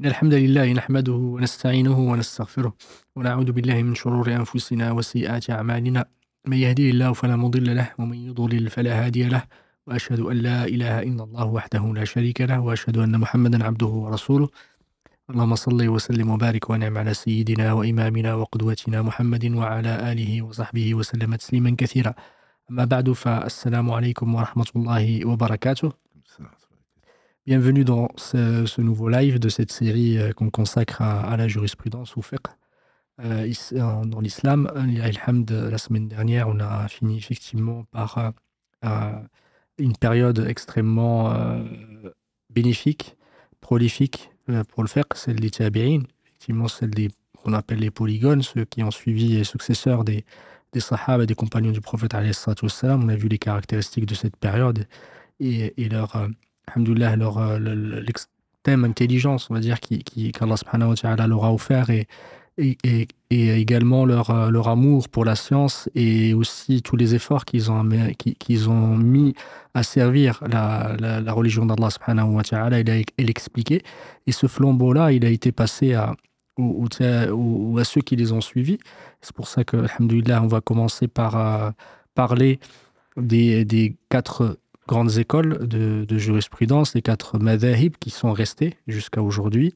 إن الحمد لله نحمده ونستعينه ونستغفره ونعوذ بالله من شرور أنفسنا وسيئات أعمالنا من يهديه الله فلا مضل له ومن يضلل فلا هادي له وأشهد أن لا إله إلا الله وحده لا شريك له وأشهد أن محمدا عبده ورسوله اللهم صل وسلم وبارك ونعم على سيدنا وإمامنا وقدوتنا محمد وعلى آله وصحبه وسلم تسليما كثيرا أما بعد فالسلام عليكم ورحمة الله وبركاته. Bienvenue dans ce nouveau live de cette série qu'on consacre à la jurisprudence ou fiqh dans l'islam. Alhamd, la semaine dernière, on a fini effectivement par une période extrêmement bénéfique, prolifique pour le fiqh, celle des tabi'in, effectivement celle qu'on appelle les polygones, ceux qui ont suivi les successeurs des sahaba et des compagnons du prophète alayhi salatu wassalam. On a vu les caractéristiques de cette période et leur alhamdoulilah, l'extrême intelligence, on va dire, qu'Allah subhanahu wa ta'ala leur a offert et également leur amour pour la science et aussi tous les efforts qu'ils ont mis à servir la religion d'Allah subhanahu wa ta'ala et l'expliquer. Et ce flambeau-là, il a été passé à ceux qui les ont suivis. C'est pour ça que, alhamdoulilah, on va commencer par parler des quatre grandes écoles de jurisprudence, les quatre madhahib qui sont restés jusqu'à aujourd'hui.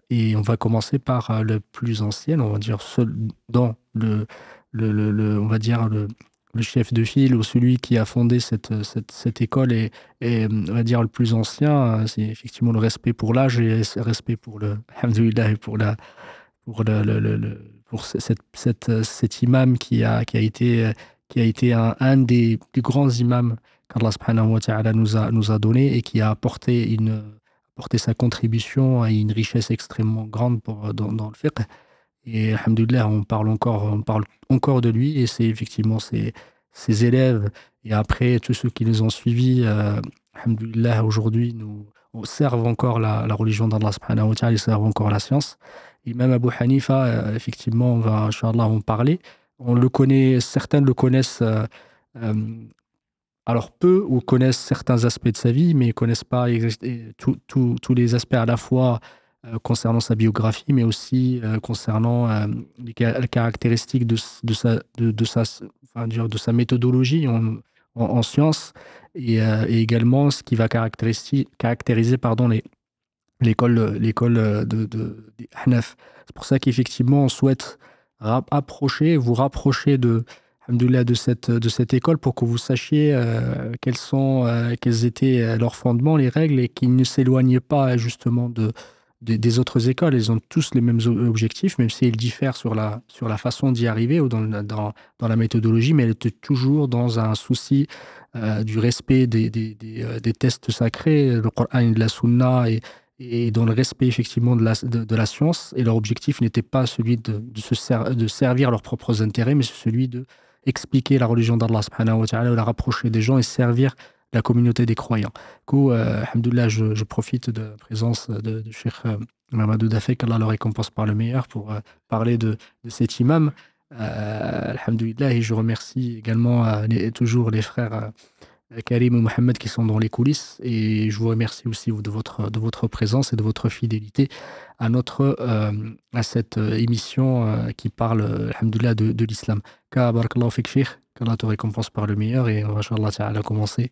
Et on va commencer par le plus ancien, on va dire on va dire le chef de file ou celui qui a fondé cette école et on va dire le plus ancien, c'est effectivement le respect pour l'âge et le respect pour le alhamdoulilah et pour cet imam qui a été un des plus grands imams qu'Allah subhanahu wa ta'ala nous a donné et qui a apporté sa contribution à une richesse extrêmement grande dans le fiqh. Et alhamdoulilah, on parle encore de lui et c'est effectivement ses élèves et après tous ceux qui les ont suivis, alhamdoulilah, aujourd'hui on serve encore la religion d'Allah subhanahu wa ta'ala, ils servent encore la science. Et même Abu Hanifa, effectivement, on va inchallah en parler. Certains le connaissent alors peu ou connaissent certains aspects de sa vie, mais ne connaissent pas tous les aspects à la fois concernant sa biographie, mais aussi concernant les caractéristiques de sa méthodologie en sciences et également ce qui va caractériser l'école des Hanaf. C'est pour ça qu'effectivement, on souhaite vous rapprocher alhamdoulilah, de cette école pour que vous sachiez quels étaient leurs fondements, les règles, et qu'ils ne s'éloignaient pas justement des autres écoles. Ils ont tous les mêmes objectifs, même s'ils diffèrent sur la façon d'y arriver ou dans la méthodologie, mais elle était toujours dans un souci du respect des textes sacrés, le Coran et de la Sunna, et dans le respect effectivement de la science. Et leur objectif n'était pas celui de servir leurs propres intérêts, mais celui de expliquer la religion d'Allah subhanahu wa ta'ala, la rapprocher des gens et servir la communauté des croyants. Du coup, alhamdoulilah, je profite de la présence de Cheikh Mamadou Dafé, qu'Allah le récompense par le meilleur, pour parler de cet imam. Alhamdoulilah, et je remercie également toujours les frères Karim et Mohamed qui sont dans les coulisses, et je vous remercie aussi de votre présence et de votre fidélité à cette émission qui parle, alhamdoulilah, de l'islam. Barakallahu fik, Cheikh, qu'Allah te récompense par le meilleur, et on va, inchallah ta'ala, commencer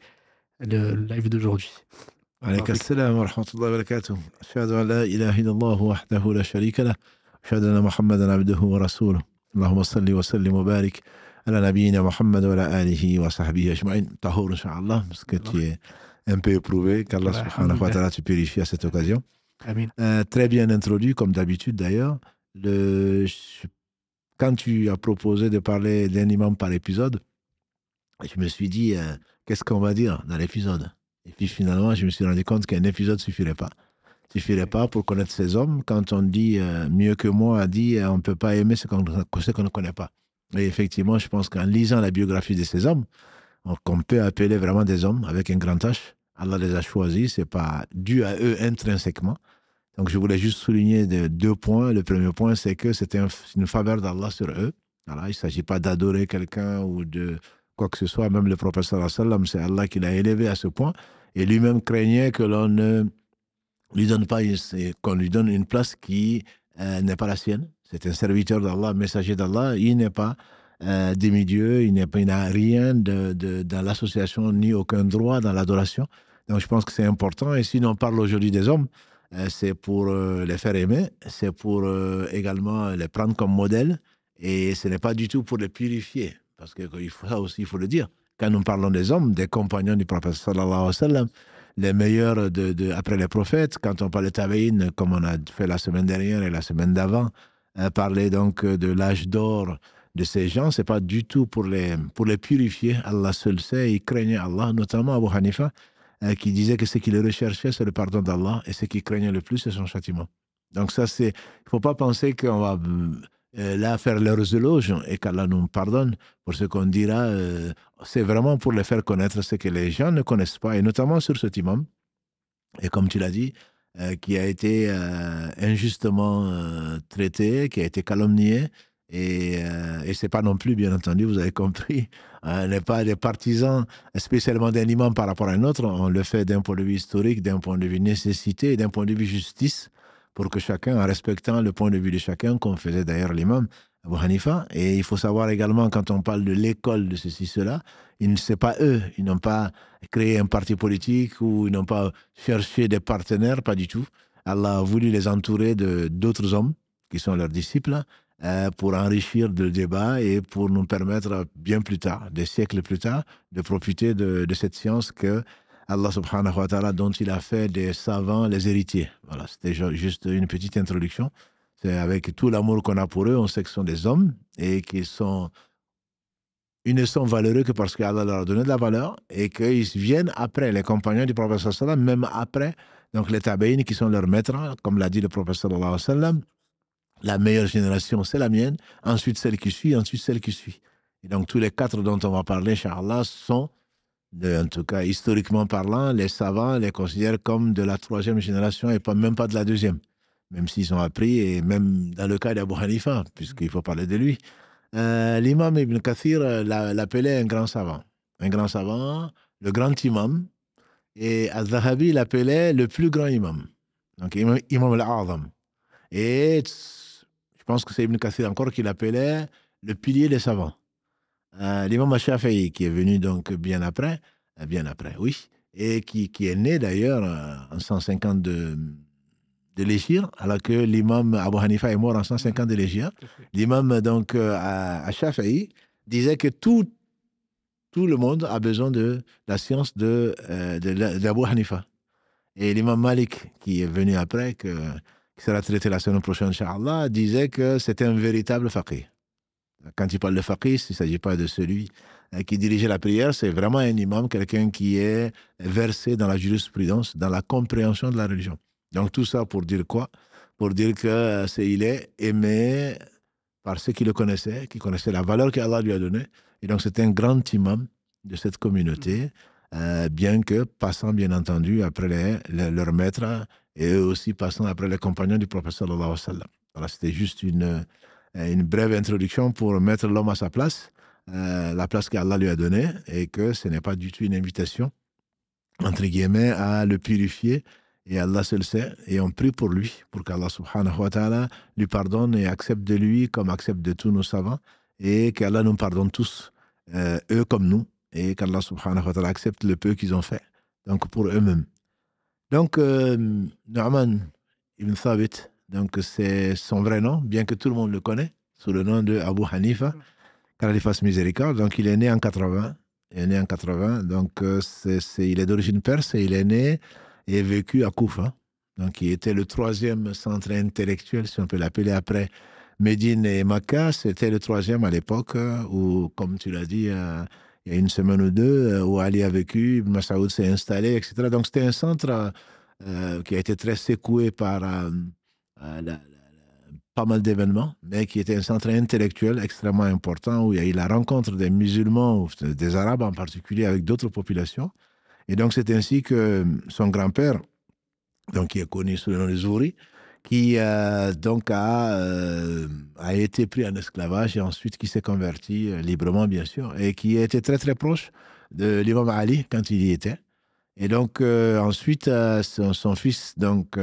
le live d'aujourd'hui. عليك السلام ورحمة الله وبركاته. أشهد أن لا إله إلا الله وحده لا شريك له أشهد أن محمدا عبده ورسوله اللهم صل وسلم وبارك على نبينا محمد وعلى آله وصحبه أجمعين. Tahour, Inch'Allah, parce que tu es un peu éprouvé, qu'Allah subhanahu wa ta'ala te purifie à cette occasion. Amin. Très bien introduit, comme d'habitude d'ailleurs. Quand tu as proposé de parler d'un imam par épisode, je me suis dit, qu'est-ce qu'on va dire dans l'épisode? Et puis finalement, je me suis rendu compte qu'un épisode ne suffirait pas. Suffirait pas pour connaître ces hommes. Quand on dit mieux que moi a dit, on ne peut pas aimer ce qu'on ne connaît pas. Et effectivement, je pense qu'en lisant la biographie de ces hommes, qu'on peut appeler vraiment des hommes avec un grand H, Allah les a choisis, ce n'est pas dû à eux intrinsèquement. Donc je voulais juste souligner deux points. Le premier point, c'est que c'était une faveur d'Allah sur eux. Voilà, il ne s'agit pas d'adorer quelqu'un ou de quoi que ce soit. Même le prophète sallallahu alayhi wa sallam, c'est Allah qui l'a élevé à ce point. Et lui-même craignait que l'on ne qu'on lui donne une place qui n'est pas la sienne. C'est un serviteur d'Allah, messager d'Allah. Il n'est pas demi-dieu, il n'a rien dans l'association, ni aucun droit dans l'adoration. Donc je pense que c'est important. Et si on parle aujourd'hui des hommes, c'est pour les faire aimer, c'est pour également les prendre comme modèle. Et ce n'est pas du tout pour les purifier. Parce que ça aussi, il faut le dire. Quand nous parlons des hommes, des compagnons du prophète sallallahu alayhi wa sallam, les meilleurs après les prophètes, quand on parle de tabi'in, comme on a fait la semaine dernière et la semaine d'avant, parler donc de l'âge d'or de ces gens, c'est pas du tout pour les purifier. Allah seul sait, ils craignaient Allah, notamment Abu Hanifa, qui disait que ce qu'il recherchait, c'est le pardon d'Allah, et ce qu'il craignait le plus, c'est son châtiment. Donc ça, il faut pas penser qu'on va là faire leurs éloges et qu'Allah nous pardonne pour ce qu'on dira. C'est vraiment pour les faire connaître ce que les gens ne connaissent pas, et notamment sur cet imam, et comme tu l'as dit, qui a été injustement traité, qui a été calomnié, et c'est pas non plus, bien entendu, vous avez compris, on n'est pas des partisans spécialement d'un imam par rapport à un autre, on le fait d'un point de vue historique, d'un point de vue nécessité, d'un point de vue justice, pour que chacun, en respectant le point de vue de chacun, comme faisait d'ailleurs l'imam Abu Hanifa. Et il faut savoir également, quand on parle de l'école de ceci, cela, c'est pas eux, ils n'ont pas créé un parti politique ou ils n'ont pas cherché des partenaires, pas du tout. Allah a voulu les entourer d'autres hommes qui sont leurs disciples pour enrichir le débat et pour nous permettre bien plus tard, des siècles plus tard, de profiter de cette science que Allah subhanahu wa ta'ala, dont il a fait des savants les héritiers. Voilà, c'était juste une petite introduction. C'est avec tout l'amour qu'on a pour eux, on sait que ce sont des hommes et ils ne sont valeureux que parce qu'Allah leur a donné de la valeur et qu'ils viennent après, les compagnons du prophète sallallahu alayhi wa sallam, même après, donc les tabi'in qui sont leurs maîtres, comme l'a dit le prophète sallallahu alayhi wa sallam, la meilleure génération, c'est la mienne, ensuite celle qui suit, ensuite celle qui suit. Et donc tous les quatre dont on va parler, Inch'Allah, sont en tout cas, historiquement parlant, les savants les considèrent comme de la troisième génération et même pas de la deuxième, même s'ils ont appris, et même dans le cas d'Abu Hanifa, puisqu'il faut parler de lui. L'imam Ibn Kathir l'appelait un grand savant, le grand imam, et Al-Zahabi l'appelait le plus grand imam, donc imam al-A'zam. Et je pense que c'est Ibn Kathir encore qui l'appelait le pilier des savants. L'imam Shafi'i, qui est venu donc bien après, oui, et qui est né d'ailleurs en 150 de l'Hégire, alors que l'imam Abu Hanifa est mort en 150 de l'Hégire. L'imam donc à Shafi'i disait que tout le monde a besoin de la science d'Abu Hanifa. Et l'imam Malik, qui est venu après, qui sera traité la semaine prochaine, Inch'Allah, disait que c'était un véritable faqih. Quand il parle de faqih, il ne s'agit pas de celui qui dirigeait la prière, c'est vraiment un imam, quelqu'un qui est versé dans la jurisprudence, dans la compréhension de la religion. Donc tout ça pour dire quoi? Pour dire qu'il est aimé par ceux qui le connaissaient, qui connaissaient la valeur qu'Allah lui a donnée. Et donc c'est un grand imam de cette communauté, bien que passant bien entendu après leurs maîtres et eux aussi passant après les compagnons du prophète sallallahu alayhi wa sallam. Voilà, c'était juste une brève introduction pour mettre l'homme à sa place, la place qu'Allah lui a donnée, et que ce n'est pas du tout une invitation, entre guillemets, à le purifier, et Allah seul sait, et on prie pour lui, pour qu'Allah subhanahu wa ta'ala lui pardonne et accepte de lui comme accepte de tous nos savants, et qu'Allah nous pardonne tous, eux comme nous, et qu'Allah subhanahu wa ta'ala accepte le peu qu'ils ont fait, donc pour eux-mêmes. Donc, Nu'man ibn Thabit, donc c'est son vrai nom, bien que tout le monde le connaît, sous le nom de Abu Hanifa, qu'Allah lui fasse miséricorde. Donc il est né en 80. Donc il est d'origine perse et il est né et vécu à Koufa. Donc il était le troisième centre intellectuel, si on peut l'appeler, après Médine et Makkah. C'était le troisième à l'époque où, comme tu l'as dit, il y a une semaine ou deux, où Ali a vécu, Ibn Mas'ud s'est installé, etc. Donc c'était un centre qui a été très secoué par pas mal d'événements, mais qui était un centre intellectuel extrêmement important où il y a eu la rencontre des musulmans, des Arabes en particulier, avec d'autres populations. Et donc c'est ainsi que son grand-père, donc qui est connu sous le nom de Zouri, qui donc a été pris en esclavage et ensuite qui s'est converti librement, bien sûr, et qui était très très proche de l'imam Ali quand il y était. Et donc, ensuite, son fils, donc,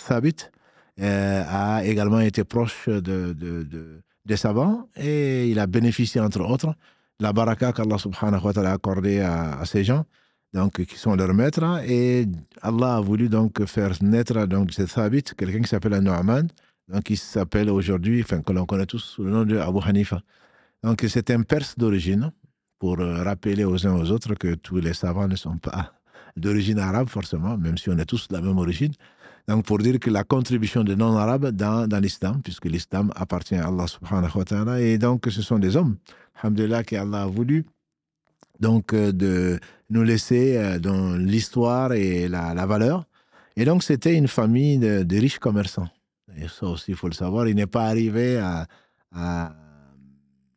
Thabit, a également été proche des savants et il a bénéficié, entre autres, de la baraka qu'Allah subhanahu wa ta'ala a accordée à ces gens, donc, qui sont leurs maîtres. Et Allah a voulu donc faire naître donc, ce Thabit, quelqu'un qui s'appelle Nu'man, donc qui s'appelle aujourd'hui, enfin, que l'on connaît tous sous le nom de Abu Hanifa. Donc, c'est un Perse d'origine, pour rappeler aux uns aux autres que tous les savants ne sont pas d'origine arabe, forcément, même si on est tous de la même origine. Donc, pour dire que la contribution des non-arabes dans l'islam, puisque l'islam appartient à Allah subhanahu wa ta'ala, et donc ce sont des hommes, alhamdulillah, qu'Allah a voulu donc, de nous laisser dans l'histoire et la valeur. Et donc, c'était une famille de riches commerçants. Et ça aussi, il faut le savoir, il n'est pas arrivé à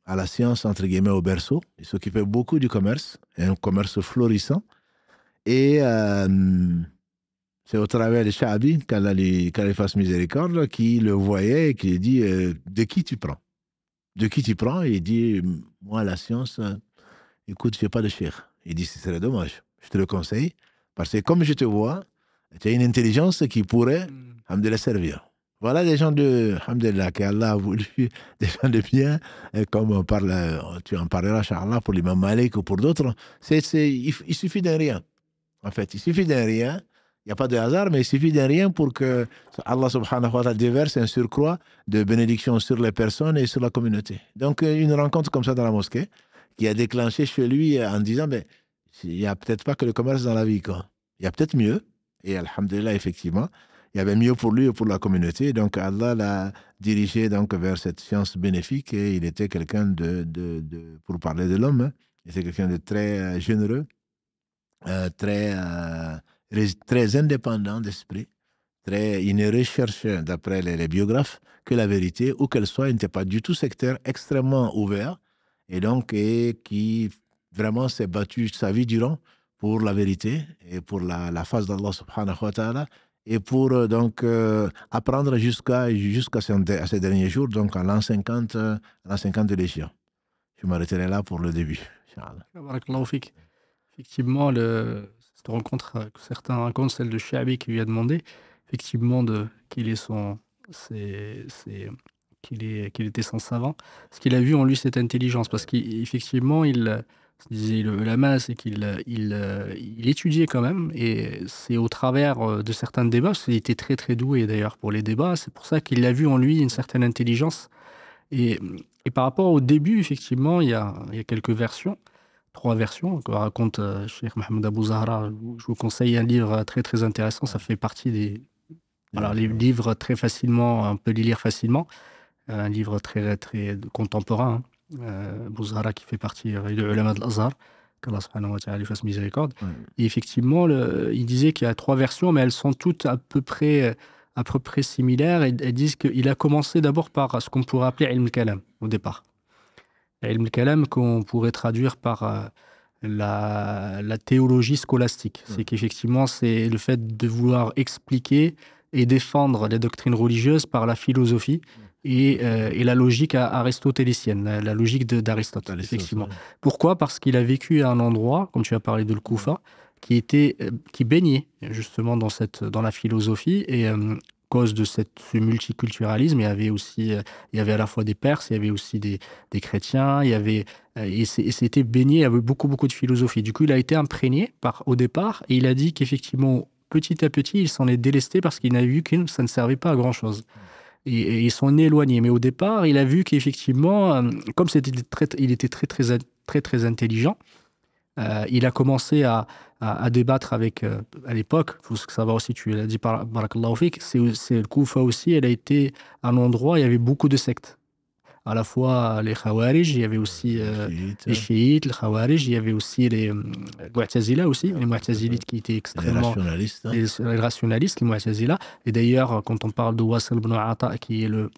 la science, entre guillemets, au berceau. Il s'occupait beaucoup du commerce, un commerce florissant. Et c'est au travers de Sha'abi, qu'Allah lui fasse miséricorde, qui le voyait et qui lui dit de qui tu prends? De qui tu prends? Et il dit moi, la science, écoute, je n'ai pas de cher. Il dit ce serait dommage. Je te le conseille, parce que comme je te vois, tu as une intelligence qui pourrait me servir. Voilà des gens de Alhamdulillah, qu'Allah a voulu, des gens de bien, comme on parle, tu en parleras, Inch'Allah, pour l'imam Malik ou pour d'autres. Il suffit d'un rien. En fait, il suffit d'un rien. Il n'y a pas de hasard, mais il suffit d'un rien pour que Allah subhanahu wa ta'ala déverse un surcroît de bénédiction sur les personnes et sur la communauté. Donc, une rencontre comme ça dans la mosquée, qui a déclenché chez lui en disant, mais il n'y a peut-être pas que le commerce dans la vie, quoi. Il y a peut-être mieux. Et alhamdulillah, effectivement, il y avait mieux pour lui et pour la communauté. Donc, Allah l'a dirigé donc, vers cette science bénéfique et il était quelqu'un pour parler de l'homme, hein, il était quelqu'un de très généreux, très indépendant d'esprit. Il ne recherche, d'après les biographes, que la vérité, où qu'elle soit. Il n'était pas du tout sectaire, extrêmement ouvert. Et donc, qui vraiment s'est battu sa vie durant pour la vérité et pour la face d'Allah subhanahu wa ta'ala. Et pour donc apprendre jusqu'à ces derniers jours, donc à l'an 50 de l'Égypte. Je m'arrêterai là pour le début. Barakallahu fik. Effectivement, cette rencontre que certains racontent, celle de Sha'abi qui lui a demandé, effectivement, qu'il était son savant, parce qu'il a vu en lui cette intelligence, parce qu'effectivement, il disait la masse, c'est qu'il étudiait quand même, et c'est au travers de certains débats, parce qu'il était très très doué d'ailleurs pour les débats, c'est pour ça qu'il a vu en lui une certaine intelligence. Et par rapport au début, effectivement, il y a quelques versions. 3 versions que raconte Cheikh Mohamed Abou Zahra. Je vous conseille un livre très très intéressant. Ça fait partie les livres très facilement, on peut les lire facilement. Un livre très très contemporain. Abou Zahra qui fait partie de l'ulama de l'Azhar. Qu'Allah subhanahu wa ta'ala lui fasse miséricorde. Et effectivement, il disait qu'il y a 3 versions, mais elles sont toutes à peu près similaires. Et elles disent qu'il a commencé d'abord par ce qu'on pourrait appeler ilm al-kalam au départ. Ilm al-kalam qu'on pourrait traduire par la théologie scolastique. C'est qu'effectivement, c'est le fait de vouloir expliquer et défendre les doctrines religieuses par la philosophie et la logique aristotélicienne, la logique d'Aristote, effectivement. Pourquoi? Parce qu'il a vécu à un endroit, comme tu as parlé de l'Koufa, qui baignait justement dans la philosophie et cause de ce multiculturalisme, il y avait à la fois des Perses, il y avait aussi des chrétiens, et c'était baigné, il y avait beaucoup, beaucoup de philosophie. Du coup, il a été imprégné au départ, et il a dit qu'effectivement, petit à petit, il s'en est délesté parce qu'il a vu que ça ne servait pas à grand-chose. Et ils s'en est éloignés. Mais au départ, il a vu qu'effectivement, comme il était très, très, très, très intelligent, il a commencé à débattre avec, à l'époque, il faut savoir aussi, tu l'as dit, barakallahu fik, c'est le Koufa aussi, elle a été un endroit, il y avait beaucoup de sectes. À la fois les Khawarij, il y avait aussi les chiites, les Khawarij, il y avait aussi les Mu'tazila aussi, les Mu'tazilites qui étaient extrêmement... Les rationalistes, les Mu'tazila. Et d'ailleurs, quand on parle de Wasl ibn Ata, qui est le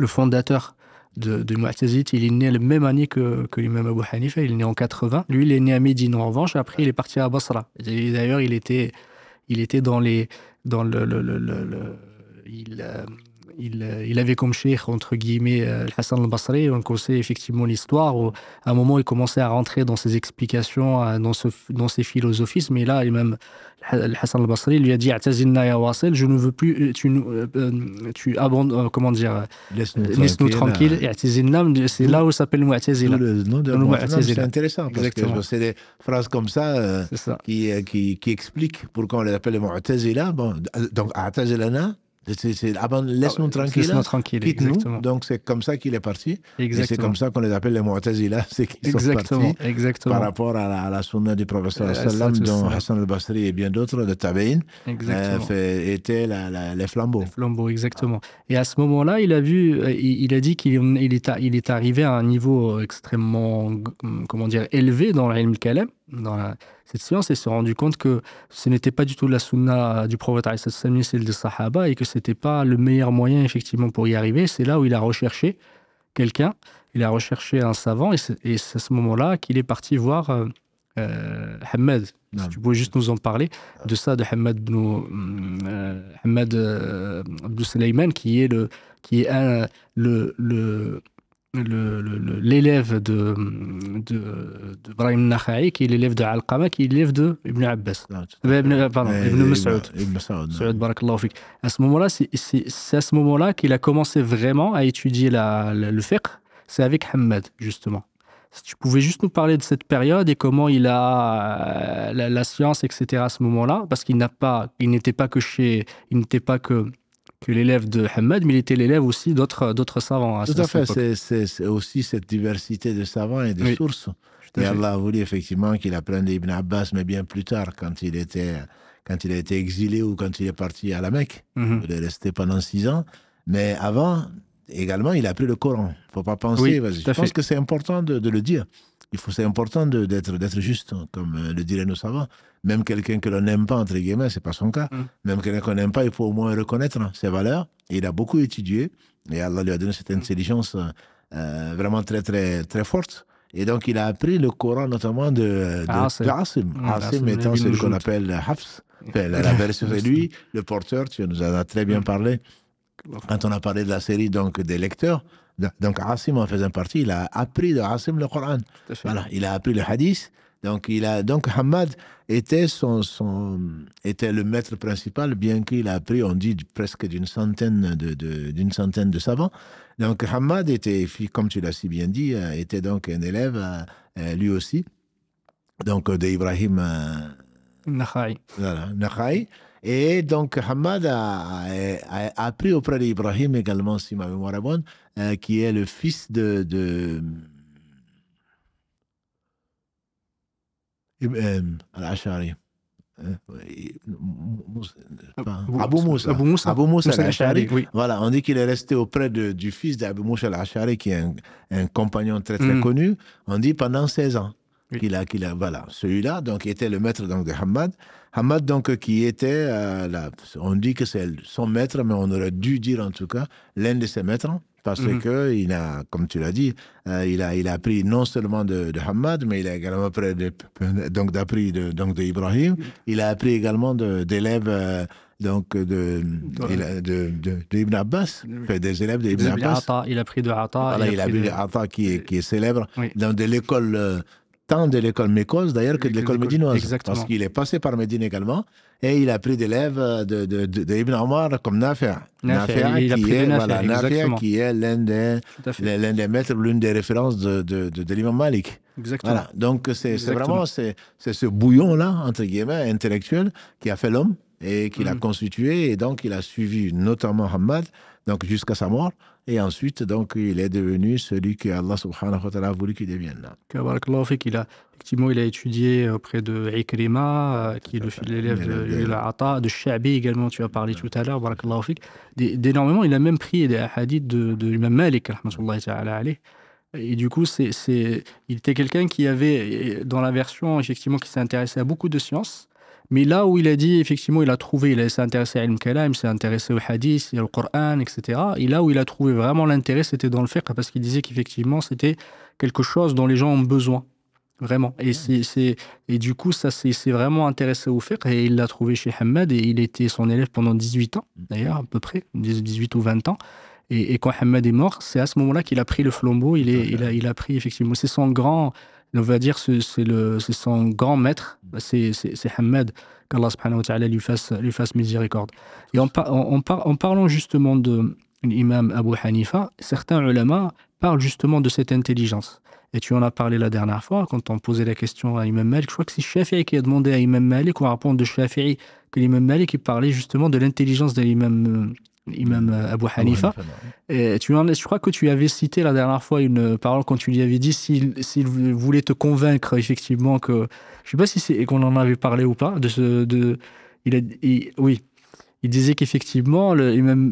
fondateur de Mu'tazilite, il est né la même année que l'imam Abu Hanifa, il est né en 80. Lui, il est né à Médine en revanche, après il est parti à Basra. Et d'ailleurs, il était il avait comme cheikh, entre guillemets, Hassan al-Basri. Donc on sait effectivement l'histoire où à un moment il commençait à rentrer dans ses explications, dans ses philosophismes. Mais là, même Hassan al-Basri lui a dit A'tazilna ya Wasil, je ne veux plus, tu abandonnes, comment dire, laisse-nous tranquille. I'tazilna, c'est là où s'appelle Mu'tazila. Le nom de Mu'tazila, c'est intéressant parce que c'est des phrases comme ça, qui expliquent pourquoi on les appelle les Mu'tazila. Bon, donc A'tazilana, laisse-nous tranquille, quitte-nous. Donc c'est comme ça qu'il est parti. Exactement. Et c'est comme ça qu'on les appelle les Mu'tazila, c'est qu'ils sont partis par rapport à la sunna du professeur sallam, dont Hassan al-Basri et bien d'autres, de Tabeïn, étaient les flambeaux. Les flambeaux, exactement. Et à ce moment-là, il a dit qu'il est arrivé à un niveau extrêmement, comment dire, élevé dans l'ilm al-kalam, dans cette science, et s'est rendu compte que ce n'était pas du tout la sunna du prophète, celle des sahaba, et que c'était pas le meilleur moyen effectivement pour y arriver. C'est là où il a recherché quelqu'un, il a recherché un savant, et c'est à ce moment-là qu'il est parti voir Hamad. Si tu pouvais juste nous en parler de ça, de Hamad ibn Sulayman, qui est l'élève de Ibrahim Nakha'i, qui est l'élève de Alqama, qui est l'élève de Ibn Abbas. Ibn Mas'ud. Mas'ud, barakallahu fik. À ce moment-là, c'est à ce moment-là qu'il a commencé vraiment à étudier le fiqh. C'est avec Hamad, justement. Si tu pouvais juste nous parler de cette période et comment il a la science, etc. à ce moment-là, parce qu'il n'était pas que l'élève de Hamad, mais il était l'élève aussi d'autres savants. Tout à fait, c'est aussi cette diversité de savants et de sources. Et Allah a voulu effectivement qu'il apprenne d'Ibn Abbas, mais bien plus tard, quand il a été exilé ou quand il est parti à la Mecque. Il est resté pendant 6 ans. Mais avant, également, il a appris le Coran. Il ne faut pas penser. Je pense que c'est important de le dire. C'est important d'être juste, comme le diraient nos savants. Même quelqu'un que l'on n'aime pas, entre guillemets, ce n'est pas son cas. Même quelqu'un qu'on n'aime pas, il faut au moins reconnaître ses valeurs. Et il a beaucoup étudié. Et Allah lui a donné cette intelligence vraiment très, très, très forte. Et donc, il a appris le Coran, notamment de Asim. Asim étant celui qu'on appelle Hafs. La version, c'est lui, le porteur. Tu nous en as très bien parlé. Quand on a parlé de la série donc, des lecteurs, donc Asim en faisant partie, il a appris de Asim le Coran. Voilà, il a appris le hadith. Donc Hamad était le maître principal, bien qu'il a appris, on dit, presque d'une centaine de savants. Donc Hamad était, comme tu l'as si bien dit, était donc un élève, lui aussi, donc d'Ibrahim Nakha'i. Voilà, Nakha'i. Et donc, Hamad a appris auprès d'Ibrahim également, si ma mémoire est bonne, qui est le fils de Al-Ash'ari. Abu Moussa al-Ash'ari. Oui. Voilà, on dit qu'il est resté auprès du fils d'Abu Moussa al-Ash'ari, qui est un compagnon très, très connu, on dit pendant 16 ans. Oui. Voilà, celui-là, donc, était le maître donc, de Hamad. Hamad, donc, qui était, on dit que c'est son maître, mais on aurait dû dire en tout cas l'un de ses maîtres, parce que il a, comme tu l'as dit, il a appris non seulement de Hamad, mais il a également appris de Ibrahim. Il a appris également d'élèves d'Ibn Abbas, des élèves d'Ibn Abbas. Il a appris de Ata. Voilà, il a appris de Ata qui est célèbre dans de l'école. Tant de l'école mécoise d'ailleurs que de l'école médinoise. Exactement. Parce qu'il est passé par Médine également et il a pris des élèves d'Ibn Omar comme Nafi'. Nafi' qui est l'un des maîtres, l'une des références de l'imam Malik. Exactement. Voilà. Donc c'est vraiment ce bouillon-là, entre guillemets, intellectuel, qui a fait l'homme et qui l'a constitué. Et donc il a suivi notamment Hamad, donc jusqu'à sa mort. Et ensuite, donc, il est devenu celui que Allah subhanahu wa ta'ala a voulu qu'il devienne. Effectivement, il a étudié auprès de Ikrima, qui est l'élève de Ata, de Sha'bi également, tu as parlé tout à l'heure, barakallahu fik. D'énormément, il a même pris des hadiths de l'imam Malik, rahmatullahi ta'ala alayh. Et du coup, il était quelqu'un qui avait, dans la version, effectivement, qui s'est intéressé à beaucoup de sciences. Mais là où il a dit, effectivement, il s'est intéressé à Ilm-Kalam, il s'est intéressé au hadith, au Coran, etc. Et là où il a trouvé vraiment l'intérêt, c'était dans le fiqh, parce qu'il disait qu'effectivement, c'était quelque chose dont les gens ont besoin. Vraiment. Et du coup, ça c'est vraiment intéressé au fiqh et il l'a trouvé chez Hamad et il était son élève pendant 18 ans, d'ailleurs, à peu près, 18 ou 20 ans. Et quand Hamad est mort, c'est à ce moment-là qu'il a pris le flambeau. Il a pris effectivement. C'est son grand, on va dire, c'est son grand maître. C'est Hamad, qu'Allah subhanahu wa ta'ala lui fasse miséricorde. Et en parlant justement de l'imam Abu Hanifa, certains ulama parlent justement de cette intelligence. Et tu en as parlé la dernière fois, quand on posait la question à Imam Malik. Je crois que c'est Shafi'i qui a demandé à Imam Malik, ou à répondre de Shafi'i, que l'Imam Malik il parlait justement de l'intelligence de l'imam Abu Hanifa. Et je crois que tu avais cité la dernière fois une parole quand tu lui avais dit s'il voulait te convaincre, effectivement, que. Je ne sais pas si c'est qu'on en avait parlé ou pas, oui. Il disait qu'effectivement, l'imam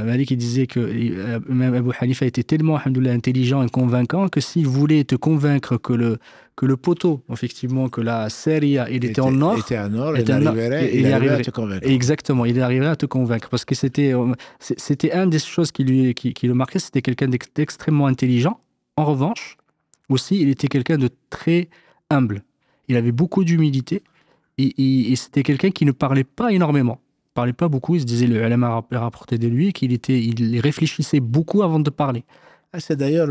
Malik, il disait que l'imam Abu Hanifa était tellement, alhamdoulilah, intelligent et convaincant que s'il voulait te convaincre que le poteau, effectivement, que la Seria, il était en or, il arriverait à te convaincre. Exactement, il arriverait à te convaincre. Parce que c'était une des choses qui le marquait, c'était quelqu'un d'extrêmement intelligent. En revanche, aussi, il était quelqu'un de très humble. Il avait beaucoup d'humilité et c'était quelqu'un qui ne parlait pas énormément. Parlait pas beaucoup, il se disait, le ulama a rapporté de lui il réfléchissait beaucoup avant de parler. C'est d'ailleurs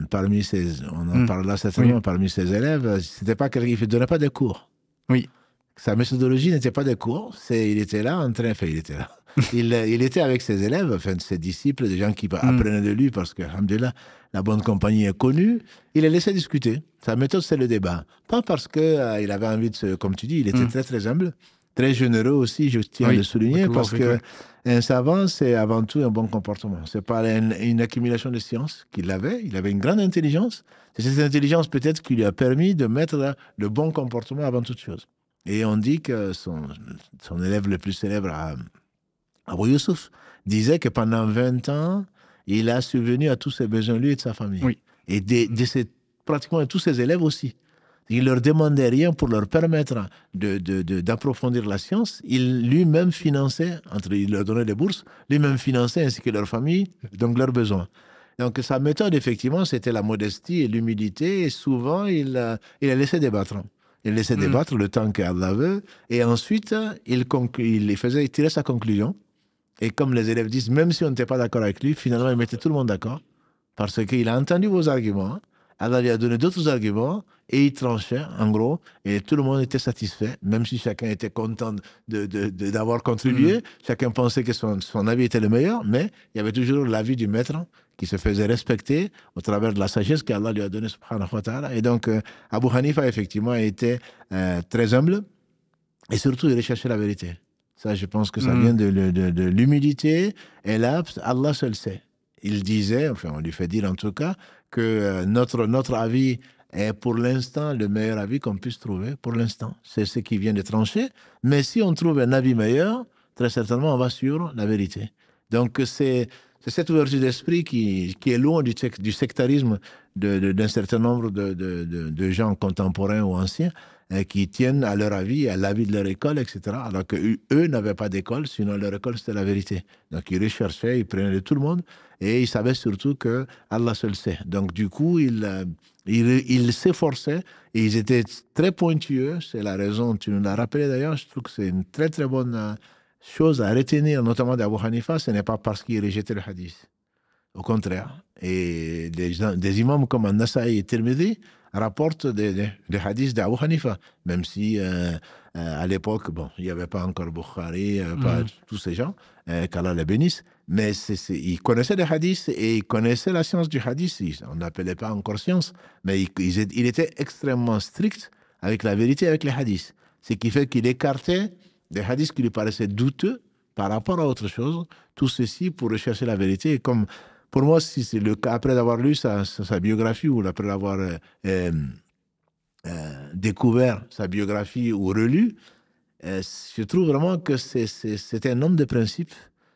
parmi on en parle là certainement, parmi ses élèves, c'était pas quelqu'un qui ne donnait pas de cours. Oui. Sa méthodologie n'était pas des cours, il était là en train, il était là. il était avec ses élèves, enfin ses disciples, des gens qui apprenaient de lui parce que, alhamdoulilah, la bonne compagnie est connue. Il les laissait discuter. Sa méthode, c'est le débat. Pas parce que il avait envie comme tu dis, il était très très humble. Très généreux aussi, je tiens à le souligner, parce qu'un savant, c'est avant tout un bon comportement. Ce n'est pas une accumulation de sciences qu'il avait. Il avait une grande intelligence. C'est cette intelligence peut-être qui lui a permis de mettre le bon comportement avant toute chose. Et on dit que son élève le plus célèbre, Abu Youssouf, disait que pendant 20 ans, il a subvenu à tous ses besoins, lui et de sa famille. Oui. Et pratiquement tous ses élèves aussi. Il leur demandait rien pour leur permettre d'approfondir la science. Il lui-même finançait, il leur donnait des bourses, lui-même finançait ainsi que leur famille, donc leurs besoins. Donc sa méthode, effectivement, c'était la modestie et l'humilité. Et souvent, il a laissé débattre. Il laissait débattre le temps qu'Allah veut. Et ensuite, il tirait sa conclusion. Et comme les élèves disent, même si on n'était pas d'accord avec lui, finalement, il mettait tout le monde d'accord. Parce qu'il a entendu vos arguments. Allah lui a donné d'autres arguments et il tranchait, en gros, et tout le monde était satisfait, même si chacun était content d'avoir contribué, chacun pensait que son avis était le meilleur, mais il y avait toujours l'avis du maître qui se faisait respecter au travers de la sagesse qu'Allah lui a donnée, subhanahu wa ta'ala. Et donc, Abu Hanifa, effectivement, était très humble et surtout, il recherchait la vérité. Ça, je pense que ça vient de l'humilité, et là, Allah seul sait. Il disait, enfin on lui fait dire en tout cas, que notre avis est pour l'instant le meilleur avis qu'on puisse trouver, pour l'instant. C'est ce qui vient de trancher. Mais si on trouve un avis meilleur, très certainement on va sur la vérité. Donc c'est cette ouverture d'esprit qui est loin du sectarisme d'un certain nombre de gens contemporains ou anciens qui tiennent à leur avis, à l'avis de leur école, etc. Alors qu'eux n'avaient pas d'école, sinon leur école c'était la vérité. Donc ils recherchaient, ils prenaient de tout le monde. Et il savait surtout que Allah seul sait. Donc, du coup, il s'efforçait et ils étaient très pointueux. C'est la raison, tu nous l'as rappelé d'ailleurs. Je trouve que c'est une très, très bonne chose à retenir, notamment d'Abu Hanifa. Ce n'est pas parce qu'il rejetait le hadith. Au contraire. Et des imams comme An-Nasa'i et Tirmidhi rapportent des hadiths d'Abu Hanifa. Même si, à l'époque, il n'y avait pas encore Bukhari, pas tous ces gens, qu'Allah les bénisse. Mais ils connaissaient les hadiths et ils connaissaient la science du hadith. On n'appelait pas encore science, mais il était extrêmement strict avec la vérité, avec les hadiths. Ce qui fait qu'il écartait des hadiths qui lui paraissaient douteux par rapport à autre chose. Tout ceci pour rechercher la vérité. Et comme pour moi, si c'est le cas, après avoir lu sa biographie ou après avoir découvert sa biographie ou relu, je trouve vraiment que c'est un homme de principe.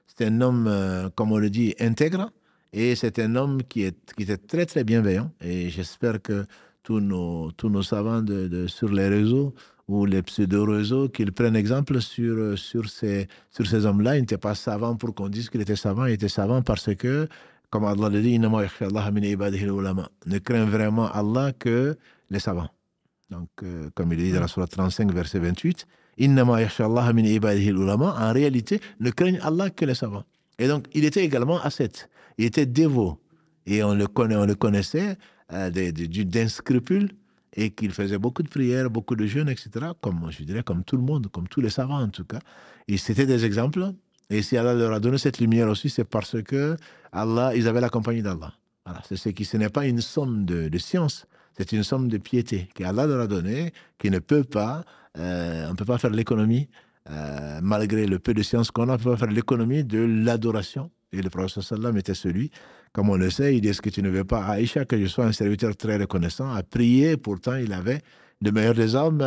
C'est un homme, comme on le dit, intègre, et c'est un homme qui était très, très bienveillant. Et j'espère que tous nos savants sur les réseaux ou les pseudo-réseaux, qu'ils prennent exemple sur ces hommes-là. Il n'était pas savant pour qu'on dise qu'il était savant, il était savant parce que, comme Allah le dit, ne craint vraiment Allah que les savants. Donc, comme il est dit dans la sourate 35, verset 28, Innama yakhsha Allah min ibadihi al-ulama, en réalité, ne craignent Allah que les savants. Et donc, il était également ascète, il était dévot, et on le connaissait d'un scrupule, et qu'il faisait beaucoup de prières, beaucoup de jeûnes, etc., comme, je dirais, comme tout le monde, comme tous les savants en tout cas. Et c'était des exemples, et si Allah leur a donné cette lumière aussi, c'est parce que Allah, ils avaient la compagnie d'Allah. Voilà, ce n'est pas une somme de science, c'est une somme de piété qu'Allah leur a donnée, qui ne peut pas, on ne peut pas faire l'économie, malgré le peu de science qu'on a, on ne peut pas faire l'économie de l'adoration. Et le prophète sallam était celui, comme on le sait, il dit, est-ce que tu ne veux pas, Aïcha, que je sois un serviteur très reconnaissant, à prier, pourtant il avait le meilleur des hommes,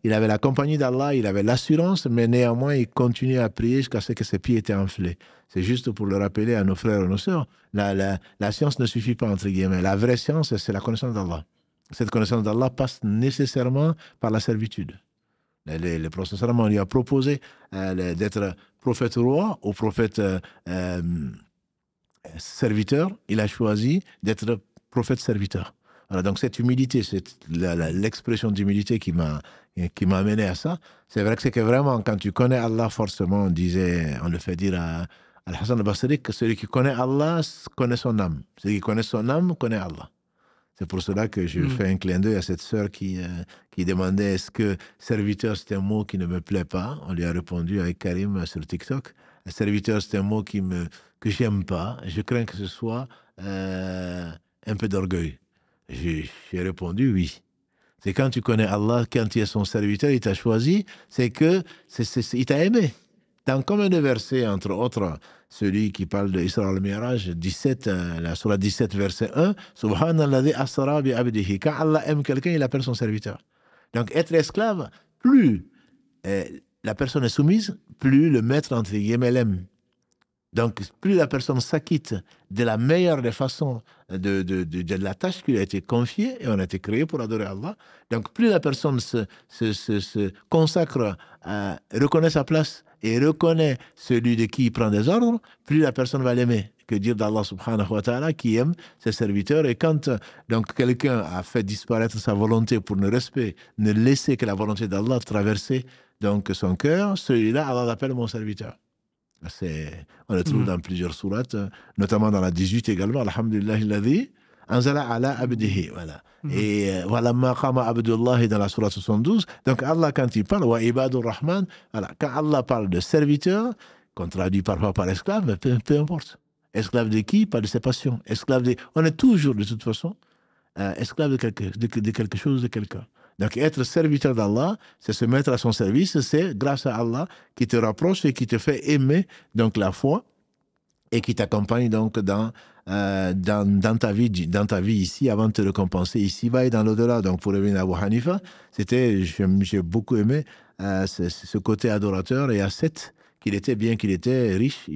il avait la compagnie d'Allah, il avait l'assurance, mais néanmoins il continuait à prier jusqu'à ce que ses pieds étaient enflés. C'est juste pour le rappeler à nos frères et nos sœurs, la science ne suffit pas, entre guillemets. La vraie science, c'est la connaissance d'Allah. Cette connaissance d'Allah passe nécessairement par la servitude. Le prophète sallam, on lui a proposé d'être prophète roi ou prophète serviteur. Il a choisi d'être prophète serviteur. Alors, donc cette humilité, c'est l'expression d'humilité qui m'a amené à ça. C'est vrai que vraiment, quand tu connais Allah, forcément, on le fait dire à Al-Hassan al-Basri que celui qui connaît Allah connaît son âme. Celui qui connaît son âme connaît Allah. C'est pour cela que je fais un clin d'œil à cette sœur qui demandait est-ce que serviteur c'est un mot qui ne me plaît pas. On lui a répondu avec Karim sur TikTok. Serviteur c'est un mot que j'aime pas. Je crains que ce soit un peu d'orgueil. J'ai répondu oui. C'est quand tu connais Allah, quand tu es son serviteur, il t'a choisi, c'est que il t'a aimé. Dans combien de versets, entre autres, celui qui parle de Isra al-Mi'raj, 17, la surah 17, verset 1, Subhanalladhi asra bi abdihi. Quand Allah aime quelqu'un, il appelle son serviteur. Donc, être esclave, plus la personne est soumise, plus le maître, entre guillemets, l'aime. Donc, plus la personne s'acquitte de la meilleure des façons de la tâche qui lui a été confiée, et on a été créé pour adorer Allah, donc plus la personne se consacre, reconnaît sa place et reconnaît celui de qui il prend des ordres, plus la personne va l'aimer. Que dire d'Allah subhanahu wa ta'ala qui aime ses serviteurs. Et quand donc quelqu'un a fait disparaître sa volonté pour ne laisser que la volonté d'Allah traverser donc son cœur, celui-là, Allah l'appelle mon serviteur. On le trouve dans plusieurs sourates, notamment dans la 18 également, Alhamdulillahi alladhi anzala ala abdihi. Voilà. Et voilà, maqama abdullahi dans la sourate 72. Donc Allah, quand il parle, wa ibadur rahman, voilà. Quand Allah parle de serviteur, qu'on traduit parfois par esclave, mais peu importe. Esclave de qui? Pas de ses passions. On est toujours, de toute façon, esclave de quelque chose, de quelqu'un. Donc, être serviteur d'Allah, c'est se mettre à son service, c'est grâce à Allah qui te rapproche et qui te fait aimer donc la foi et qui t'accompagne donc dans ta vie ici avant de te récompenser ici-bas et dans l'au-delà. Donc, pour revenir à Abu Hanifa, j'ai beaucoup aimé ce côté adorateur et ascète qu'il était, bien qu'il était riche.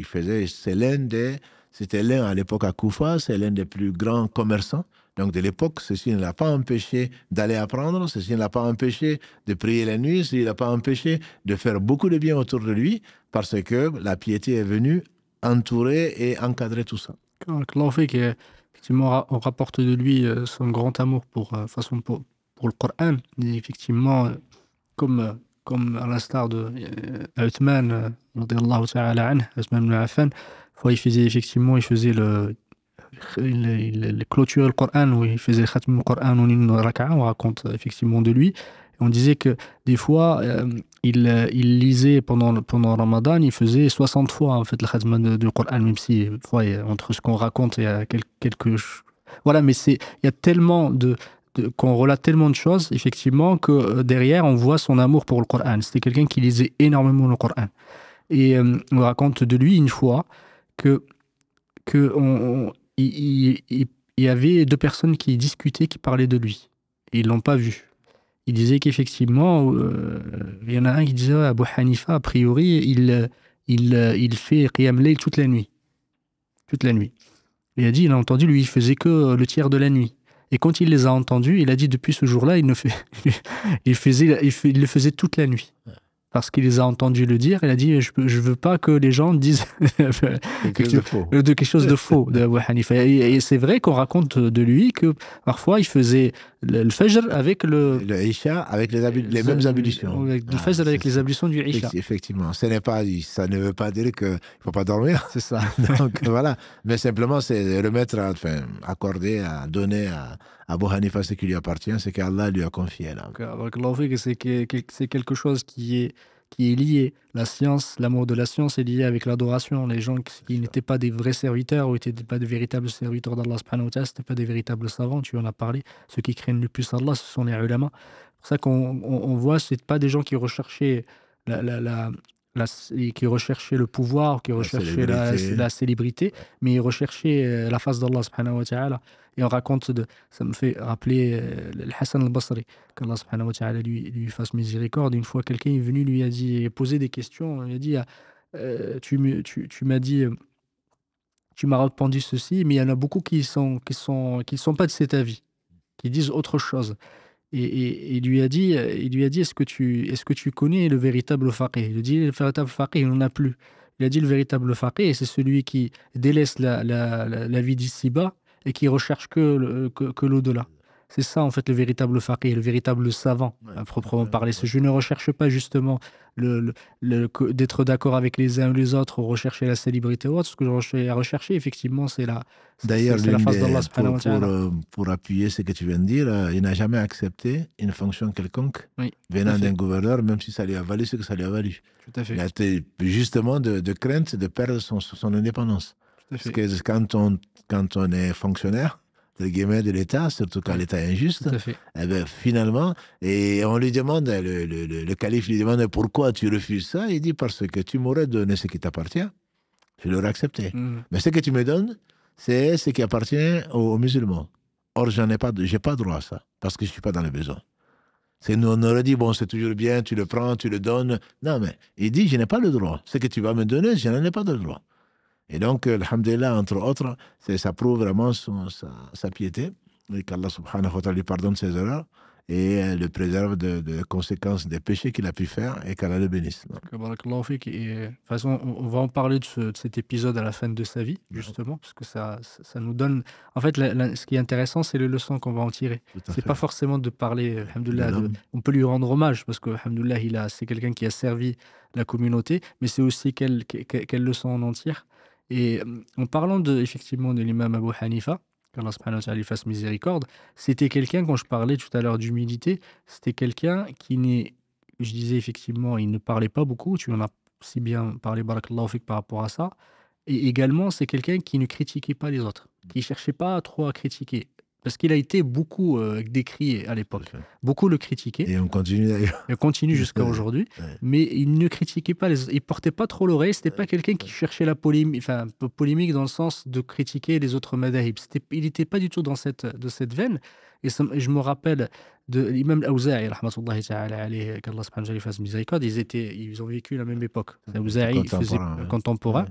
C'était l'un à l'époque à Koufa, c'est l'un des plus grands commerçants. Donc, de l'époque, ceci ne l'a pas empêché d'aller apprendre, ceci ne l'a pas empêché de prier la nuit, ceci ne l'a pas empêché de faire beaucoup de bien autour de lui, parce que la piété est venue entourer et encadrer tout ça. Allah fait qu'effectivement, on rapporte de lui son grand amour pour le Coran. Et effectivement, comme à l'instar de Uthman, radiyallahu ta'ala anhu, Uthman ibn Affan, il faisait il clôturait le Coran, où il faisait khatm le Coran en une raka'a. On raconte effectivement de lui. Et on disait que des fois, il lisait pendant Ramadan, il faisait 60 fois en fait le khatm du Coran, même si entre ce qu'on raconte, il y a quelques voilà, mais il y a tellement qu'on relate tellement de choses, effectivement, que derrière, on voit son amour pour le Coran. C'était quelqu'un qui lisait énormément le Coran. Et on raconte de lui une fois il y avait deux personnes qui discutaient, qui parlaient de lui. Et ils ne l'ont pas vu. Il disait qu'effectivement, il y en a un qui disait Abu Hanifa, a priori, il fait Qiyam Layl toute la nuit. Toute la nuit. Et il a dit, il a entendu, lui, il faisait que le tiers de la nuit. Et quand il les a entendus, il a dit, depuis ce jour-là, il le faisait toute la nuit. parce qu'il les a entendus le dire. Il a dit, je veux pas que les gens disent quelque chose de faux de Abu Hanifa. Et c'est vrai qu'on raconte de lui que parfois il faisait le Fajr avec le Isha avec les mêmes ablutions. Le Fajr avec les ablutions du Isha. Effectivement, ça ne veut pas dire qu'il ne faut pas dormir. C'est ça. Donc voilà, mais simplement c'est remettre, accorder, à donner à Abu Hanifa ce qui lui appartient, c'est qu'Allah lui a confié là. C'est quelque chose qui est lié. La science, l'amour de la science est lié avec l'adoration. Les gens qui n'étaient pas des vrais serviteurs ou n'étaient pas des véritables serviteurs d'Allah subhanahu wa ta'ala, ce n'étaient pas des véritables savants, tu en as parlé. Ceux qui craignent le plus Allah, ce sont les ulama. C'est pour ça qu'on voit, ce n'est pas des gens qui recherchaient qui recherchaient le pouvoir, qui recherchaient la célébrité, mais ils recherchaient la face d'Allah subhanahu wa ta'ala. Et on raconte, ça me fait rappeler le Hassan al-Basri, qu'Allah subhanahu wa ta'ala lui fasse miséricorde. Une fois, quelqu'un est venu, lui a dit, posé des questions, il a dit, tu m'as dit, tu m'as répondu ceci, mais il y en a beaucoup qui sont pas de cet avis, qui disent autre chose. Et il lui a dit, est-ce que tu connais le véritable faqih? Il a dit, le véritable faqih, il n'en a plus. Il a dit, le véritable faqih, c'est celui qui délaisse la vie d'ici-bas et qui recherche que l'au-delà. C'est ça, en fait, le véritable faqih, le véritable savant, à proprement parler. Je ne recherche pas justement d'être d'accord avec les uns ou les autres, ou rechercher la célébrité ou autre. Ce que je recherche, effectivement, c'est la face d'Allah subhanahu wa ta'ala. Pour appuyer ce que tu viens de dire, il n'a jamais accepté une fonction quelconque venant d'un gouverneur, même si ça lui a valu ce que ça lui a valu. Tout à fait. Il a été justement de crainte de perdre son indépendance. Parce que quand on est fonctionnaire, de l'État, surtout quand l'État est injuste, eh bien, finalement, et on lui demande, le calife lui demande pourquoi tu refuses ça, il dit parce que tu m'aurais donné ce qui t'appartient, je l'aurais accepté. Mais ce que tu me donnes, c'est ce qui appartient aux musulmans. Or, j'ai pas droit à ça, parce que je suis pas dans le besoin. Nous, on aurait dit, bon, c'est toujours bien, tu le prends, tu le donnes. Non, mais il dit, je n'ai pas le droit. Ce que tu vas me donner, je n'en ai pas de droit. Et donc, alhamdulillah, entre autres, ça prouve vraiment sa piété, et qu'Allah subhanahu wa ta'ala lui pardonne ses erreurs et le préserve de conséquences des péchés qu'il a pu faire et qu'Allah le bénisse. Barakallahu fik. Et de toute façon, on va en parler de cet épisode à la fin de sa vie, justement, parce que ça nous donne... En fait, ce qui est intéressant, c'est les leçons qu'on va en tirer. C'est pas forcément de parler, alhamdoulilah, on peut lui rendre hommage, parce que, alhamdoulilah, c'est quelqu'un qui a servi la communauté, mais c'est aussi quelle leçon on en tire. Et en parlant effectivement de l'imam Abu Hanifa, qu'Allah subhanahu wa ta'ala lui fasse miséricorde, c'était quelqu'un, quand je parlais tout à l'heure d'humilité, c'était quelqu'un je disais effectivement, il ne parlait pas beaucoup, tu en as si bien parlé, barakallahu fik, par rapport à ça, et également c'est quelqu'un qui ne critiquait pas les autres, qui ne cherchait pas trop à critiquer. Parce qu'il a été beaucoup décrié à l'époque. Beaucoup le critiquaient. Et on continue d'ailleurs. Et on continue jusqu'à aujourd'hui. Mais il ne critiquait pas il ne portait pas trop l'oreille. Ce n'était pas quelqu'un qui cherchait la polémique dans le sens de critiquer les autres madahib. Il n'était pas du tout de cette veine. Et je me rappelle de l'imam Aouza'i, rahmatullahi ta'ala alayhi, qu'Allah subhanahu wa ta'ala fasse miséricorde. Ils ont vécu la même époque. Aouza'i, il faisait contemporain.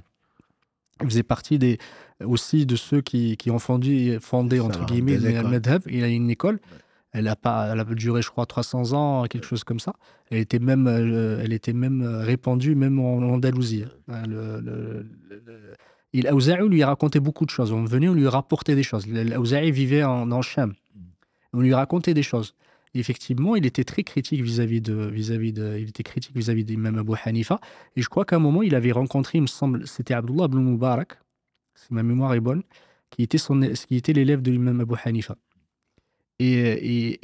Il faisait partie aussi de ceux qui ont fondé entre guillemets, le madhab. Il a une école. Elle a duré, je crois, 300 ans, quelque chose comme ça. Elle était même répandue, même en Andalousie. Aouza'i lui racontait beaucoup de choses. On venait, on lui rapportait des choses. Aouza'i vivait en Cham. On lui racontait des choses. Et effectivement, il était très critique vis-à-vis d'imam Abu Hanifa. Et je crois qu'à un moment, il avait rencontré, il me semble, c'était Abdullah ibn Mubarak, si ma mémoire est bonne, qui était l'élève de l'imam Abu Hanifa. Et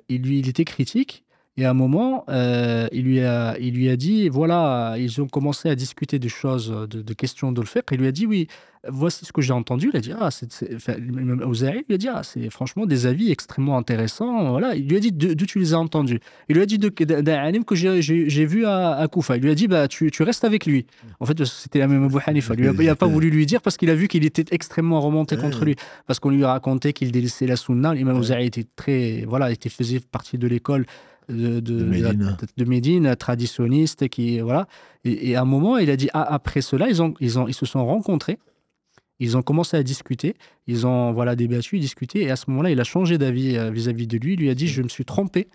lui, il était critique. Et à un moment, il lui a dit, voilà, ils ont commencé à discuter des choses, de questions de le fiqh. Il lui a dit, oui, voici ce que j'ai entendu. Il a dit, même Aouza'i, il lui a dit, c'est franchement des avis extrêmement intéressants. Voilà. Il lui a dit, d'où tu les as entendus? Il lui a dit d'un alim que j'ai vu à Koufa. Il lui a dit, tu restes avec lui. En fait, c'était la même Abu Hanifa. Il n'a pas voulu lui dire parce qu'il a vu qu'il était extrêmement remonté contre lui. Parce qu'on lui a raconté qu'il délaissait la sunna. L'imam Aouza'i était faisait partie de l'école de Médine, traditionniste, et à un moment il a dit après cela ils se sont rencontrés Ils ont commencé à discuter, ils ont débattu, discuté, et à ce moment-là, il a changé d'avis vis-à-vis de lui. Il lui a dit, je me suis trompé.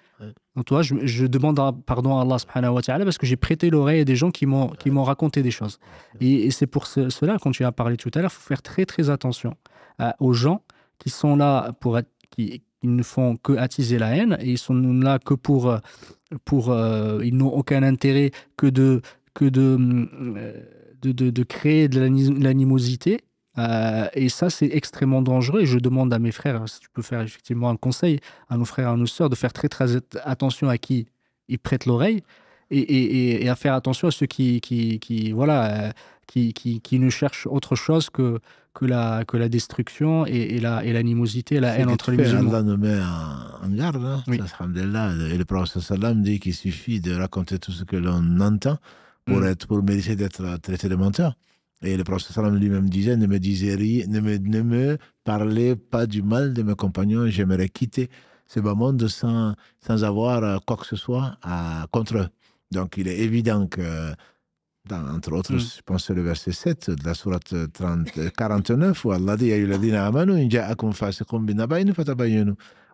Donc, toi, je demande pardon à Allah subhanahu wa ta'ala parce que j'ai prêté l'oreille à des gens qui m'ont raconté des choses. Et c'est pour cela, quand tu as parlé tout à l'heure, il faut faire très très attention aux gens qui sont là qui ne font que attiser la haine, et ils sont là que ils n'ont aucun intérêt que de créer de l'animosité. Et ça, c'est extrêmement dangereux. Et je demande à mes frères, si tu peux faire effectivement un conseil à nos frères et à nos sœurs, de faire très, très attention à qui ils prêtent l'oreille, et à faire attention à ceux qui ne cherchent autre chose que la destruction et l'animosité et la haine entre les musulmans. Allah nous met en garde. Hein. Oui. Et le prophète sallam dit qu'il suffit de raconter tout ce que l'on entend pour mériter d'être traité de menteur. Et le prophète sallam lui-même disait, ne me parlez pas du mal de mes compagnons, j'aimerais quitter ce bas monde sans avoir quoi que ce soit contre eux. Donc il est évident que, entre autres, je pense que c'est le verset 7 de la sourate 49, où Allah dit,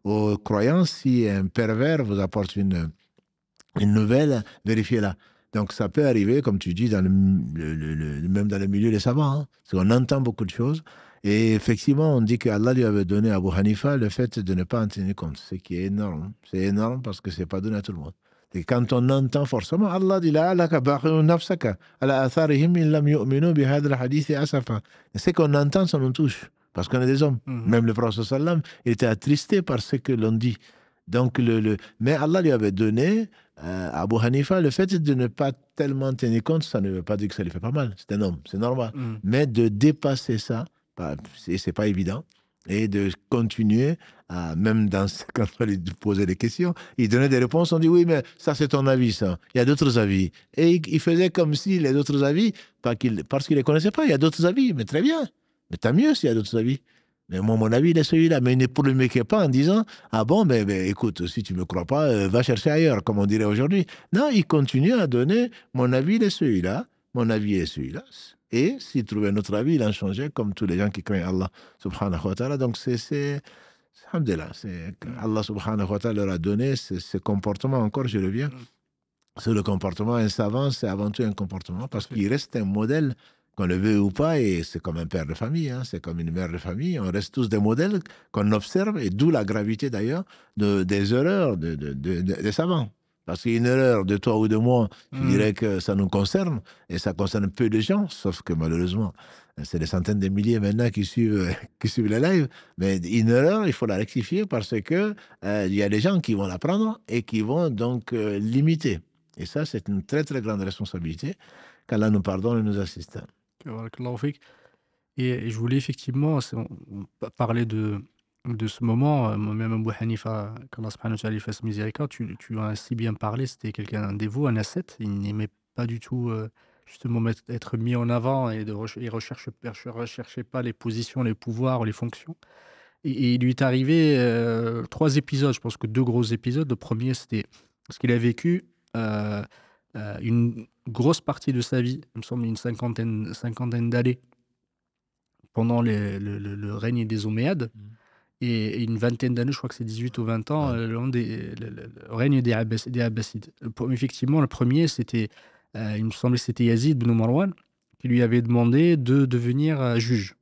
aux croyants, si un pervers vous apporte une nouvelle, vérifiez-la. Donc ça peut arriver, comme tu dis, même dans le milieu des savants, hein, parce qu'on entend beaucoup de choses. Et effectivement, on dit qu'Allah lui avait donné à Abu Hanifa le fait de ne pas en tenir compte, ce qui est énorme. C'est énorme parce que ce n'est pas donné à tout le monde. Et quand on entend forcément, Allah dit ce qu'on entend, ça nous touche, parce qu'on est des hommes. Même le prophète sallam, il était attristé par ce que l'on dit. Donc, mais Allah lui avait donné à Abu Hanifa le fait de ne pas tellement tenir compte, ça ne veut pas dire que ça lui fait pas mal. C'est un homme, c'est normal. Mais de dépasser ça, c'est pas évident. Et de continuer, même quand on lui posait des questions, il donnait des réponses, on dit oui, mais ça c'est ton avis, ça. Il y a d'autres avis. Et il faisait comme si les autres avis, parce qu'il ne les connaissait pas, il y a d'autres avis, mais très bien. Mais tant mieux s'il y a d'autres avis. Mais moi, mon avis, il est celui-là. Mais il ne polémiquait pas en disant, ah bon, mais écoute, si tu ne me crois pas, va chercher ailleurs, comme on dirait aujourd'hui. Non, il continue à donner, mon avis, il est celui-là, mon avis est celui-là. Et s'il trouvait notre avis, il en changeait, comme tous les gens qui craignent Allah subhanahu wa ta'ala. Donc, alhamdulillah, Allah subhanahu wa ta'ala leur a donné ce comportement, encore je reviens, c'est le comportement. Un savant, c'est avant tout un comportement, parce qu'il reste un modèle, qu'on le veut ou pas, et c'est comme un père de famille, hein, c'est comme une mère de famille, on reste tous des modèles qu'on observe, et d'où la gravité d'ailleurs des erreurs des savants. Parce qu'une erreur de toi ou de moi, je dirais que ça nous concerne, et ça concerne peu de gens, sauf que malheureusement, c'est des centaines de milliers maintenant qui suivent les lives, mais une erreur, il faut la rectifier, parce que il y a des gens qui vont la prendre, et qui vont donc l'imiter. Et ça, c'est une très très grande responsabilité, qu'Allah nous pardonne et nous assiste. Et je voulais effectivement parler de ce moment. Même Abu Hanifa, qu'Allah subhanahu wa ta'ala lui fasse miséricorde, tu as si bien parlé, c'était quelqu'un dévot, un ascète. Il n'aimait pas du tout justement être mis en avant, et il recherchait pas les positions, les pouvoirs, les fonctions. Et il lui est arrivé 3 épisodes, je pense que 2 gros épisodes. Le premier, c'était parce qu'il a vécu une grosse partie de sa vie, il me semble une cinquantaine d'années, pendant le règne des Omeyyades, et une vingtaine d'années, je crois que c'est 18 ou 20 ans, le règne des Abbassides. Effectivement, le premier, c'était, il me semble que c'était Yazid ibn Marwan, qui lui avait demandé de devenir juge.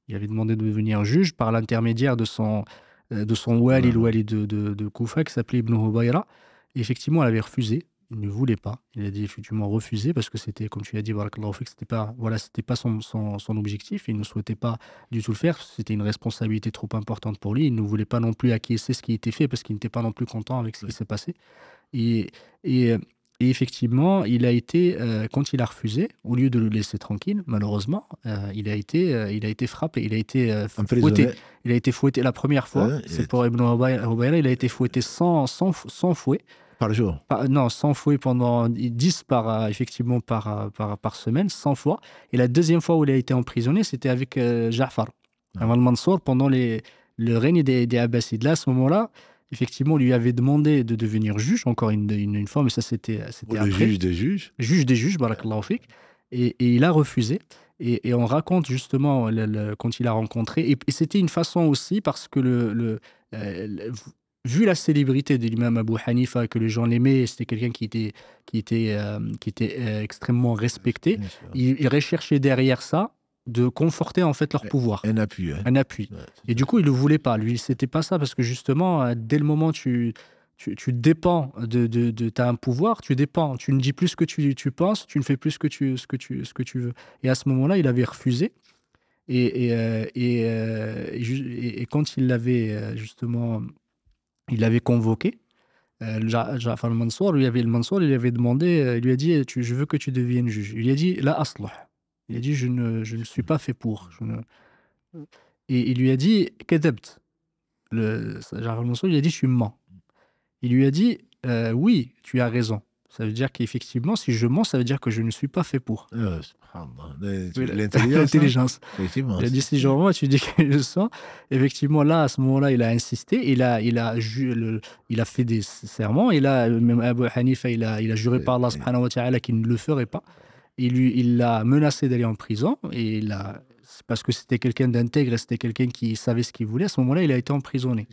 Il avait demandé de devenir juge par l'intermédiaire de son wali, le wali de Koufa, qui s'appelait Ibn Hubayra. Et effectivement, elle avait refusé. Il ne voulait pas. Il a dit effectivement refusé, parce que c'était, comme tu l'as dit, barakallahu fik, c'était pas son objectif. Il ne souhaitait pas du tout le faire. C'était une responsabilité trop importante pour lui. Il ne voulait pas non plus acquiescer ce qui était fait, parce qu'il n'était pas non plus content avec ce qui s'est passé. Et effectivement, il a été, quand il a refusé, au lieu de le laisser tranquille, malheureusement, il a été frappé, il a été fouetté. Il a été fouetté la première fois, c'est pour Ibn Hubayra, il a été fouetté sans fouet. Par jour? Non, sans fouet pendant 10 par semaine, 100 fois. Et la deuxième fois où il a été emprisonné, c'était avec Ja'far, al-Mansour, pendant le règne des Abbassides. Là, à ce moment-là, effectivement, on lui avait demandé de devenir juge, encore une fois, mais ça c'était après. Le juge des juges? Juge des juges, barakallahu fik. et il a refusé. Et on raconte justement quand il a rencontré. Et c'était une façon aussi parce que vu la célébrité de l'imam Abu Hanifa, que les gens l'aimaient, c'était quelqu'un qui était extrêmement respecté. Bien sûr. Ils recherchaient derrière ça de conforter en fait leur pouvoir, Un appui. Hein. un appui. Ouais, Et tout du à coup, il ne le voulait pas. Lui, c'était pas ça parce que justement, dès le moment où tu dépends t'as un pouvoir, tu dépends. Tu ne dis plus ce que tu penses, tu ne fais plus ce que tu veux. Et à ce moment-là, il avait refusé. Et quand il l'avait justement, il l'avait convoqué, Ja'far al-Mansour, il lui avait demandé, il lui a dit, je veux que tu deviennes juge. Il lui a dit, la aslah. Il a dit, je ne suis pas fait pour. Et il lui a dit, kadabt. Ja'far al-Mansour, il a dit, tu mens. Il lui a dit, oui, tu as raison. Ça veut dire qu'effectivement, si je mens, ça veut dire que je ne suis pas fait pour. subhanallah. Oui, L'intelligence. l'intelligence. Effectivement. Il a dit, si je mens, tu dis que je sens. Effectivement, là, à ce moment-là, il a insisté. Il a fait des serments. Et là, même Abu Hanifa, il a juré par Allah subhanahu wa ta'ala qu'il ne le ferait pas. Il l'a menacé d'aller en prison. Et parce que c'était quelqu'un d'intègre, c'était quelqu'un qui savait ce qu'il voulait. À ce moment-là, il a été emprisonné.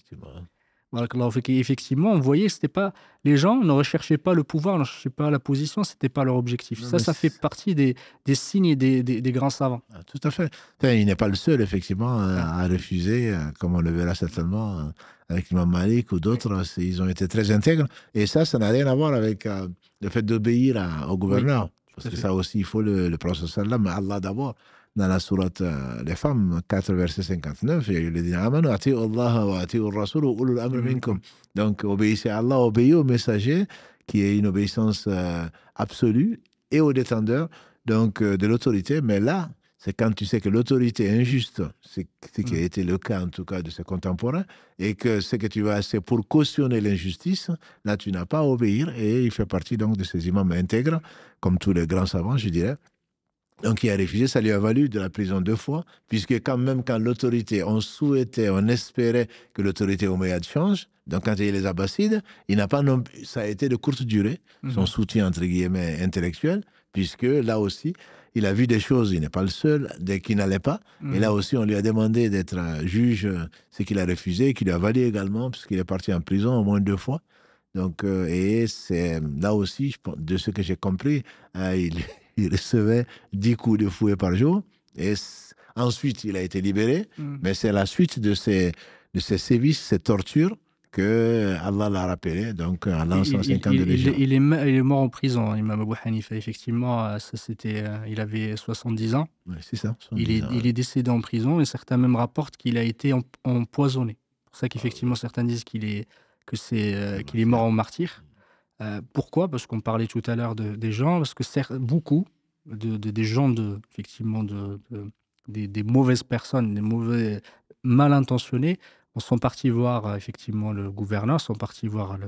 Barakallahu fik. Et effectivement, on voyait que c'était pas, les gens ne recherchaient pas le pouvoir, ne recherchaient pas la position, c'était pas leur objectif. Non, Ça fait partie des signes des grands savants. Tout à fait. Enfin, il n'est pas le seul, effectivement, à refuser, comme on le verra certainement avec Imam Malik ou d'autres. Ils ont été très intègres. Et ça n'a rien à voir avec le fait d'obéir au gouverneur. Parce que ça aussi, il faut le prophète sallam, Allah d'abord. Dans la sourate Les Femmes, 4, verset 59, il dit Amanu ati'u Allah wa ati'u Rasul wa ulul amri minkum. Donc, obéissez à Allah, obéissez au messager, qui est une obéissance absolue, et au détendeur donc, de l'autorité. Mais là, c'est quand tu sais que l'autorité est injuste, c'est ce qui a été le cas en tout cas de ses contemporains, et que ce que tu vas, c'est pour cautionner l'injustice, là tu n'as pas à obéir, et il fait partie donc de ces imams intègres, comme tous les grands savants, je dirais. Donc il a refusé, ça lui a valu de la prison 2 fois, puisque quand même quand l'autorité, on souhaitait, on espérait que l'autorité omeyyade change, donc quand il y a eu les Abbassides, il n'a pas non plus, ça a été de courte durée, son soutien entre guillemets intellectuel, puisque là aussi, il a vu des choses, il n'est pas le seul, qui n'allaient pas, et là aussi on lui a demandé d'être juge, ce qu'il a refusé, qui lui a valu également, puisqu'il est parti en prison au moins 2 fois. Donc, et c'est là aussi, de ce que j'ai compris, il recevait 10 coups de fouet par jour. Et ensuite, il a été libéré. Mais c'est la suite de ces sévices, ces tortures, que Allah l'a rappelé. Donc, en lançant 50 de légion. Il est mort en prison, Imam Abu Hanifa. Effectivement, il avait 70 ans. Oui, c'est ça. Il est décédé en prison et certains même rapportent qu'il a été empoisonné. C'est pour ça qu'effectivement, certains disent qu'il est mort en martyr. Pourquoi? Parce qu'on parlait tout à l'heure des gens, parce que beaucoup des gens effectivement des mauvaises personnes, des mauvais mal intentionnés, sont partis voir effectivement le gouverneur, sont partis voir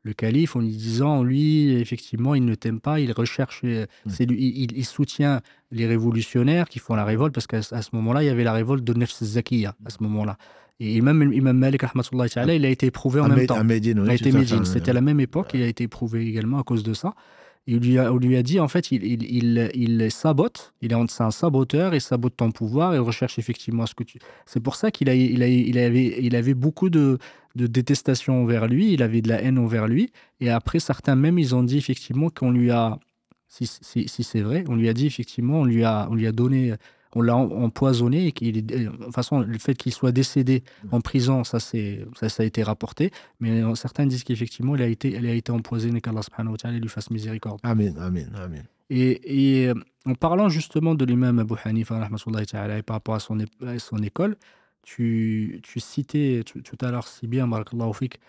le calife en lui disant, lui, effectivement, il ne t'aime pas, il recherche, il soutient les révolutionnaires qui font la révolte, parce qu'à ce moment-là, il y avait la révolte de Nefs Zakiya, à ce moment-là. Et même Imam Malik, rahmatullahi ta'ala, il a été éprouvé en même temps. À Médine, oui. Il a été Médine. C'était à la même époque, il a été éprouvé également à cause de ça. Et on lui a dit, en fait, il sabote, c'est un saboteur, il sabote ton pouvoir, il recherche effectivement ce que tu... C'est pour ça qu'il avait beaucoup de détestation envers lui, il avait de la haine envers lui. Et après, certains même, ils ont dit effectivement qu'on lui a, si c'est vrai, on lui a dit effectivement, on lui a donné... On l'a empoisonné et de toute façon, le fait qu'il soit décédé en prison, ça a été rapporté. Mais certains disent qu'effectivement, il a été empoisonné, qu'Allah subhanahu wa ta'ala lui fasse miséricorde. Amen, amen, amen. Et en parlant justement de l'imam Abu Hanifa, rahmatullahi ta'ala, et par rapport à son école, tu citais tout à l'heure si bien, barakallahu fik,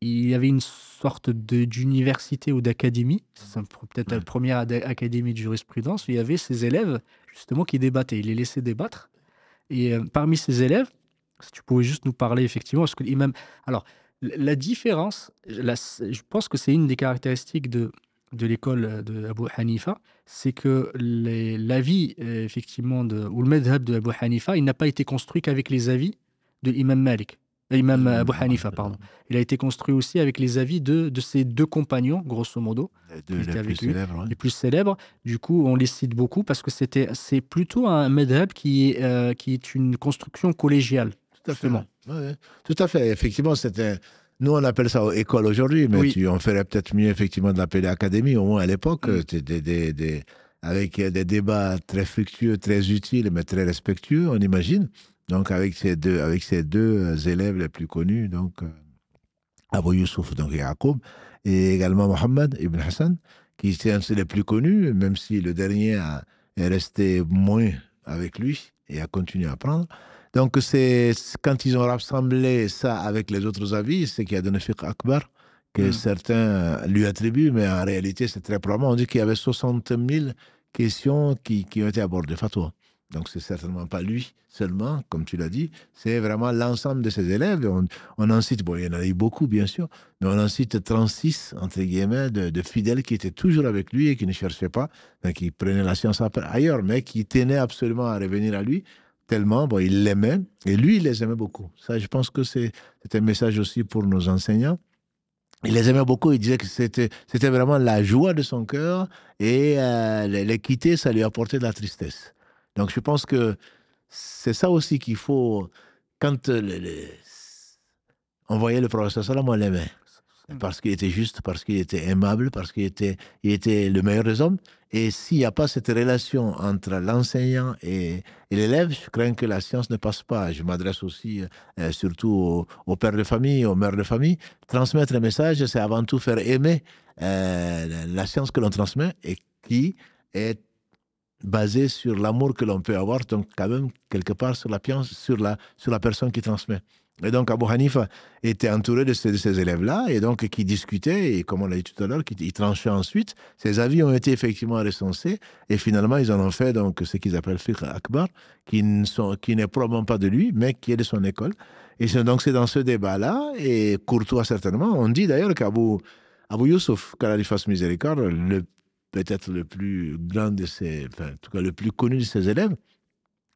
il y avait une sorte d'université ou d'académie, c'est peut-être la première académie de jurisprudence, où il y avait ses élèves justement qui débattaient. Il les laissait débattre. Et parmi ses élèves, si tu pouvais juste nous parler effectivement, parce que l'imam... Alors, la différence, je pense que c'est une des caractéristiques de l'école de Abu Hanifa, c'est que l'avis effectivement ou le madhab de Abu Hanifa, il n'a pas été construit qu'avec les avis de l'imam Malik. Imam Abu Hanifa, pardon. Il a été construit aussi avec les avis de ses deux compagnons, grosso modo, qui étaient avec lui, les plus célèbres. Du coup, on les cite beaucoup parce que c'est plutôt un madhab qui est une construction collégiale. Tout à fait. Ouais. Tout à fait. Effectivement, nous, on appelle ça école aujourd'hui, mais on ferait peut-être mieux, effectivement, de l'appeler académie, au moins à l'époque, avec des débats très fructueux, très utiles, mais très respectueux, on imagine. Donc, avec ces deux élèves les plus connus, donc Abu Yusuf, donc Yaqub, et également Mohammed ibn Hassan, qui étaient les plus connus, même si le dernier est resté moins avec lui et a continué à apprendre. Donc, c'est quand ils ont rassemblé ça avec les autres avis, c'est qu'il y a donné fiqh akbar, que certains lui attribuent, mais en réalité, c'est très probable. On dit qu'il y avait 60 000 questions qui ont été abordées, fatwa. Donc, c'est certainement pas lui seulement, comme tu l'as dit, c'est vraiment l'ensemble de ses élèves. On en cite, bon, il y en a eu beaucoup, bien sûr, mais on en cite 36, entre guillemets, de fidèles qui étaient toujours avec lui et qui ne cherchaient pas, donc qui prenaient la science ailleurs, mais qui tenaient absolument à revenir à lui, tellement, bon, il l'aimait, et lui, il les aimait beaucoup. Ça, je pense que c'est un message aussi pour nos enseignants. Il les aimait beaucoup, il disait que c'était vraiment la joie de son cœur, et les quitter, ça lui apportait de la tristesse. Donc, je pense que c'est ça aussi qu'il faut, quand on voyait le professeur Salam, on l'aimait. Parce qu'il était juste, parce qu'il était aimable, parce qu'il était le meilleur des hommes. Et s'il n'y a pas cette relation entre l'enseignant et l'élève, je crains que la science ne passe pas. Je m'adresse aussi surtout aux pères de famille, aux mères de famille. Transmettre le message, c'est avant tout faire aimer la science que l'on transmet et qui est basée sur l'amour que l'on peut avoir, donc quand même quelque part sur la personne qui transmet. Et donc, Abu Hanifa était entouré de ces élèves-là, et donc qui discutaient, et comme on l'a dit tout à l'heure, qui tranchaient ensuite. Ces avis ont été effectivement recensés, et finalement, ils en ont fait donc ce qu'ils appellent fiqh akbar, qui n'est probablement pas de lui, mais qui est de son école. Et donc, c'est dans ce débat-là, et courtois certainement, on dit d'ailleurs qu'Abu Yusuf, qu'Allah lui fasse miséricorde, peut-être le plus grand en tout cas le plus connu de ses élèves,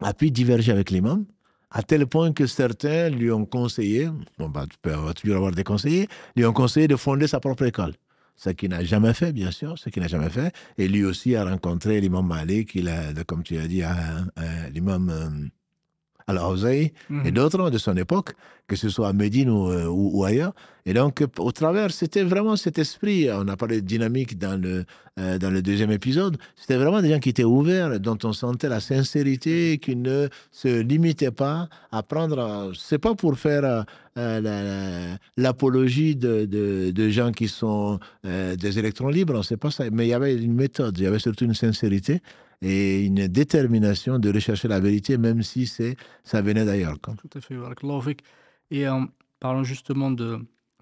a pu diverger avec l'imam, à tel point que certains lui ont conseillé, on va toujours avoir des conseillers, lui ont conseillé de fonder sa propre école. Ce qu'il n'a jamais fait, bien sûr, ce qu'il n'a jamais fait. Et lui aussi a rencontré l'imam Malik, comme tu as dit, l'imam Al-Awzaï et d'autres de son époque, que ce soit à Médine ou ailleurs. Et donc, au travers, c'était vraiment cet esprit, on a parlé de dynamique dans le deuxième épisode, c'était vraiment des gens qui étaient ouverts, dont on sentait la sincérité, qui ne se limitaient pas à prendre, c'est pas pour faire l'apologie de gens qui sont des électrons libres, c'est pas ça, mais il y avait une méthode, il y avait surtout une sincérité et une détermination de rechercher la vérité, même si ça venait d'ailleurs. Tout à fait, barakallahu fik. Et parlant justement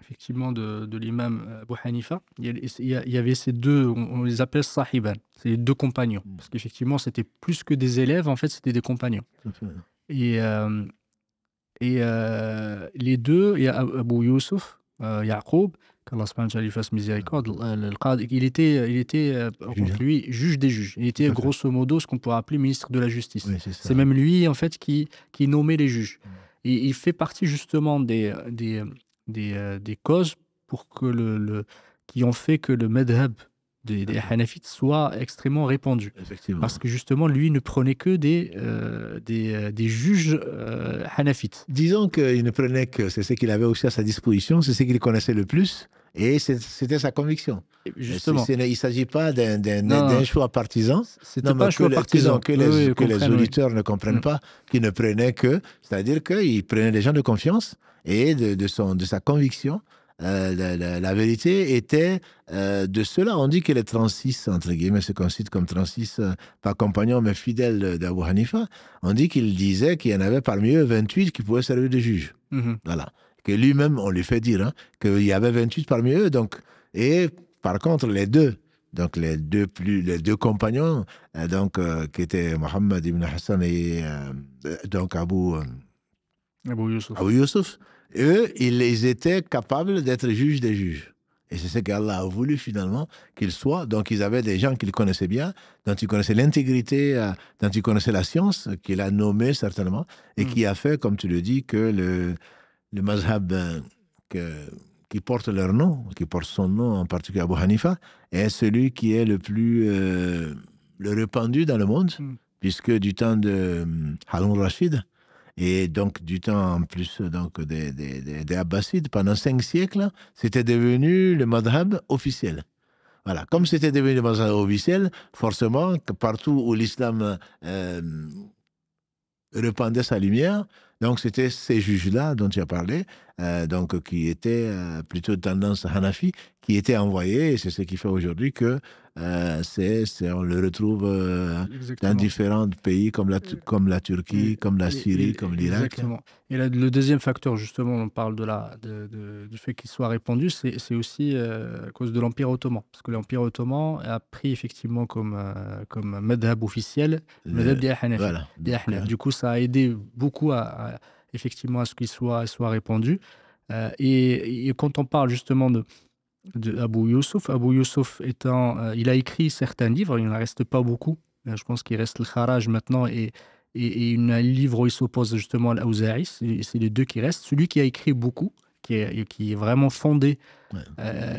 effectivement de l'imam Abu Hanifa, il y avait ces deux, on les appelle sahiban, c'est les deux compagnons, parce qu'effectivement c'était plus que des élèves, en fait c'était des compagnons. Et les deux, il y a Abu Yusuf, Yaqub, qu'Allah subhanahu wa ta'ala lui fasse miséricorde, il était lui juge des juges. Il était grosso modo ce qu'on pourrait appeler ministre de la justice. Oui, c'est même lui en fait qui nommait les juges. Et il fait partie justement des causes pour qui ont fait que le madhab des Hanafites soit extrêmement répandu. Parce que justement, lui ne prenait que des juges Hanafites. Disons qu'il ne prenait que, c'est ce qu'il avait aussi à sa disposition, c'est ce qu'il connaissait le plus, et c'était sa conviction. Justement. Il ne s'agit pas d'un choix partisan. C'était pas un choix partisan. Que les auditeurs ne comprennent pas, qu'il ne prenait que, c'est-à-dire qu'il prenait des gens de confiance, et de sa conviction. La vérité était de cela. On dit que les 36, entre guillemets, ce qu'on cite comme 36, pas compagnons, mais fidèles d'Abu Hanifa, on dit qu'il disait qu'il y en avait parmi eux 28 qui pouvaient servir de juges. Voilà. Que lui-même, on lui fait dire qu'il y avait 28 parmi eux. Donc, et par contre, les deux compagnons, qui étaient Mohammed ibn Hassan et donc Abu Yusuf, eux, ils étaient capables d'être juges des juges. Et c'est ce qu'Allah a voulu finalement qu'ils soient. Donc, ils avaient des gens qu'ils connaissaient bien, dont ils connaissaient l'intégrité, dont ils connaissaient la science, qu'il a nommé certainement, et qui a fait, comme tu le dis, que le mazhab qui porte leur nom, qui porte son nom, en particulier Abu Hanifa, est celui qui est le plus le répandu dans le monde, puisque du temps de Haroun Rachid, et donc du temps en plus donc, des Abbasides, pendant 5 siècles, c'était devenu le madhab officiel. Voilà. Comme c'était devenu le madhab officiel, forcément, que partout où l'islam répandait sa lumière, donc c'était ces juges-là dont tu as parlé, donc qui étaient plutôt de tendance Hanafi, qui étaient envoyés, et c'est ce qui fait aujourd'hui que on le retrouve dans différents pays comme la Turquie, comme la Syrie, comme l'Irak. Exactement. Et là, le deuxième facteur, justement, on parle du fait qu'il soit répandu, c'est aussi à cause de l'Empire ottoman. Parce que l'Empire ottoman a pris effectivement comme madhab officiel le madhab des Hanafi. Voilà. Du coup, ça a aidé beaucoup effectivement à ce qu'il soit répandu. Et quand on parle justement de Abu Yusuf étant, il a écrit certains livres, il n'en reste pas beaucoup. Je pense qu'il reste le Kharaj maintenant et un livre où il s'oppose justement à l'Aouzaï. C'est les deux qui restent. Celui qui a écrit beaucoup, qui est vraiment fondé,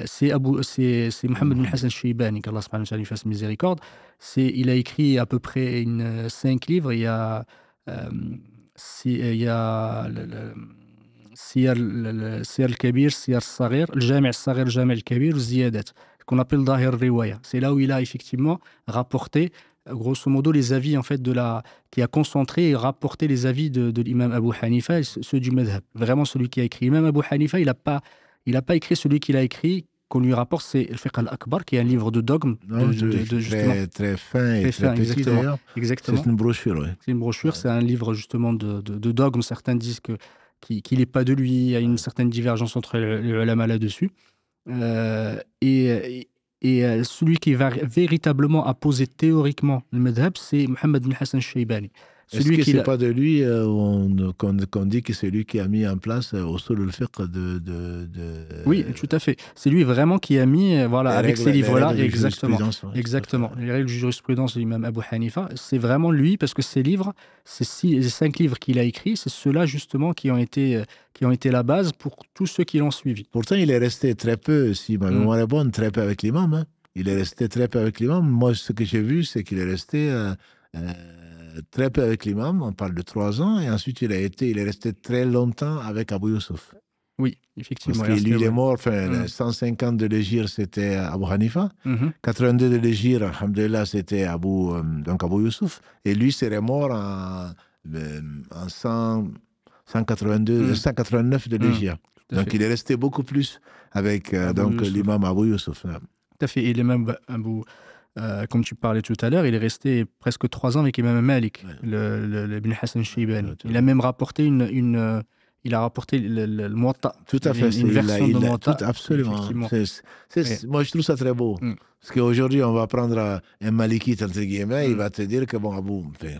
c'est Mohammed bin Hassan al-Shaybani, qu'Allah subhanahu wa ta'ala lui fasse miséricorde. Il a écrit à peu près 5 livres. Il y a سير الكبير سير الصغير الجامع الصغير الجامع الكبير والزيادات qu'on appelle ظاهر الرواية. C'est là où il a effectivement rapporté grosso modo les avis en fait qui a concentré et rapporté les avis de l'imam Abu Hanifa et ceux du madhab. Vraiment celui qui a écrit. L'imam Abu Hanifa, il a pas écrit celui qu'il a écrit qu'on lui rapporte, c'est le Fiqh al-Akbar, qui est un livre de dogme. Très fin et très petit d'ailleurs. Exactement. C'est une brochure. Ouais. C'est une brochure, c'est un livre justement de dogme. Certains disent qu'il n'est pas de lui, il y a une certaine divergence entre les ulama là-dessus. Et celui qui va véritablement apposer théoriquement le madhab, c'est Mohammed bin Hassan al-Shaybani. Est-ce que ce n'est pas de lui qu'on dit que c'est lui qui a mis en place Usul al-Fiqh Oui, tout à fait. C'est lui vraiment qui a mis, avec ces livres-là, exactement. Les règles de jurisprudence de l'imam Abu Hanifa, c'est vraiment lui, parce que ces livres, les 5 livres qu'il a écrits, c'est ceux-là justement qui ont été la base pour tous ceux qui l'ont suivi. Pourtant, il est resté très peu, si ma mémoire est bonne, très peu avec l'imam. Hein. Il est resté très peu avec l'imam. Moi, ce que j'ai vu, c'est qu'il est resté très peu avec l'imam, on parle de 3 ans, et ensuite il est resté très longtemps avec Abu Yusuf. Oui, effectivement. Parce que lui, il est mort, 150 de l'Égir, c'était Abu Hanifa, 82 de l'Égir, alhamdoulilah, c'était Abu Yusuf, et lui serait mort en 189 de l'Égir. Donc il est resté beaucoup plus avec l'imam Abu Yusuf. Tout à fait, et l'imam comme tu parlais tout à l'heure, il est resté presque 3 ans avec Imam Malik, le Ibn Hassan al-Shaybani. Il a même rapporté il a rapporté le Muwatta. Tout à fait. Une version de Muwatta. Absolument. Moi, je trouve ça très beau. Parce qu'aujourd'hui, on va prendre un Malikite, entre guillemets, il va te dire que,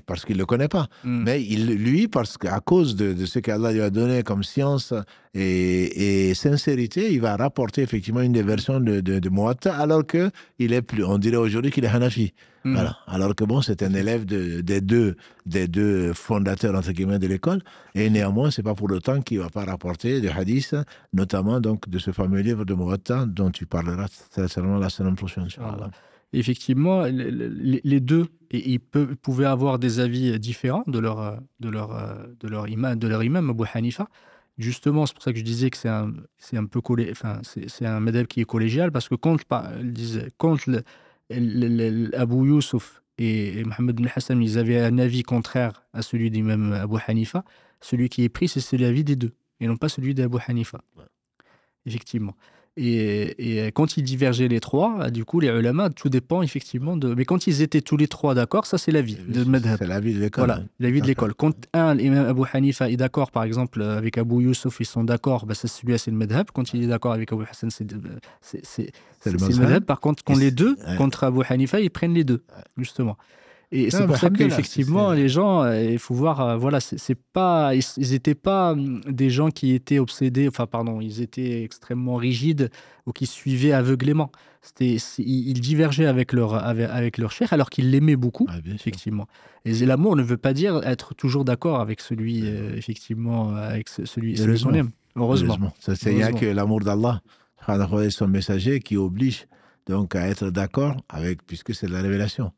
parce qu'il ne le connaît pas. Mais lui, parce qu'à cause de ce qu'Allah lui a donné comme science et sincérité, il va rapporter effectivement une des versions de Muwatta, alors qu'il est plus, on dirait aujourd'hui qu'il est Hanafi. Voilà. Alors que c'est un élève des deux fondateurs, entre guillemets, de l'école. Et néanmoins, c'est pas pour autant qu'il va pas rapporter des hadiths, notamment donc de ce fameux livre de Muwatta dont tu parleras très certainement la semaine prochaine. Effectivement, les deux, ils pouvaient avoir des avis différents de leur imam Abu Hanifa. Justement, c'est pour ça que je disais que c'est un peu c'est un madhab qui est collégial, parce que quand Abu Yusuf et Mohammed bin Hassan, ils avaient un avis contraire à celui d'imam Abu Hanifa, celui qui est pris, c'est l'avis des deux, et non pas celui d'Abu Hanifa. Effectivement. Et quand ils divergeaient les trois, du coup, les ulama, tout dépend effectivement de... Mais quand ils étaient tous les trois d'accord, ça c'est l'avis de madhab. C'est l'avis de l'école. Voilà, l'avis de l'école. Quand l'imam Abu Hanifa est d'accord, par exemple, avec Abu Yusuf, ils sont d'accord, celui-là c'est le madhab. Quand il est d'accord avec Abu Hassan, c'est le madhab. Par contre, quand les deux, contre Abu Hanifa, ils prennent les deux, justement. Et c'est pour ça qu'effectivement, les gens, il faut voir, c'est pas, ils n'étaient pas des gens qui étaient obsédés, ils étaient extrêmement rigides ou qui suivaient aveuglément. Ils divergeaient avec leur cheikh alors qu'ils l'aimaient beaucoup, effectivement. Et l'amour ne veut pas dire être toujours d'accord avec celui, effectivement, avec celui qu'on aime. Heureusement. Heureusement. Il n'y a que l'amour d'Allah, son messager, qui oblige donc à être d'accord avec, puisque c'est de la révélation.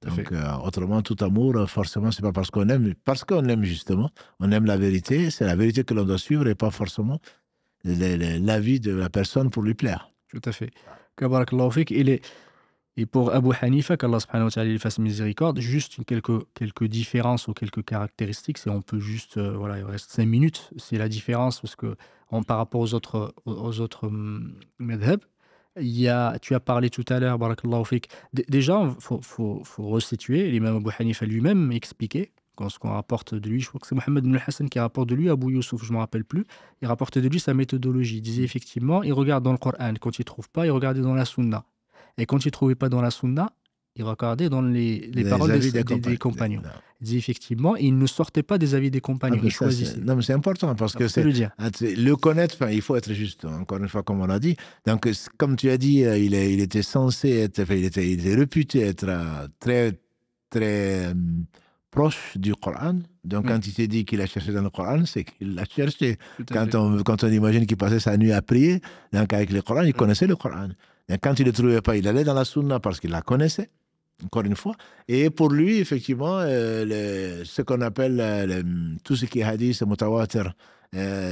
Donc, autrement, tout amour, forcément, c'est pas parce qu'on aime justement, on aime la vérité, c'est la vérité que l'on doit suivre et pas forcément l'avis de la personne pour lui plaire. Tout à fait. Kabarakallahu fik. Et pour Abu Hanifa, qu'Allah subhanahu wa ta'ala lui fasse miséricorde, juste quelques différences ou quelques caractéristiques, c'est on peut juste, voilà, il reste 5 minutes, c'est la différence parce que par rapport aux autres madhab, tu as parlé tout à l'heure, barakallahu fik. Déjà, il faut resituer, l'imam Abu Hanifa lui-même expliquait, ce qu'on rapporte de lui, je crois que c'est Mohammed ibn Hassan qui rapporte de lui, Abu Youssouf, je ne me rappelle plus, il rapportait de lui sa méthodologie. Il disait effectivement, il regarde dans le Coran, quand il ne trouve pas, il regardait dans la Sunna. Et quand il ne trouvait pas dans la Sunna, il regardait dans les paroles des compagnons. Il disait effectivement, il ne sortait pas des avis des compagnons, il choisissait. Non, mais c'est important parce que c'est le connaître, il faut être juste, encore une fois, comme on l'a dit. Donc, comme tu as dit, il était censé être, il était réputé être très, très proche du Coran. Donc, quand il s'est dit qu'il a cherché dans le Coran, c'est qu'il l'a cherché. Quand on imagine qu'il passait sa nuit à prier, donc avec le Coran, il connaissait le Coran. Et quand il ne le trouvait pas, il allait dans la Sunna parce qu'il la connaissait, encore une fois. Et pour lui, effectivement, ce qu'on appelle tout ce qui est hadith, mutawatir,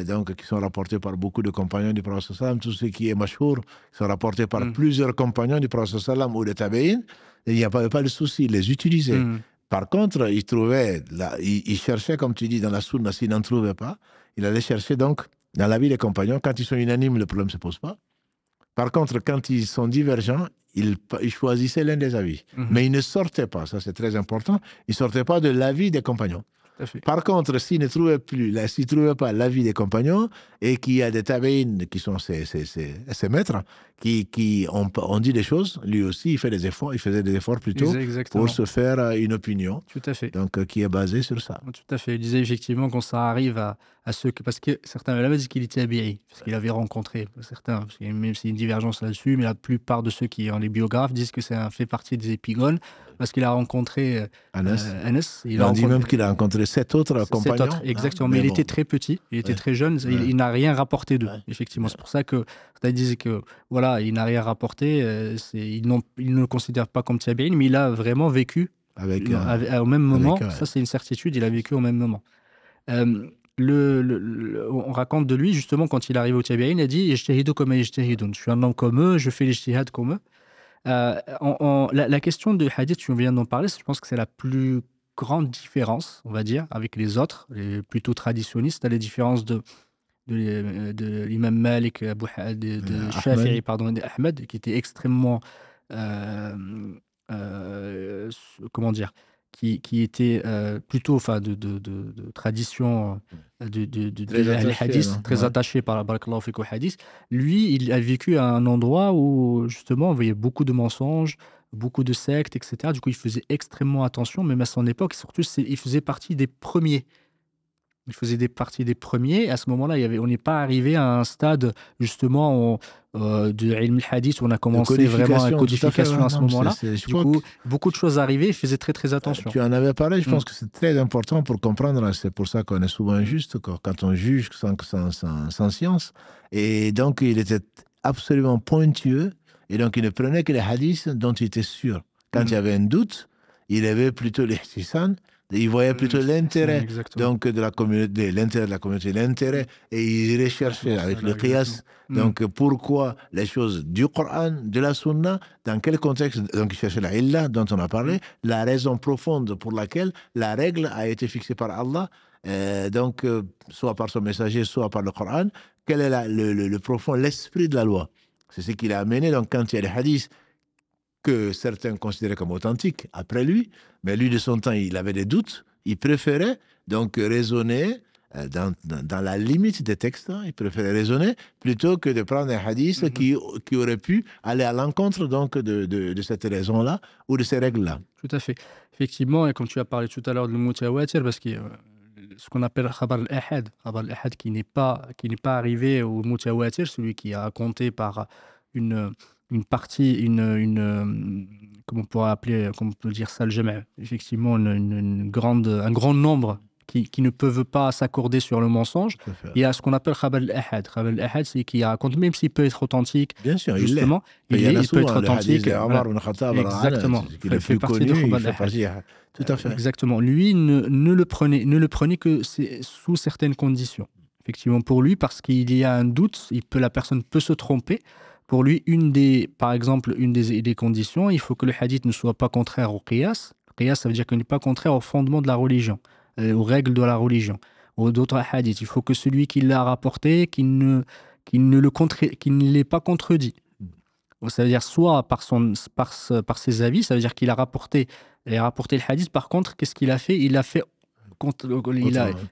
donc qui sont rapportés par beaucoup de compagnons du Prophète sallam, tout ce qui est mashhour, qui sont rapportés par plusieurs compagnons du Prophète sallam ou des tabi'in, il n'y avait pas de souci, il les utilisait. Par contre, il cherchait, comme tu dis, dans la Sunna, s'il n'en trouvait pas, il allait chercher donc dans la vie des compagnons. Quand ils sont unanimes, le problème ne se pose pas. Par contre, quand ils sont divergents, ils choisissaient l'un des avis. Mais ils ne sortaient pas, ça c'est très important, ils ne sortaient pas de l'avis des compagnons. Par contre, s'ils ne trouvaient pas l'avis des compagnons et qu'il y a des tabi'in qui sont ses maîtres, qui ont dit des choses, lui aussi il faisait des efforts plutôt pour se faire une opinion. Tout à fait. Donc, qui est basée sur ça. Tout à fait. Il disait effectivement quand ça arrive à ceux parce que certains ulama disent qu'il était tabi'i, parce qu'il avait rencontré certains, parce qu'il y a même s'il y a une divergence là-dessus, mais la plupart de ceux qui ont les biographes disent que ça fait partie des épigones, parce qu'il a rencontré Anas. Il a dit même qu'il a rencontré 7 autres compagnons. Exactement, mais il était très petit, il était très jeune, il n'a rien rapporté d'eux, effectivement. C'est pour ça que ça disait que, voilà, il n'a rien rapporté, il ne le considère pas comme tabi'in, mais il a vraiment vécu au même moment, ça c'est une certitude, il a vécu au même moment. On raconte de lui, justement, quand il arrive au tabi'in, il a dit « Ijtahidu kama yajtahidun » je suis un homme comme eux, je fais l'ijtihad comme eux. La question de hadith, tu viens d'en parler, je pense que c'est la plus grande différence, on va dire, avec les autres, les plutôt traditionnistes, la différence de l'imam Malik, de Shafi'i, pardon, et d'Ahmed, qui était extrêmement, comment dire, qui était plutôt de tradition les hadiths, très attaché par la barakallahu fik au hadith. Lui, il a vécu à un endroit où justement on voyait beaucoup de mensonges, beaucoup de sectes, etc. Du coup, il faisait extrêmement attention, même à son époque. Surtout, il faisait partie des premiers. Il faisait partie des premiers. À ce moment-là, on n'est pas arrivé à un stade, justement, de ilm al-hadith, où on a commencé vraiment la codification à ce moment-là. Du coup, beaucoup de choses arrivaient, il faisait très, très attention. Tu en avais parlé, je pense que c'est très important pour comprendre. C'est pour ça qu'on est souvent injuste quand on juge sans science. Et donc, il était absolument pointueux. Et donc, il ne prenait que les hadiths dont il était sûr. Quand il y avait un doute, il avait plutôt les ihsan. Il voyait plutôt l'intérêt donc de la communauté, l'intérêt de la communauté, l'intérêt, et il recherchait avec le qiyas. Donc pourquoi les choses du Coran, de la Sunna, dans quel contexte? Donc il cherchait la illa dont on a parlé, la raison profonde pour laquelle la règle a été fixée par Allah, donc soit par son messager, soit par le Coran. Quel est le profond, l'esprit de la loi? C'est ce qu'il a amené. Donc quand il y a les hadiths que certains considéraient comme authentiques après lui, mais lui de son temps, il avait des doutes, il préférait donc raisonner dans la limite des textes, il préférait raisonner plutôt que de prendre un hadith qui aurait pu aller à l'encontre donc de cette raison-là ou de ces règles-là. Tout à fait. Effectivement, et comme tu as parlé tout à l'heure de mutawatir, parce que ce qu'on appelle khabar al-ahad qui n'est pas arrivé au mutawatir, celui qui est raconté par une partie, comment on pourrait appeler, comment on peut dire ça, le jama', effectivement, un grand nombre qui ne peuvent pas s'accorder sur le mensonge. Il y a ce qu'on appelle Khabar al-Ahad. Khabar al-Ahad, c'est qui raconte, même s'il peut être authentique, bien sûr, justement, il peut être authentique. Exactement. Il fait partie de Khabar al-Ahad. Tout à fait. Exactement. Lui, ne le prenait que sous certaines conditions. Effectivement, pour lui, parce qu'il y a un doute, la personne peut se tromper. Pour lui, par exemple, une des conditions, il faut que le hadith ne soit pas contraire au qiyas. Qiyas, ça veut dire qu'il n'est pas contraire au fondement de la religion, aux règles de la religion, aux d'autres hadiths. Il faut que celui qui l'a rapporté, qu'il ne l'ait pas contredit. Ça veut dire soit par ses avis, ça veut dire qu'il a rapporté le hadith. Par contre, qu'est-ce qu'il a fait? Il a fait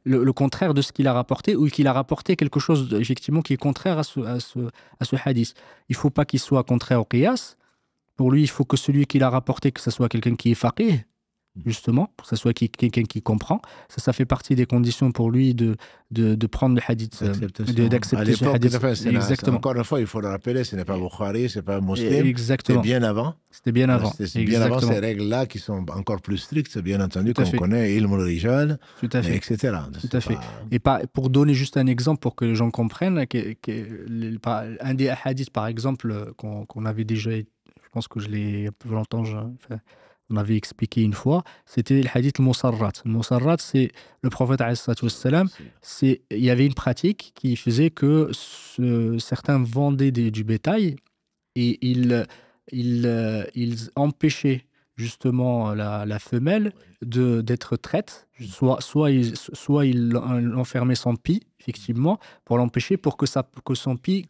le contraire de ce qu'il a rapporté, ou qu'il a rapporté quelque chose effectivement qui est contraire à ce hadith. Il ne faut pas qu'il soit contraire au qiyas. Pour lui, il faut que celui qui l'a rapporté, que ce soit quelqu'un qui est faqih, justement, pour que ce soit quelqu'un qui comprend. Ça fait partie des conditions pour lui de prendre le hadith, d'accepter ce hadith. Exactement. Encore une fois, il faut le rappeler, ce n'est pas Bukhari, ce n'est pas Muslim. Exactement. C'était bien avant. C'était bien avant. C'est bien avant ces règles-là qui sont encore plus strictes, bien entendu, qu'on connaît, ilm al-rijal, etc. Tout à fait. Et pour donner juste un exemple pour que les gens comprennent, un des hadiths, par exemple, qu'on avait déjà, je pense que je l'ai un peu longtemps, on avait expliqué une fois, c'était le hadith al-Musarrat. Le Musarrat, c'est le prophète, il y avait une pratique qui faisait que certains vendaient du bétail et ils empêchaient justement la femelle d'être traite. Soit ils l'enfermaient sans pie, effectivement, pour l'empêcher, pour que son pie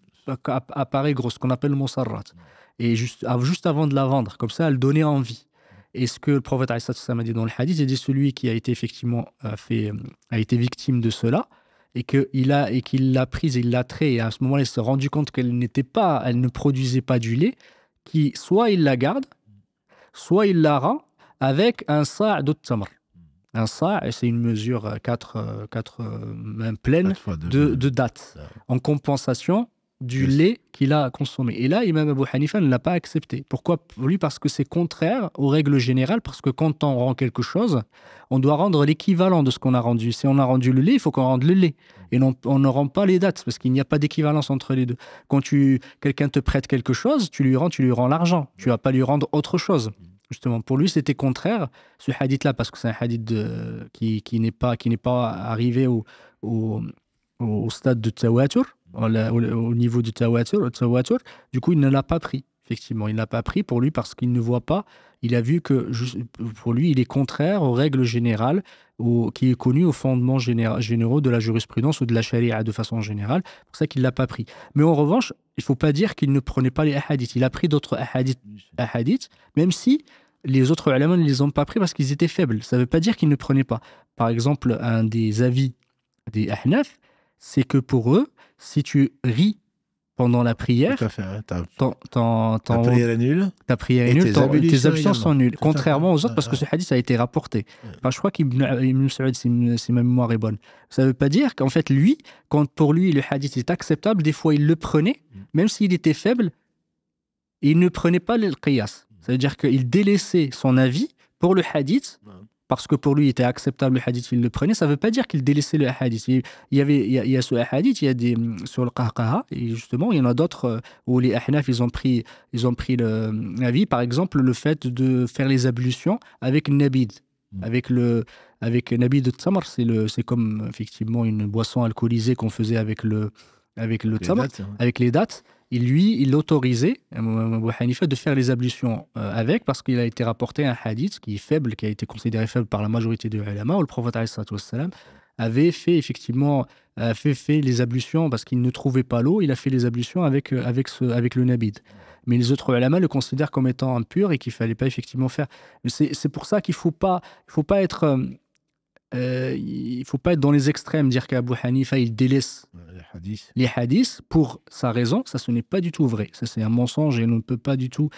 apparaît gros, ce qu'on appelle le Musarrat. Et juste avant de la vendre, comme ça, elle donnait envie. Et ce que le prophète a dit dans le hadith, il dit celui qui a été effectivement a été victime de cela, et qu'il l'a prise, il l'a traitée, et à ce moment-là, il s'est rendu compte qu'elle ne produisait pas du lait, soit il la garde, soit il la rend avec un sa' de tamr. Un sa', c'est une mesure 4 mains pleines de dattes, en compensation du lait qu'il a consommé. Et là, Imam Abu Hanifa ne l'a pas accepté. Pourquoi? Pour lui, parce que c'est contraire aux règles générales, parce que quand on rend quelque chose, on doit rendre l'équivalent de ce qu'on a rendu. Si on a rendu le lait, il faut qu'on rende le lait. Et on ne rend pas les dates, parce qu'il n'y a pas d'équivalence entre les deux. Quand quelqu'un te prête quelque chose, tu lui rends l'argent. Tu ne vas pas lui rendre autre chose. Justement, pour lui, c'était contraire, ce hadith-là, parce que c'est un hadith qui n'est pas arrivé au stade de tawatur, au niveau du tawatur. Du coup, il ne l'a pas pris. Effectivement, il ne l'a pas pris pour lui parce qu'il ne voit pas. Il a vu que pour lui, il est contraire aux règles générales, qui est connu aux fondements généraux de la jurisprudence ou de la charia de façon générale. C'est pour ça qu'il ne l'a pas pris. Mais en revanche, il ne faut pas dire qu'il ne prenait pas les hadiths. Il a pris d'autres hadiths, même si les autres ulama ne les ont pas pris parce qu'ils étaient faibles. Ça ne veut pas dire qu'ils ne prenaient pas. Par exemple, un des avis des Ahnaf, c'est que pour eux, si tu ris pendant la prière, ta prière est nulle, tes ablutions sont nulles. Contrairement aux autres, parce que ce hadith a été rapporté. Enfin, je crois qu'Ibn Saoud, si ma mémoire est bonne. Ça ne veut pas dire qu'en fait, lui, quand pour lui le hadith est acceptable, des fois il le prenait, même s'il était faible, il ne prenait pas le qiyas. Ça veut dire qu'il délaissait son avis pour le hadith, parce que pour lui, il était acceptable le hadith, il le prenait. Ça ne veut pas dire qu'il délaissait le hadith. Il y a ce hadith, il y a sur le qahqaha, et justement, il y en a d'autres où les ahnaf, ils ont pris l'avis. Par exemple, le fait de faire les ablutions avec nabid. Avec nabid de tamar, c'est comme effectivement une boisson alcoolisée qu'on faisait avec le tamar, avec les dattes. Il autorisait, Abu Hanifa, de faire les ablutions avec, parce qu'il a été rapporté un hadith qui est faible, qui a été considéré faible par la majorité des ulama, où le prophète avait fait effectivement fait les ablutions parce qu'il ne trouvait pas l'eau. Il a fait les ablutions avec le nabid. Mais les autres ulama le considèrent comme étant impur et qu'il ne fallait pas effectivement faire. C'est pour ça qu'il ne faut pas être dans les extrêmes, dire qu'Abu Hanifa, il délaisse les hadiths pour sa raison. Ça, ce n'est pas du tout vrai. Ça, c'est un mensonge et on ne peut pas du tout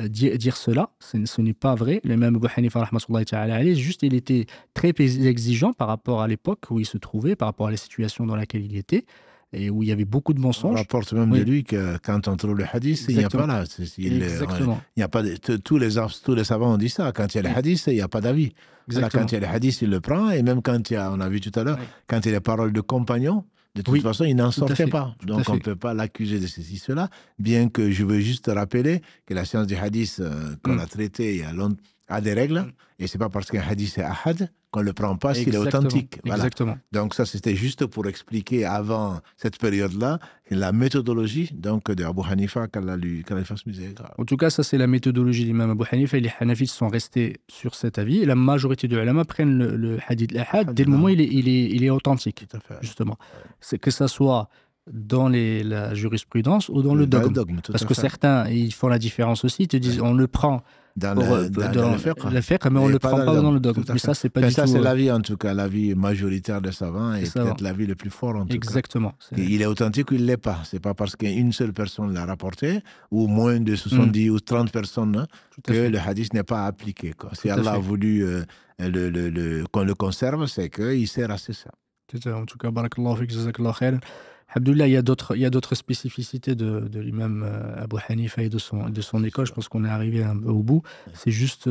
dire cela. Ce n'est pas vrai. Le même Abu Hanifa, rahmatullahi ta'ala alayhi, juste, il était très exigeant par rapport à l'époque où il se trouvait, par rapport à la situation dans laquelle il était. et où il y avait beaucoup de On mensonges. rapporte même de Oui, lui que quand on trouve le hadith, il n'y a pas exactement. là. Il Exactement. n'y a pas tous les savants ont dit ça. Quand il y a le Oui, hadith, il n'y a pas d'avis. Voilà, quand il exactement. y a le hadith, il le prend. Et même quand il y a, on a vu tout à l'heure, Oui, quand il y a les paroles de compagnons, de toute oui, façon, il n'en tout à sortait fait. pas. Tout à Donc, on ne fait. peut pas l'accuser de ceci, cela. Bien que je veux juste rappeler que la science du hadith qu'on Mm, a traitée il y a longtemps a des règles. mm. Et c'est pas parce qu'un hadith est ahad qu'on ne le prend pas s'il est Exactement. authentique. Voilà. Exactement. Donc ça, c'était juste pour expliquer avant cette période-là la méthodologie donc de Abu Hanifa qu'Allah lui fasse miséricorde. En tout cas, ça, c'est la méthodologie de l'imam Abu Hanifa. Et les Hanafites sont restés sur cet avis. Et la majorité de ulama prennent le hadith l'ahad dès le moment où Alhamdulillah. il est authentique, Tout à fait. justement. C'est que ça soit dans la jurisprudence ou dans le Dans le dogme. dogme, tout Parce à que fait. certains, ils font la différence aussi. Ils te disent, Ouais. on le prend Dans pour, dans le fiqh, le fiqh, mais on ne et le pas prend dans le pas dans dogme. le dogme. Tout à Mais fait. ça, c'est pas Enfin, du ça, tout c'est l'avis, en tout cas, l'avis majoritaire des savants des et savants. peut-être l'avis le plus fort, en tout cas. Exactement. Il est authentique ou il ne l'est pas. Ce n'est pas parce qu'une seule personne l'a rapporté, ou moins de Mm, 70 ou 30 personnes, hein, tout à que fait. le hadith n'est pas appliqué. Quoi. Si Tout à Allah a fait. voulu qu'on le conserve, c'est qu'il sert à ça. En tout cas, barakallahu fik, jazakallahu khairan. Alhamdoulilah, il y a d'autres spécificités de l'imam Abu Hanifa et de son école. Je pense qu'on est arrivé un peu au bout. C'est juste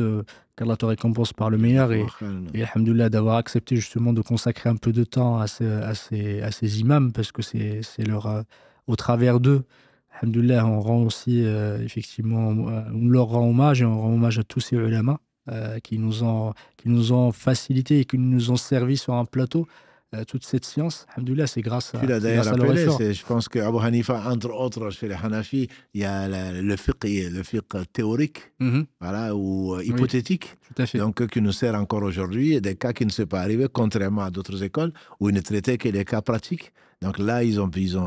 qu'Allah te récompense par le meilleur et alhamdoulilah d'avoir accepté justement de consacrer un peu de temps à ces imams parce que c'est au travers d'eux. Alhamdoulilah, on rend aussi effectivement, on leur rend hommage et on rend hommage à tous ces ulama qui nous ont facilité et qui nous ont servi sur un plateau toute cette science, alhamdoulilah, c'est Tu l'as d'ailleurs grâce à leur rappelé, effort. je pense qu'Abu Hanifa, entre autres, chez les Hanafi, il y a le fiqh théorique, voilà, ou Oui, hypothétique, tout à fait. donc qui nous sert encore aujourd'hui, des cas qui ne sont pas arrivés, contrairement à d'autres écoles, où ils ne traitaient que les cas pratiques. Donc là,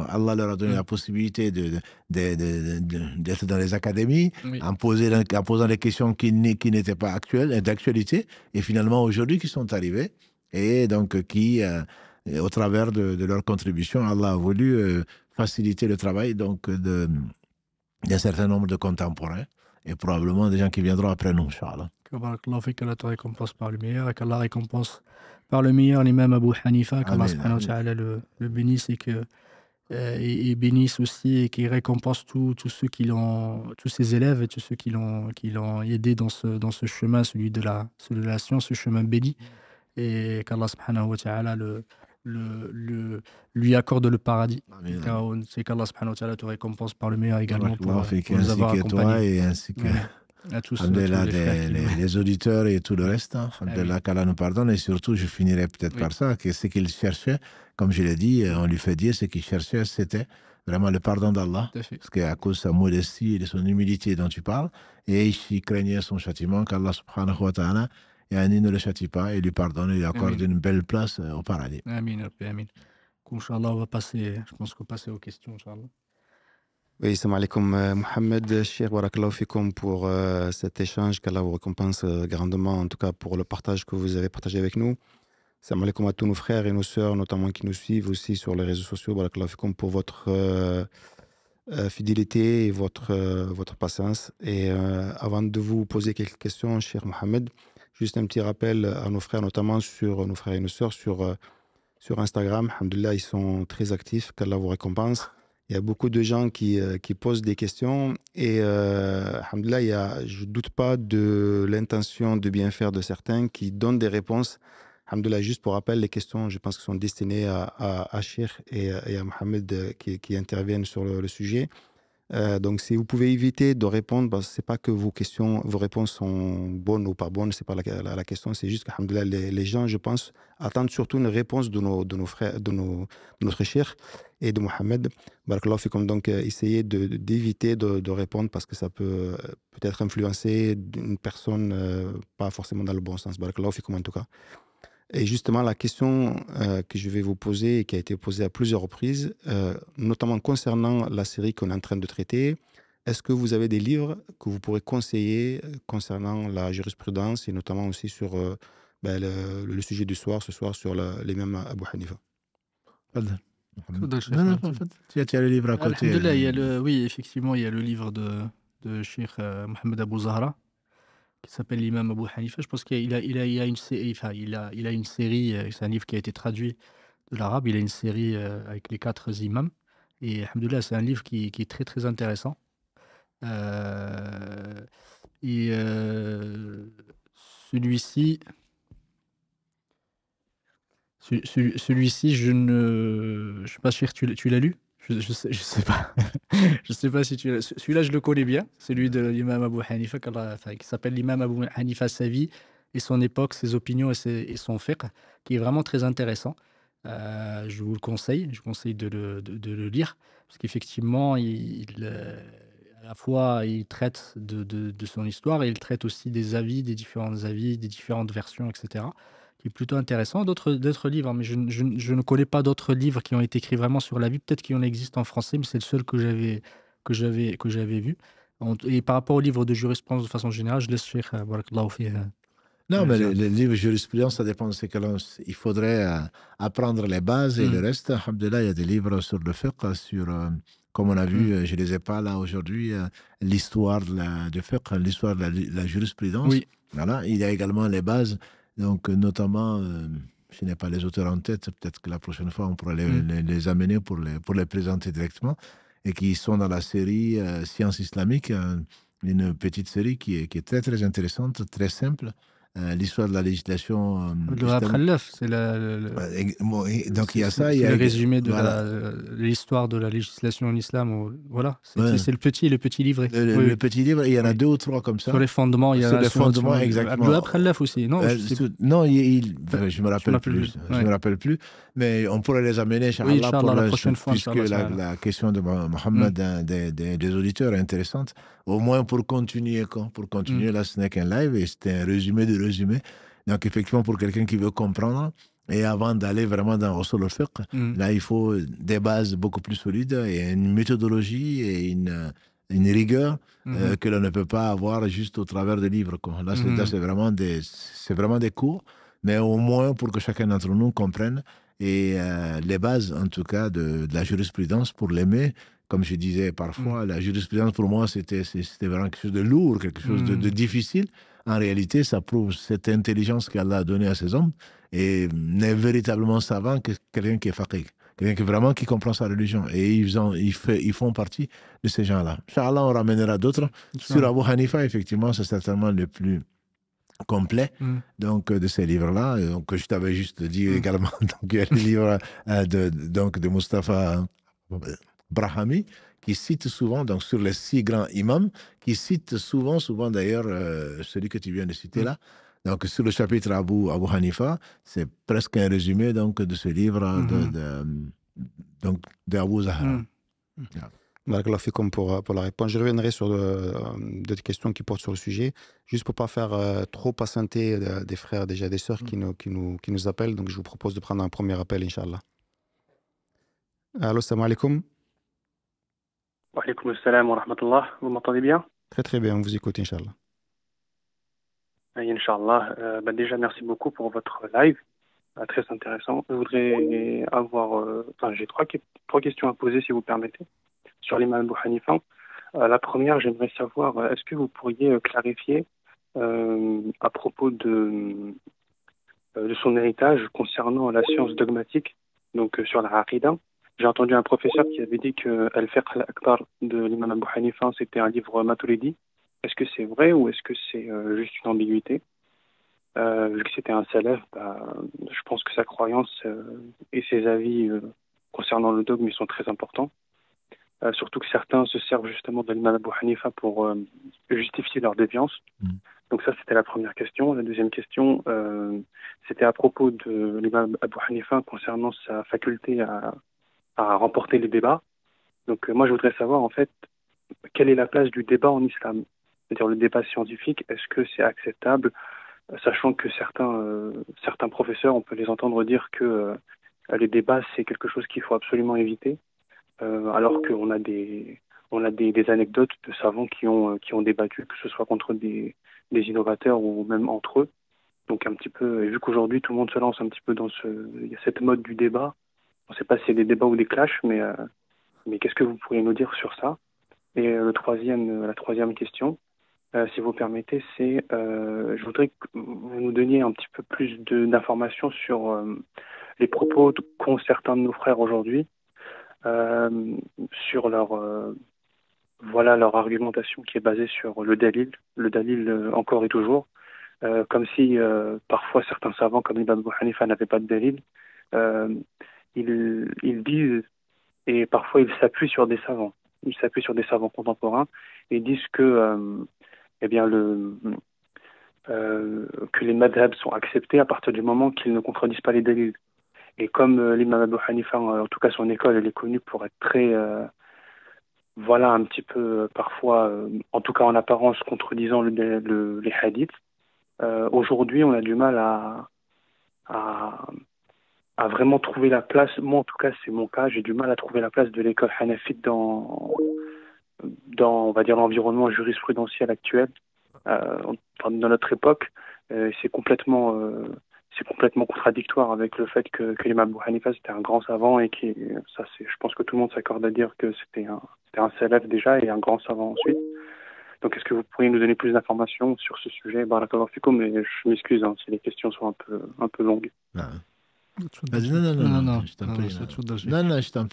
Allah leur a donné la possibilité d'être dans les académies, Oui. en posant des questions qui n'étaient pas actuelles, d'actualité, et finalement aujourd'hui qui sont arrivées, et donc qui, au travers de leur contribution, Allah a voulu faciliter le travail donc d'un certain nombre de contemporains, et probablement des gens qui viendront après nous, Inch'Allah. Que barakallahu fik, qu'Allah te récompense par le meilleur et qu'Allah récompense par le meilleur l'imam Abu Hanifa, qu'Allah Amen, subhanahu wa ta'ala le bénisse et bénisse aussi et qu'il récompense tous ses élèves et tous ceux qui l'ont aidé dans ce chemin, celui de la science, ce chemin béni. Et qu'Allah subhanahu wa ta'ala lui accorde le paradis. Amen. C'est qu'Allah subhanahu wa ta'ala te récompense par le meilleur également pour Barakallahu fik, nous ainsi avoir que toi accompagnés. et ainsi que À tous Alhamdulillah, les frères qui nous... les auditeurs et tout le reste. Hein. Alhamdulillah, qu'Allah nous pardonne. Et surtout, je finirai peut-être Oui. par ça, que ce qu'il cherchait, comme je l'ai dit, on lui fait dire, ce qu'il cherchait, c'était vraiment le pardon d'Allah. Tout à fait. Parce qu'à cause de sa modestie et de son humilité dont tu parles, et il craignait son châtiment, qu'Allah subhanahu wa ta'ala ne le châtie pas et lui pardonne et lui accorde une belle place au paradis. Amin, amin. Inch'Allah, je pense qu'on va passer aux questions, Inch'Allah. Oui, salam alaikum Mohamed, Cheikh Barakallahu Fikoum pour cet échange, qu'Allah vous récompense grandement, en tout cas pour le partage que vous avez partagé avec nous. Salam alaikum à tous nos frères et nos sœurs, notamment qui nous suivent aussi sur les réseaux sociaux. Barakallahu Fikoum pour votre fidélité et votre patience. Et avant de vous poser quelques questions, Cheikh Mohamed, juste un petit rappel à nos frères, notamment sur nos frères et nos sœurs sur Instagram. Alhamdulillah, ils sont très actifs, qu'Allah vous récompense. Il y a beaucoup de gens qui posent des questions et alhamdulillah, je ne doute pas de l'intention de bien faire de certains qui donnent des réponses. Alhamdulillah, juste pour rappel, les questions, je pense, que sont destinées à Cheikh et à Mohamed qui interviennent sur le sujet. Donc, si vous pouvez éviter de répondre, parce que ce n'est pas que vos réponses sont bonnes ou pas bonnes, ce n'est pas la question, c'est juste que les gens, je pense, attendent surtout une réponse de nos frères, de notre cheikh et de Mohamed. Barakallahu fikum. Donc, essayez d'éviter de répondre parce que ça peut peut-être influencer une personne pas forcément dans le bon sens. Barakallahu fikum en tout cas. Et justement, la question que je vais vous poser et qui a été posée à plusieurs reprises, notamment concernant la série qu'on est en train de traiter, est-ce que vous avez des livres que vous pourrez conseiller concernant la jurisprudence et notamment aussi sur le sujet du soir, ce soir, sur l'imam Abu Hanifa? Tu as le livre à côté. Alhamdulillah, oui, effectivement, il y a le livre de Cheikh Mohamed Abou Zahra qui s'appelle l'imam Abu Hanifa. Je pense qu'il a une série, c'est un livre qui a été traduit de l'arabe. Il a une série avec les 4 imams. Et alhamdoulilah, c'est un livre qui est très très intéressant. Euh, et celui-ci, celui-ci, je suis pas sûr, tu l'as lu? Je sais pas. Je sais pas si tu l'as. Celui-là, je le connais bien. Celui de l'imam Abu Hanifa, qui s'appelle l'imam Abu Hanifa, sa vie et son époque, ses opinions et son fiqh, qui est vraiment très intéressant. Je vous le conseille. Je vous conseille de le lire. Parce qu'effectivement, à la fois, il traite de son histoire et il traite aussi des avis, des différentes versions, etc. Qui est plutôt intéressant. D'autres livres, hein, mais je ne connais pas d'autres livres qui ont été écrits vraiment sur la vie. Peut-être qu'il y en existe en français, mais c'est le seul que j'avais vu. Et par rapport aux livres de jurisprudence de façon générale, je laisse Cheikh Barakallahu fi, Non, mais dire. les livres de jurisprudence, ça dépend de ce que l'on. Il faudrait apprendre les bases et le reste. Alhamdoulilah, il y a des livres sur le fiqh, sur, comme on a vu, je ne les ai pas là aujourd'hui, l'histoire du fiqh, l'histoire de la jurisprudence. Oui. Voilà. Il y a également les bases, donc notamment, je n'ai pas les auteurs en tête, peut-être que la prochaine fois, on pourra les amener pour les présenter directement, et qui sont dans la série Sciences islamiques, une petite série qui est très, très intéressante, très simple. L'histoire de la législation Le Wahab islamique. Khalaf, c'est Donc il y a ça, il y c'est a le résumé de voilà. l'histoire de la législation en islam. Voilà, Ouais. c'est le petit livret. Le Oui. petit livre, il y en a Oui. 2 ou 3 comme ça. Sur les fondements, il y en Sur a les sur fondements, le exactement. Wahab Khalaf aussi. Non, je sais Non, je me me rappelle rappelle plus. plus. Je Ouais. me rappelle plus. Mais on pourrait les amener, Oui, Inch'Allah, Inch'Allah, la prochaine fois, puisque Inch'Allah. la question de Mohamed, des auditeurs est intéressante. Au moins pour continuer. Là, ce n'est qu'un live et c'était un résumé de résumé. Donc, effectivement, pour quelqu'un qui veut comprendre, et avant d'aller vraiment dans Usul al-Fiqh, là, il faut des bases beaucoup plus solides et une méthodologie et une rigueur que l'on ne peut pas avoir juste au travers de livres, quoi. Là, c'est vraiment des cours, mais au moins pour que chacun d'entre nous comprenne et les bases, en tout cas, de la jurisprudence pour l'aimer. Comme je disais parfois, la jurisprudence pour moi, c'était vraiment quelque chose de lourd, quelque chose de difficile. En réalité, ça prouve cette intelligence qu'Allah a donnée à ces hommes et n'est véritablement savant que quelqu'un qui est faqih, quelqu'un qui comprend sa religion. Et ils font partie de ces gens-là. Inch'Allah, on ramènera d'autres. Sur Abu Hanifa, effectivement, c'est certainement le plus complet donc, de ces livres-là. Donc, je t'avais juste dit également, donc, il y a le livre de Mustapha Brahami, qui cite souvent, donc sur les 6 grands imams, qui cite souvent d'ailleurs, celui que tu viens de citer là. Donc, sur le chapitre Abu Hanifa, c'est presque un résumé donc, de ce livre d'Abu Zahra. Barakallahu fikum pour la réponse. Je reviendrai sur d'autres questions qui portent sur le sujet, juste pour ne pas faire trop patienter des frères, déjà des sœurs qui nous appellent. Donc, je vous propose de prendre un premier appel, Inch'Allah. Allô, salam alaikum. Wa alaykoum assalam wa rahmatullah. Vous m'entendez bien? Très très bien, on vous écoute, Inch'Allah. Inch'Allah. Déjà, merci beaucoup pour votre live. Très intéressant. Je voudrais avoir... j'ai trois questions à poser, si vous permettez, sur l'imam Abu Hanifa. La première, j'aimerais savoir, est-ce que vous pourriez clarifier à propos de son héritage concernant la science dogmatique, donc sur la Aqidah. J'ai entendu un professeur qui avait dit que Al-Fiqh al-Akbar de l'imam Abu Hanifa, c'était un livre Maturidi. Est-ce que c'est vrai ou est-ce que c'est juste une ambiguïté? Vu que c'était un salaf, je pense que sa croyance et ses avis concernant le dogme ils sont très importants. Surtout que certains se servent justement de l'imam Abu Hanifa pour justifier leur déviance. Donc ça, c'était la première question. La deuxième question, c'était à propos de l'imam Abu Hanifa concernant sa faculté à remporter les débats. Donc moi, je voudrais savoir en fait, quelle est la place du débat en islam? C'est-à-dire le débat scientifique, est-ce que c'est acceptable, sachant que certains professeurs, on peut les entendre dire que les débats, c'est quelque chose qu'il faut absolument éviter, alors qu'on a des anecdotes de savants qui ont débattu, que ce soit contre des innovateurs ou même entre eux. Donc un petit peu, et vu qu'aujourd'hui tout le monde se lance un petit peu il y a cette mode du débat. On ne sait pas si c'est des débats ou des clashs, mais qu'est-ce que vous pourriez nous dire sur ça? Et la troisième question, si vous permettez, c'est je voudrais que vous nous donniez un petit peu plus d'informations sur les propos qu'ont certains de nos frères aujourd'hui sur leur argumentation qui est basée sur le dalil encore et toujours, comme si parfois certains savants comme Imam Abu Hanifa n'avaient pas de dalil. Ils disent, et parfois ils s'appuient sur des savants. Ils s'appuient sur des savants contemporains et disent que que les madhabs sont acceptés à partir du moment qu'ils ne contredisent pas les dalils. Et comme l'imam Abu Hanifa, en tout cas son école, elle est connue pour être très, un petit peu parfois, en tout cas en apparence, contredisant les hadiths. Aujourd'hui, on a du mal à vraiment trouver la place. Moi, en tout cas, c'est mon cas. J'ai du mal à trouver la place de l'école hanafite dans on va dire, l'environnement jurisprudentiel actuel. Dans notre époque, c'est complètement contradictoire avec le fait que l'imam Abu Hanifa c'était un grand savant et je pense que tout le monde s'accorde à dire que c'était un salaf déjà et un grand savant ensuite. Donc est-ce que vous pourriez nous donner plus d'informations sur ce sujet? Barakallahu fikoum, mais je m'excuse si les questions sont un peu longues. Vas-y, non, je t'en prie. Non, je t'en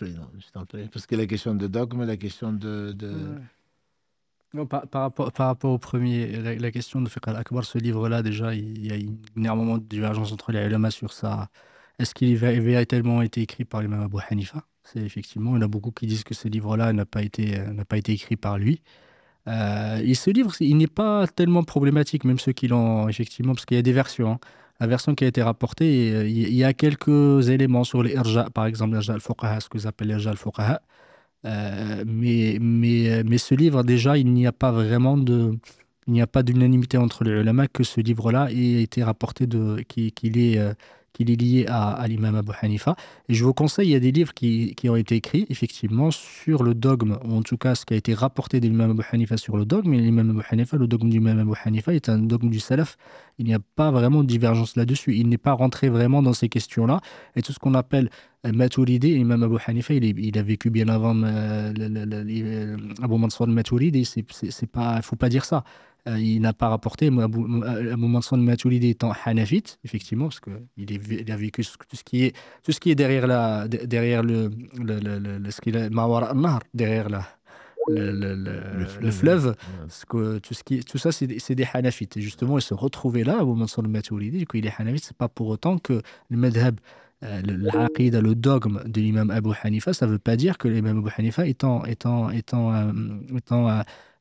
prie. Parce que la question de dogme, la question de... Non, par rapport au premier, la question de Fiqh al-Akbar, ce livre-là, déjà, il y a énormément de divergence entre les ulama sur ça. Est-ce qu'il a véritablement été écrit par l'imam Abu Hanifa? C'est effectivement, il y en a beaucoup qui disent que ce livre-là n'a pas été écrit par lui. Et ce livre, il n'est pas tellement problématique, même ceux qui l'ont, effectivement, parce qu'il y a des versions. Hein. La version qui a été rapportée, il y a quelques éléments sur les irja, par exemple, l'irja al-fuqaha, ce que j'appelle l'irja al-fuqaha. Mais ce livre, déjà, il n'y a pas d'unanimité entre les ulama que ce livre-là ait été rapporté qu'il est lié à l'imam Abu Hanifa. Et je vous conseille, il y a des livres qui ont été écrits, effectivement, sur le dogme, ou en tout cas, ce qui a été rapporté de l'imam Abu Hanifa sur le dogme. Et l'imam Abu Hanifa, le dogme du imam Abu Hanifa est un dogme du salaf. Il n'y a pas vraiment de divergence là-dessus. Il n'est pas rentré vraiment dans ces questions-là. Et tout ce qu'on appelle Maturidi, l'imam Abu Hanifa, il a vécu bien avant Abu Mansur al-Maturidi. Il ne faut pas dire ça. Il n'a pas rapporté Abu Mansur al-Maturidi étant hanafite, effectivement, parce qu'il a vécu tout ce qui est derrière le fleuve, tout ça, c'est des hanafites. Et justement, il se retrouvait là, Abu Mansur al-Maturidi, du coup, il est hanafite. C'est pas pour autant que le madhab, l'aqida, le dogme de l'imam Abu Hanifa, ça ne veut pas dire que l'imam Abu Hanifa étant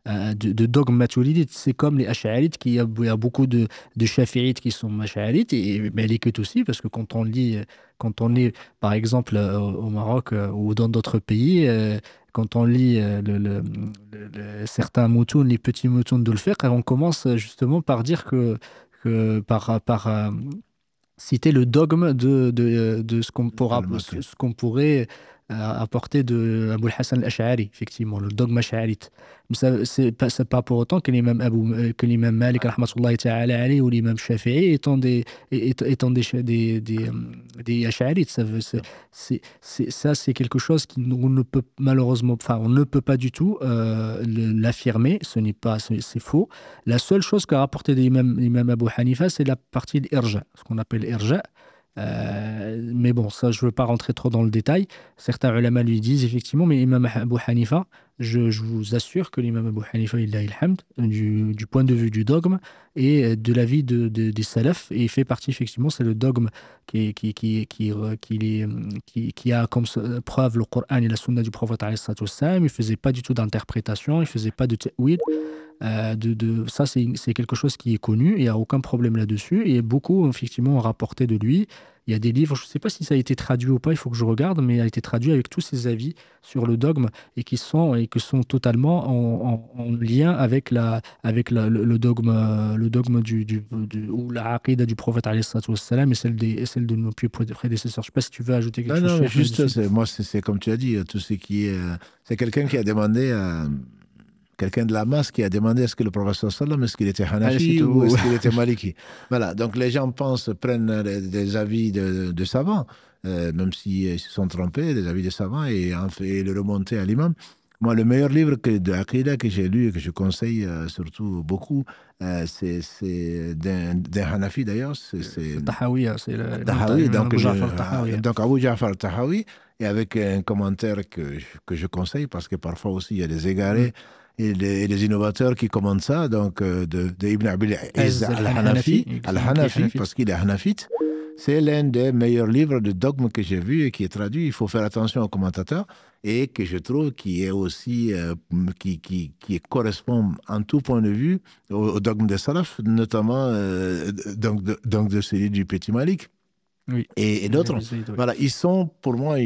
de dogme maturidi, c'est comme les ash'arites, il y a beaucoup de shafi'ites qui sont ash'arites et malikites aussi, parce que quand on est par exemple au Maroc ou dans d'autres pays, quand on lit certains moutons, les petits moutons de l'fiqh, on commence justement par dire par citer le dogme de ce qu'on pourrait apporter de Abou Hassan al-Ash'ari, effectivement, le dogme ash'arite. Mais ça, c'est pas pour autant que l'imam Malik, rahmatullahi ta'ala alayhi, ou l'imam Shafi'i étant des ash'arites. Ça, c'est quelque chose qu'on ne peut malheureusement, enfin, on ne peut pas du tout l'affirmer. C'est faux. La seule chose qu'a rapporté l'imam Abu Hanifa, c'est la partie de l'irja, ce qu'on appelle l'irja. Mais bon, ça, je ne veux pas rentrer trop dans le détail. Certains ulama lui disent effectivement, mais l'imam Abu Hanifa, je vous assure que l'imam Abu Hanifa, du point de vue du dogme et de l'avis des salafs, et il fait partie, effectivement, c'est le dogme qui a comme preuve le Coran et la sunna du prophète alayhi salatu wassalam. Il ne faisait pas du tout d'interprétation, il ne faisait pas de ta'wil. Ça, c'est quelque chose qui est connu, il n'y a aucun problème là-dessus. Et beaucoup, effectivement, ont rapporté de lui. Il y a des livres, je ne sais pas si ça a été traduit ou pas, il faut que je regarde, mais il a été traduit avec tous ses avis sur le dogme et qui sont totalement en lien avec le dogme ou la aqida du prophète alayhi salatu wassalam et celle de nos pieux prédécesseurs. Je ne sais pas si tu veux ajouter quelque chose. Non, juste, c'est comme tu as dit, tout ce qui est. C'est quelqu'un qui a demandé quelqu'un de la masse qui a demandé est-ce que le professeur sallam, est-ce qu'il était Hanafi ou est-ce qu'il était Maliki. Voilà, donc les gens prennent des avis de savants, même s'ils se sont trompés, des avis de savants, et le remonter à l'imam. Moi, le meilleur livre de Aqidah que j'ai lu et que je conseille surtout beaucoup, c'est d'un Hanafi d'ailleurs, c'est Tahawiya, c'est Tahawi, Abu Ja'far Tahawiya. donc Abu Ja'far Tahawi, et avec un commentaire que je conseille parce que parfois aussi il y a des égarés et des innovateurs qui commentent ça, donc de Ibn Abil Izz Al-Hanafi, Al-Hanafi, parce qu'il est Hanafite. C'est l'un des meilleurs livres de dogme que j'ai vu et qui est traduit. Il faut faire attention aux commentateurs et que je trouve qui est aussi qui correspond en tout point de vue au dogme des salaf, notamment donc de celui du Petit Malik Oui. et d'autres. Oui. Voilà, ils sont pour moi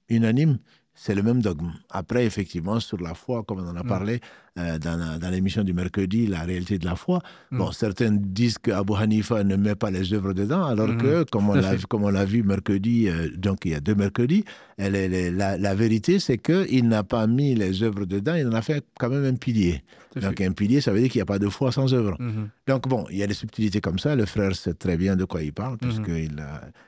unanimes. C'est le même dogme. Après, effectivement, sur la foi, comme on en a parlé dans l'émission du mercredi, la réalité de la foi, bon, certains disent qu'Abu Hanifa ne met pas les œuvres dedans, alors que, comme on l'a vu mercredi, donc il y a 2 mercredis, la vérité, c'est qu'il n'a pas mis les œuvres dedans, il en a fait quand même un pilier. Donc un pilier, ça veut dire qu'il n'y a pas de foi sans œuvre. Donc bon, il y a des subtilités comme ça, le frère sait très bien de quoi il parle, puisque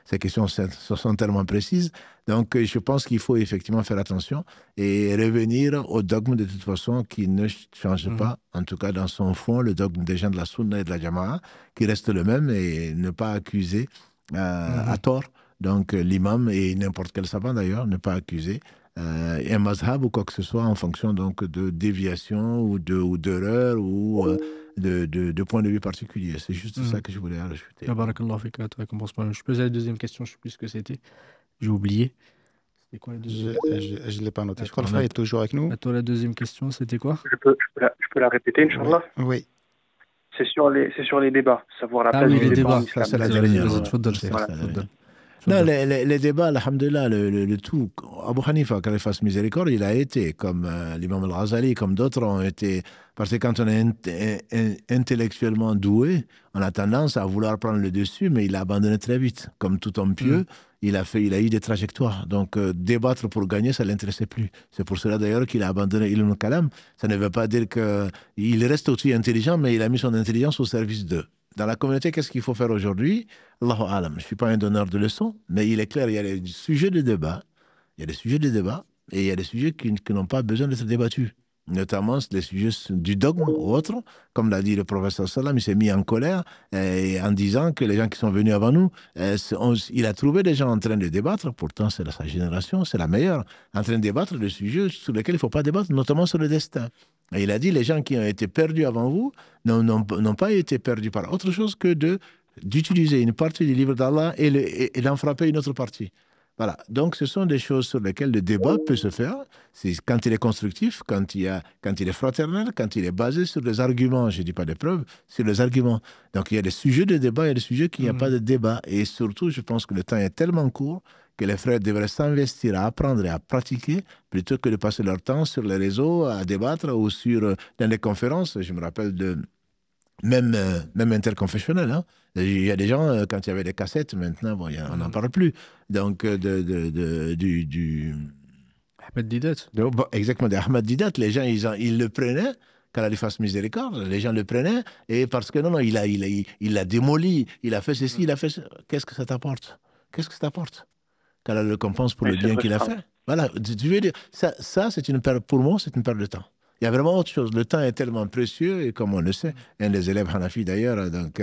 ces questions sont tellement précises. Donc je pense qu'il faut effectivement faire attention et revenir au dogme de toute façon qui ne change pas, en tout cas dans son fond, le dogme des gens de la Sunna et de la Jama'a, qui reste le même, et ne pas accuser à tort donc l'imam et n'importe quel savant d'ailleurs, ne pas accuser un mazhab ou quoi que ce soit en fonction donc de déviation ou d'erreur ou de point de vue particulier. C'est juste ça que je voulais rajouter. Barakallahu fik, je posais la deuxième question, je ne sais plus ce que c'était. J'ai oublié. C'était quoi la deuxième question? Je ne l'ai pas noté. Je crois que le frère est toujours avec nous. Toi, la deuxième question, c'était quoi? Je peux la répéter, Inch'Allah. Oui. C'est sur les débats, savoir la place oui, des les débats. débats. Ça, c'est la dernière. Non, les débats, alhamdoulilah, le tout. Abu Hanifa, qu'Allah fasse miséricorde, il a été, comme l'imam al-Ghazali, comme d'autres ont été. Parce que quand on est intellectuellement doué, on a tendance à vouloir prendre le dessus, mais il a abandonné très vite. Comme tout homme pieux, il a eu des trajectoires. Donc, débattre pour gagner, ça ne l'intéressait plus. C'est pour cela d'ailleurs qu'il a abandonné Ilm al-Kalam. Ça ne veut pas dire qu'il reste aussi intelligent, mais il a mis son intelligence au service d'eux. Dans la communauté, qu'est-ce qu'il faut faire aujourd'hui? Allahu alam. Je ne suis pas un donneur de leçons, mais il est clair, il y a des sujets de débat. Il y a des sujets de débat et il y a des sujets qui n'ont pas besoin d'être débattus. Notamment les sujets du dogme ou autres. Comme l'a dit le professeur Salam, il s'est mis en colère en disant que les gens qui sont venus avant nous, il a trouvé des gens en train de débattre, pourtant c'est sa génération, c'est la meilleure, en train de débattre de sujets sur lesquels il ne faut pas débattre, notamment sur le destin. Et il a dit, les gens qui ont été perdus avant vous n'ont pas été perdus par autre chose que d'utiliser une partie du livre d'Allah et d'en frapper une autre partie. Voilà. Donc, ce sont des choses sur lesquelles le débat peut se faire. C'est quand il est constructif, quand il est fraternel, quand il est basé sur des arguments. Je ne dis pas des preuves, sur les arguments. Donc, il y a des sujets de débat, il y a des sujets qu'il n'y a pas de débat. Et surtout, je pense que le temps est tellement court que les frères devraient s'investir à apprendre et à pratiquer plutôt que de passer leur temps sur les réseaux à débattre ou dans des conférences. Je me rappelle même interconfessionnel. Hein. Il y a des gens, quand il y avait des cassettes, maintenant, bon, on n'en parle plus. Donc, du Ahmed Didat. Exactement, d'Ahmed Didat. Les gens, ils le prenaient, qu'Allah lui fasse miséricorde, les gens le prenaient, et parce que non, il l'a démoli, il a fait ceci, il a fait ça. Qu'est-ce que ça t'apporte? Qu'est-ce que ça t'apporte? Qu'Allah le compense pour le bien qu'il a fait. Voilà, tu veux dire, ça c'est une perte, pour moi, c'est une perte de temps. Il y a vraiment autre chose. Le temps est tellement précieux, et comme on le sait, un des élèves Hanafi d'ailleurs, donc,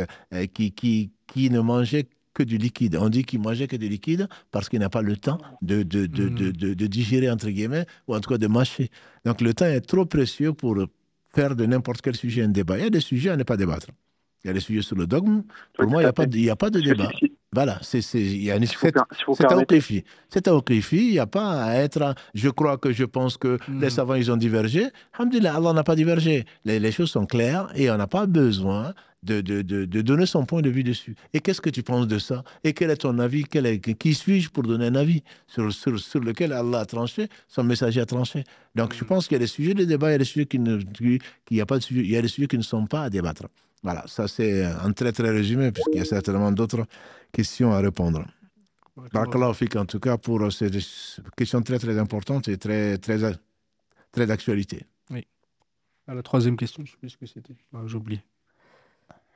qui ne mangeait que du liquide. On dit qu'il mangeait que du liquide parce qu'il n'a pas le temps de digérer, entre guillemets, ou en tout cas de mâcher. Donc le temps est trop précieux pour faire de n'importe quel sujet un débat. Il y a des sujets à ne pas débattre. Il y a des sujets sur le dogme. Pour moi, il n'y a pas de débat. Voilà, il y a une c'est tawqifi, il n'y a pas à être je crois que je pense que les savants ils ont divergé. Alhamdulillah, Allah n'a pas divergé. Les choses sont claires et on n'a pas besoin de donner son point de vue dessus. Et qu'est-ce que tu penses de ça? Et quel est ton avis? Qui suis-je pour donner un avis sur lequel Allah a tranché, son messager a tranché? Donc je pense qu'il y a des sujets de débat, il y a des sujets il y a des sujets qui ne sont pas à débattre. Voilà, ça c'est un très très résumé, puisqu'il y a certainement d'autres questions à répondre. Barakallahu fik, en tout cas, pour ces questions très très importantes et très, très, très d'actualité. Oui. La troisième question, je ne sais plus ce que c'était. J'ai oublié.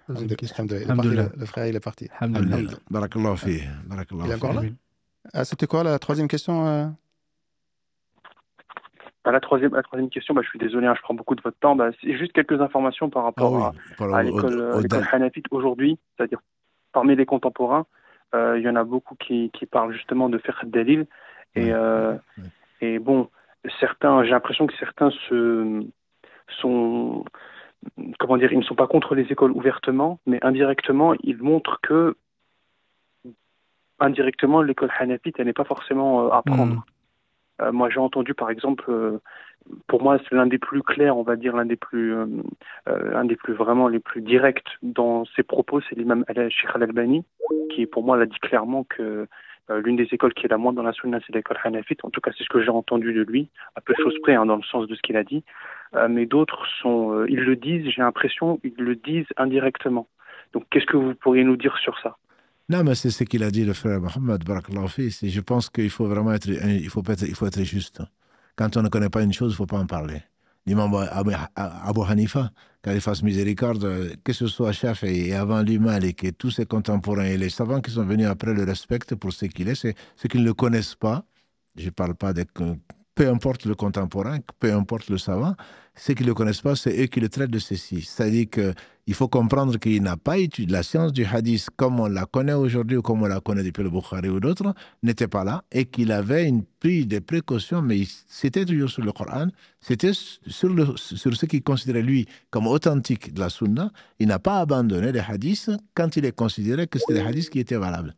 Le frère, il est parti. Barakallahu fik. Il est encore là? C'était quoi la troisième question La troisième question, je suis désolé, je prends beaucoup de votre temps. C'est juste quelques informations par rapport à l'école hanafite aujourd'hui, c'est-à-dire parmi les contemporains, il y en a beaucoup qui parlent justement de fiqh al-dalil. Et bon, certains, j'ai l'impression que certains sont, comment dire, ils ne sont pas contre les écoles ouvertement, mais indirectement, ils montrent que indirectement, l'école hanafite, elle n'est pas forcément à prendre. Moi, j'ai entendu, par exemple, pour moi, c'est l'un des plus clairs, on va dire, l'un des plus vraiment les plus directs dans ses propos, c'est l'imam Sheikh Al-Albani, qui, pour moi, l'a dit clairement que l'une des écoles qui est la moins dans la sunna, c'est l'école hanafite. En tout cas, c'est ce que j'ai entendu de lui, à peu de choses près, dans le sens de ce qu'il a dit. Mais d'autres ils le disent, j'ai l'impression, ils le disent indirectement. Donc, qu'est-ce que vous pourriez nous dire sur ça? Non, mais c'est ce qu'il a dit, le frère Mohammed, barakallahu fi. Je pense qu'il faut vraiment être, il faut être juste. Quand on ne connaît pas une chose, il ne faut pas en parler. L'imam Abu Hanifa, qu'il fasse miséricorde, que ce soit Shafi'i et avant lui Malik et tous ses contemporains et les savants qui sont venus après le respectent pour ce qu'il est, c'est ceux qui ne le connaissent pas. Je ne parle pas de... Peu importe le contemporain, peu importe le savant, ceux qui ne le connaissent pas, c'est eux qui le traitent de ceci. C'est-à-dire qu'il faut comprendre qu'il n'a pas étudié la science du hadith comme on la connaît aujourd'hui ou comme on la connaît depuis le Bukhari ou d'autres, n'était pas là et qu'il avait pris des précautions, mais c'était toujours sur le Coran, c'était sur ce qu'il considérait lui comme authentique de la Sunna. Il n'a pas abandonné les hadiths quand il est considéré que c'était les hadiths qui étaient valables.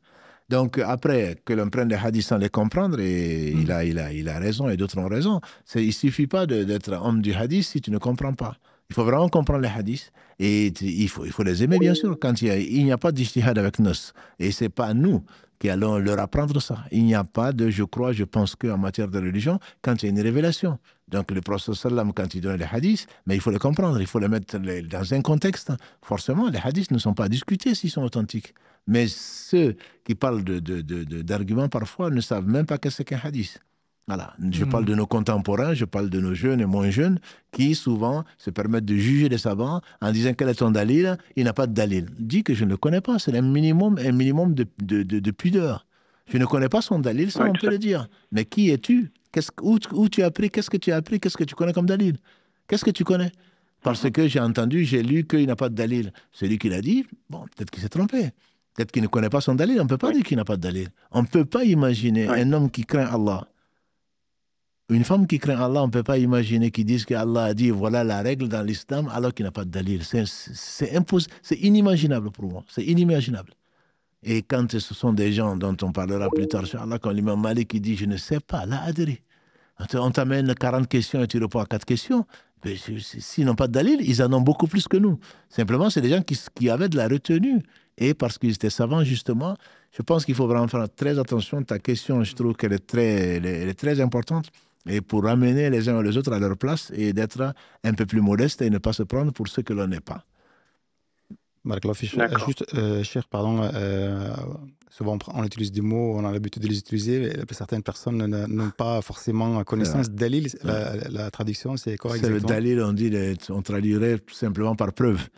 Donc, après que l'on prenne les hadiths sans les comprendre, et il a raison et d'autres ont raison, il ne suffit pas d'être homme du hadith si tu ne comprends pas. Il faut vraiment comprendre les hadiths et il faut les aimer, bien sûr, quand il n'y a pas d'ijtihad avec nous. Et ce n'est pas nous qui allons leur apprendre ça. Il n'y a pas de je crois, je pense qu'en matière de religion, quand il y a une révélation. Donc, le prophète sallam, quand il donne les hadiths, mais il faut les comprendre, il faut les mettre dans un contexte. Forcément, les hadiths ne sont pas discutés s'ils sont authentiques. Mais ceux qui parlent d'arguments parfois ne savent même pas qu'est-ce qu'un hadith. Voilà. Je parle de nos contemporains, je parle de nos jeunes et moins jeunes qui souvent se permettent de juger les savants en disant quel est ton dalil, il n'a pas de dalil. Dis que je ne le connais pas, c'est un minimum de pudeur. Je ne connais pas son dalil, ça on peut le dire. Mais qui es-tu? Où tu as appris? Qu'est-ce que tu as appris? Qu'est-ce que tu connais comme dalil? Qu'est-ce que tu connais? Parce que j'ai entendu, j'ai lu qu'il n'a pas de dalil. Celui qui l'a dit, bon, peut-être qu'il s'est trompé. Peut-être qu'il ne connaît pas son dalil. On ne peut pas dire qu'il n'a pas de dalil. On ne peut pas imaginer un homme qui craint Allah. Une femme qui craint Allah, on ne peut pas imaginer qu'ils disent qu'Allah a dit voilà la règle dans l'islam alors qu'il n'a pas de dalil. C'est impossible, c'est inimaginable pour moi. C'est inimaginable. Et quand ce sont des gens dont on parlera plus tard, Inch'Allah, quand l'imam Malik qui dit je ne sais pas, la adri. On t'amène 40 questions et tu réponds à 4 questions. S'ils n'ont pas de dalil, ils en ont beaucoup plus que nous. Simplement, c'est des gens qui avaient de la retenue. Et parce qu'ils étaient savants, justement, je pense qu'il faut vraiment faire très attention. Ta question, je trouve qu'elle est très importante. Et pour ramener les uns et les autres à leur place et d'être un peu plus modeste et ne pas se prendre pour ce que l'on n'est pas. Juste, cher, pardon, souvent on utilise des mots, on a l'habitude de les utiliser, mais certaines personnes n'ont pas forcément connaissance. Dalil, la traduction, c'est quoi exactement? C'est le dalil, on traduirait simplement par preuve.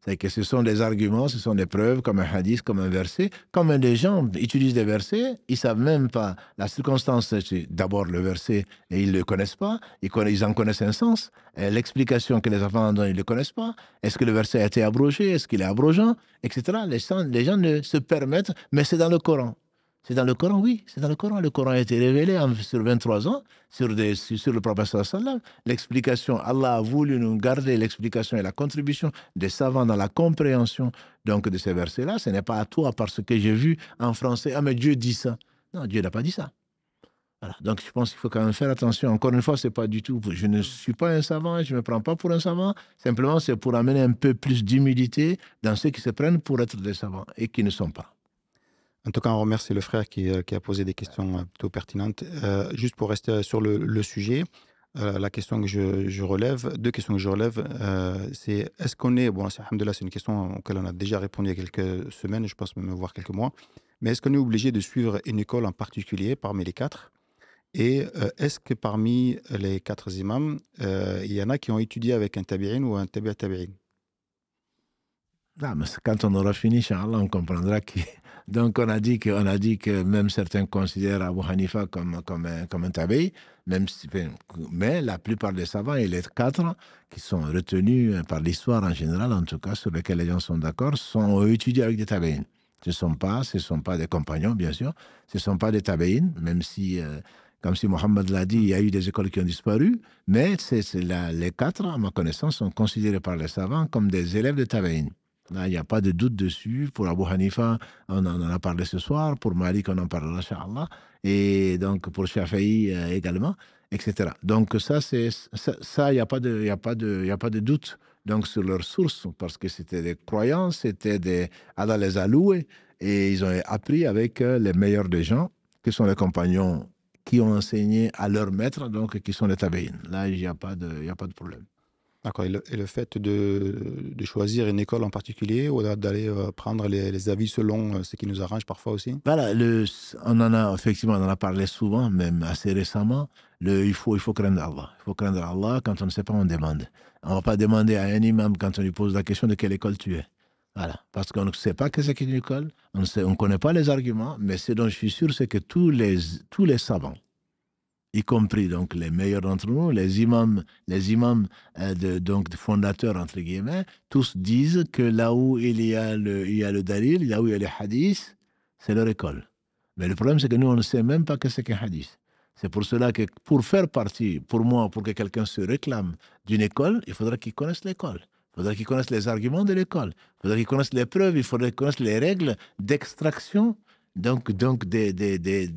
C'est que ce sont des arguments, ce sont des preuves, comme un hadith, comme un verset. Comme des gens utilisent des versets, ils ne savent même pas. La circonstance, c'est d'abord le verset, et ils ne le connaissent pas. Ils en connaissent un sens. L'explication que les enfants en donnent, ils ne le connaissent pas. Est-ce que le verset a été abrogé? Est-ce qu'il est abrogeant? Etc. Les gens ne se permettent, mais c'est dans le Coran. C'est dans le Coran, oui, c'est dans le Coran. Le Coran a été révélé sur 23 ans, sur le prophète sallallahu. L'explication, Allah a voulu nous garder l'explication et la contribution des savants dans la compréhension donc, de ces versets-là. Ce n'est pas à toi parce que j'ai vu en français, ah mais Dieu dit ça. Non, Dieu n'a pas dit ça. Voilà. Donc je pense qu'il faut quand même faire attention. Encore une fois, c'est pas du tout, je ne suis pas un savant, je ne me prends pas pour un savant. Simplement, c'est pour amener un peu plus d'humilité dans ceux qui se prennent pour être des savants et qui ne sont pas. En tout cas, on remercie le frère qui a posé des questions plutôt pertinentes. Juste pour rester sur le sujet, la question que je relève, deux questions que je relève, c'est est-ce qu'on est, bon, alhamdoulilah, c'est une question auquel on a déjà répondu il y a quelques semaines, je pense même voire quelques mois, mais est-ce qu'on est obligé de suivre une école en particulier parmi les quatre? Et est-ce que parmi les quatre imams, il y en a qui ont étudié avec un tabi'in ou un tabi'a tabi'in? Ah, mais quand on aura fini, Inch'Allah, on comprendra Donc, on a dit que même certains considèrent Abu Hanifa comme un tabi'i, mais la plupart des savants, et les 4 qui sont retenus par l'histoire en général, en tout cas, sur lesquels les gens sont d'accord, sont étudiés avec des tabi'in. Ce ne sont pas des compagnons, bien sûr, ce ne sont pas des tabi'in, même si, comme si Mohammed l'a dit, il y a eu des écoles qui ont disparu, mais les 4, à ma connaissance, sont considérés par les savants comme des élèves de tabi'in. Là, il n'y a pas de doute dessus. Pour Abu Hanifa, on en a parlé ce soir. Pour Malik, on en parlera, Inch'Allah. Et donc, pour Shafi'i également, etc. Donc, il n'y a pas de doute donc, sur leurs sources, parce que c'était des croyances, Allah les a loués, et ils ont appris avec les meilleurs des gens, qui sont les compagnons qui ont enseigné à leurs maîtres, donc qui sont les tabi'in. Là, il n'y a pas de problème. D'accord. Et le fait de choisir une école en particulier ou d'aller prendre les avis selon ce qui nous arrange parfois aussi? Voilà, on en a parlé souvent, même assez récemment. Il faut craindre Allah. Il faut craindre Allah. Quand on ne sait pas, on demande. On ne va pas demander à un imam quand on lui pose la question de quelle école tu es. Voilà, parce qu'on ne sait pas qu'est-ce qu'est une école, on ne connaît pas les arguments, mais ce dont je suis sûr, c'est que tous les savants, y compris donc les meilleurs d'entre nous, les imams donc fondateurs entre guillemets, tous disent que là où il y a le dalil, là où il y a les hadiths, c'est leur école. Mais le problème, c'est que nous, on ne sait même pas ce qu'est un hadith. C'est pour cela que pour faire partie, pour moi, pour que quelqu'un se réclame d'une école, il faudra qu'il connaisse l'école. Il faudra qu'il connaisse les arguments de l'école. Il faudra qu'il connaisse les preuves. Il faudra qu'il connaisse les règles d'extraction donc des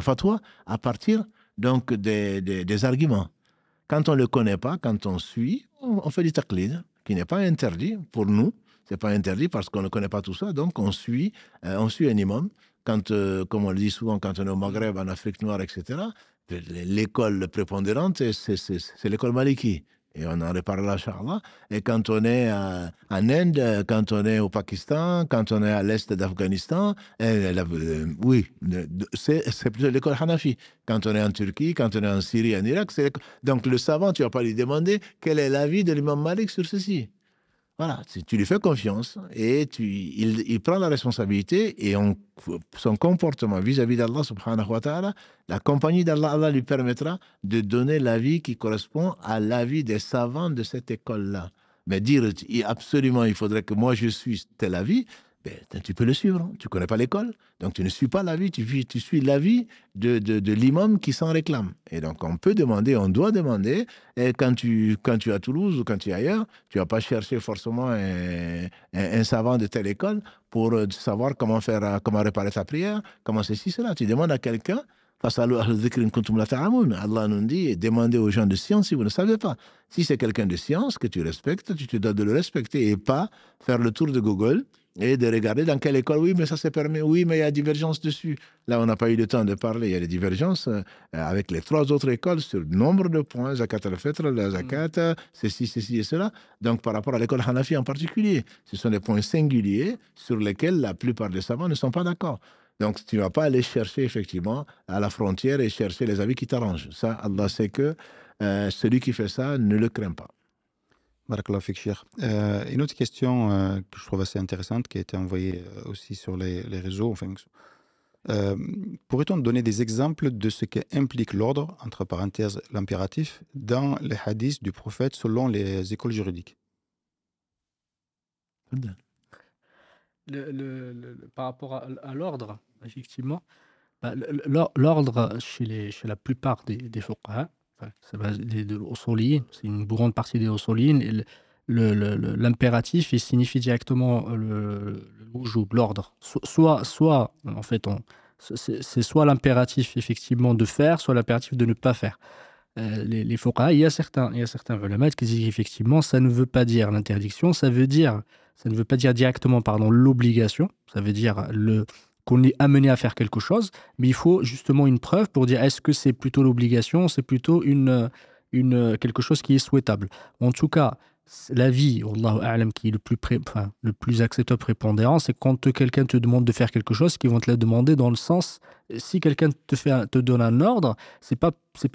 fatwas à partir donc des arguments. Quand on ne le connaît pas, quand on suit, on fait du taqlid, qui n'est pas interdit pour nous. Ce n'est pas interdit parce qu'on ne connaît pas tout ça. Donc, on suit un imam. Quand, comme on le dit souvent, quand on est au Maghreb, en Afrique noire, etc., l'école prépondérante, c'est l'école maliki. Et on en reparlera, Inch'Allah. Et quand on est en Inde, quand on est au Pakistan, quand on est à l'est d'Afghanistan, oui, c'est plutôt l'école Hanafi. Quand on est en Turquie, quand on est en Syrie, en Irak, donc le savant, tu ne vas pas lui demander quel est l'avis de l'imam Malik sur ceci. Voilà, tu lui fais confiance et il prend la responsabilité et son comportement vis-à-vis d'Allah subhanahu wa ta'ala, la compagnie d'Allah, Allah lui permettra de donner l'avis qui correspond à l'avis des savants de cette école-là. Mais dire absolument, il faudrait que moi je suis tel avis, ben, tu peux le suivre. Tu ne connais pas l'école, donc tu ne suis pas l'avis, tu suis l'avis de l'imam qui s'en réclame. Et donc on peut demander, on doit demander, et quand tu es à Toulouse ou quand tu es ailleurs, tu ne vas pas chercher forcément un savant de telle école pour savoir comment réparer ta prière, comment ceci, cela. Tu demandes à quelqu'un. Allah nous dit, demandez aux gens de science si vous ne savez pas. Si c'est quelqu'un de science que tu respectes, tu te dois de le respecter et pas faire le tour de Google et de regarder dans quelle école, oui, mais ça c'est permis, oui, mais il y a divergence dessus. Là, on n'a pas eu le temps de parler. Il y a des divergences avec les 3 autres écoles sur le nombre de points, zakat al-fitr, la zakat, ceci et cela. Donc, par rapport à l'école Hanafi en particulier, ce sont des points singuliers sur lesquels la plupart des savants ne sont pas d'accord. Donc, tu ne vas pas aller chercher, effectivement, à la frontière et chercher les avis qui t'arrangent. Ça, Allah sait que celui qui fait ça ne le craint pas. Barakallahu fik, Cheikh. Une autre question que je trouve assez intéressante, qui a été envoyée aussi sur les réseaux. Enfin, pourrait-on donner des exemples de ce qu'implique l'ordre, entre parenthèses l'impératif, dans les hadiths du prophète selon les écoles juridiques? Par rapport à l'ordre, effectivement, l'ordre chez la plupart des fuqaha, des usuliyin, c'est une grande partie des usuliyin, l'impératif, il signifie directement le wujub, l'ordre. Soit en fait, c'est soit l'impératif effectivement de faire, soit l'impératif de ne pas faire. Les fuqaha, il y a certains ulama qui disent qu'effectivement, ça ne veut pas dire l'interdiction, ça ne veut pas dire directement l'obligation, ça veut dire qu'on est amené à faire quelque chose, mais il faut justement une preuve pour dire est-ce que c'est plutôt l'obligation, c'est plutôt quelque chose qui est souhaitable. En tout cas, l'avis, Wallahu a'lam, qui est le plus acceptable prépondérant, c'est quand quelqu'un te demande de faire quelque chose, qu'ils vont te le demander dans le sens, si quelqu'un te donne un ordre, c'est pas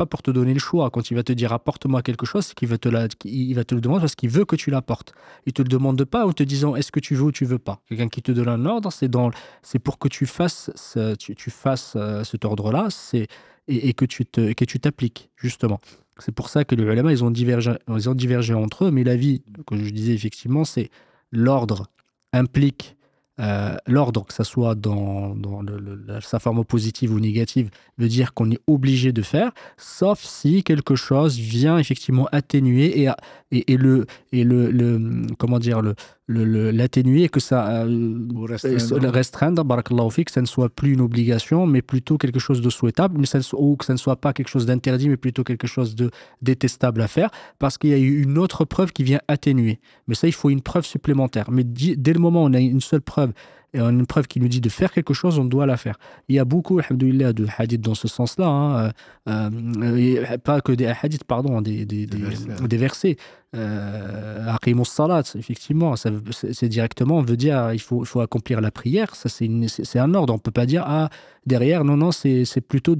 pour te donner le choix. Quand il va te dire apporte-moi quelque chose, c'est qu'il va il va te le demander parce qu'il veut que tu l'apportes. Il te le demande pas en te disant est-ce que tu veux ou tu veux pas. Quelqu'un qui te donne un ordre, c'est pour que tu fasses cet ordre-là, et que tu t'appliques, justement. C'est pour ça que les ulama, ils ont divergé entre eux, mais l'avis, que je disais effectivement, c'est l'ordre implique, l'ordre, que ça soit dans sa forme positive ou négative, veut dire qu'on est obligé de faire, sauf si quelque chose vient effectivement atténuer comment dire, l'atténuer, et que ça Ou restreindre. restreindre, barakallahu fik, que ça ne soit plus une obligation, mais plutôt quelque chose de souhaitable, ou que ça ne soit pas quelque chose d'interdit, mais plutôt quelque chose de détestable à faire, parce qu'il y a eu une autre preuve qui vient atténuer. Mais ça, il faut une preuve supplémentaire. Mais dès le moment où on a une seule preuve, et une preuve qui nous dit de faire quelque chose, on doit la faire. Il y a beaucoup, alhamdoulilah, de hadiths dans ce sens-là, pas que des hadiths, pardon, des versets. Aqimus salat, effectivement, c'est directement, on veut dire il faut accomplir la prière, ça c'est un ordre, on peut pas dire derrière, non, c'est plutôt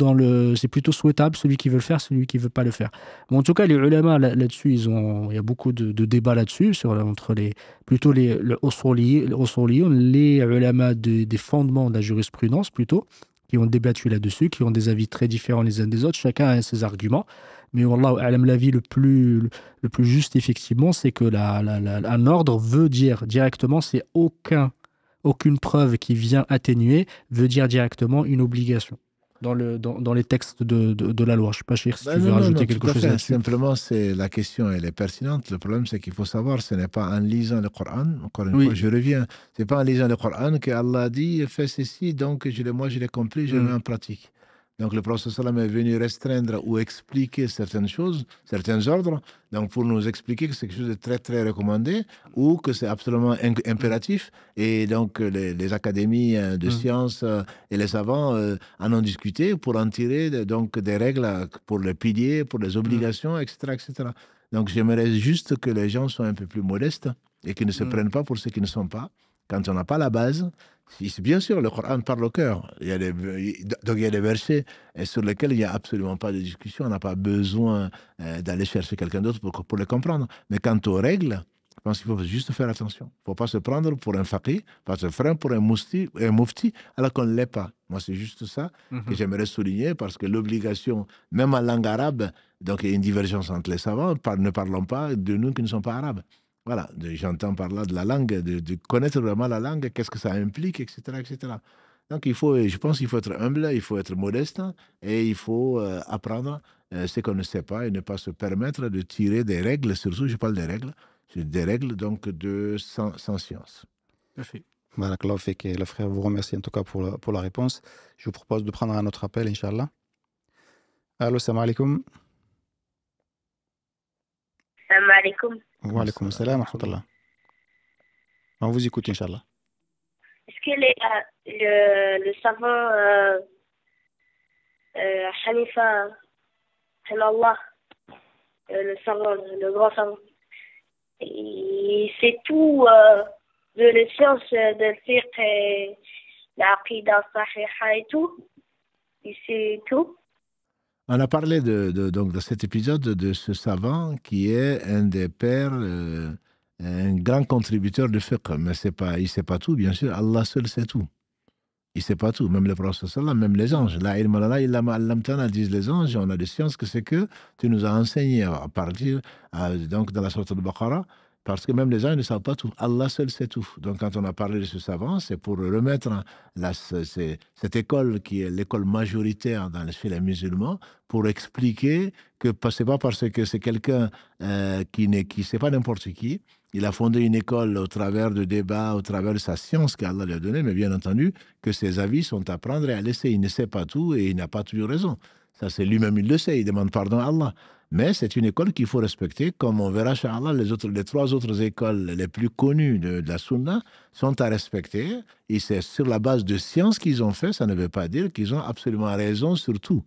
c'est plutôt souhaitable, celui qui veut le faire, celui qui veut pas le faire. Bon, en tout cas, les ulama là-dessus, il y a beaucoup de débats là-dessus, entre plutôt les usuliyoun, les ulama des fondements de la jurisprudence plutôt, qui ont débattu là-dessus, qui ont des avis très différents les uns des autres, chacun a ses arguments. Mais wallahu a'lam, l'avis le plus juste, effectivement, c'est que un ordre veut dire directement, c'est aucune preuve qui vient atténuer, veut dire directement une obligation. Dans les textes de la loi. Je ne sais pas, Cheikh, si tu veux rajouter quelque chose là-dessus. Simplement, la question, elle est pertinente. Le problème, c'est qu'il faut savoir, ce n'est pas en lisant le Coran, encore une fois, je reviens, ce n'est pas en lisant le Coran qu'Allah dit, fais ceci, donc moi je l'ai compris, je le mets en pratique. Donc le prophète sallam est venu restreindre ou expliquer certaines choses, certains ordres, donc pour nous expliquer que c'est quelque chose de très très recommandé ou que c'est absolument impératif. Et donc les académies de sciences et les savants en ont discuté pour en tirer donc des règles pour les piliers, pour les obligations, etc., etc. Donc j'aimerais juste que les gens soient un peu plus modestes et qu'ils ne se prennent pas pour ce qu'ils ne sont pas. Quand on n'a pas la base, bien sûr, le Coran parle au cœur. Donc il y a des versets sur lesquels il n'y a absolument pas de discussion. On n'a pas besoin d'aller chercher quelqu'un d'autre pour les comprendre. Mais quant aux règles, je pense qu'il faut juste faire attention. Il ne faut pas se prendre pour un faqih, pas se prendre pour un mufti, alors qu'on ne l'est pas. Moi, c'est juste ça que j'aimerais souligner, parce que l'obligation, même en langue arabe, donc il y a une divergence entre les savants, ne parlons pas de nous qui ne sommes pas arabes. Voilà, j'entends par là de la langue, de connaître vraiment la langue, qu'est-ce que ça implique, etc., etc. Donc, je pense qu'il faut être humble, il faut être modeste, et il faut apprendre ce qu'on ne sait pas et ne pas se permettre de tirer des règles, surtout, je parle des règles donc sans science. Parfait. Barakallahu fik, le frère vous remercie en tout cas pour la réponse. Je vous propose de prendre un autre appel, Inch'Allah. Allô, salam alaikum. Salam alaikum. Wa alaikum salam wa rahmatullah. On vous écoute, Inch'Allah. Est-ce que le savant Hanifa, Allah, le grand savant, c'est tout de les sciences de fiqh et l'aqida sahiha et tout? Et c'est tout? On a parlé donc dans cet épisode de ce savant qui est un des pères, un grand contributeur de fiqh, mais il ne sait pas tout, bien sûr. Allah seul sait tout. Il ne sait pas tout, même le prophète sallam, même les anges. La ilma lana illa ma allamtana, disent les anges, on a des sciences que c'est que tu nous as enseigné à partir, donc dans la sourate al-Baqarah, parce que même les anges ne savent pas tout. Allah seul sait tout. Donc quand on a parlé de ce savant, c'est pour remettre cette école qui est l'école majoritaire chez les musulmans, pour expliquer que ce n'est pas parce que c'est quelqu'un qui c'est pas n'importe qui. Il a fondé une école au travers de débats, au travers de sa science qu'Allah lui a donnée, mais bien entendu que ses avis sont à prendre et à laisser. Il ne sait pas tout et il n'a pas toujours raison. Ça, c'est lui-même, il le sait, il demande pardon à Allah. Mais c'est une école qu'il faut respecter, comme on verra chez Allah, les trois autres écoles les plus connues de la Sunna sont à respecter. Et c'est sur la base de science qu'ils ont fait, ça ne veut pas dire qu'ils ont absolument raison sur tout.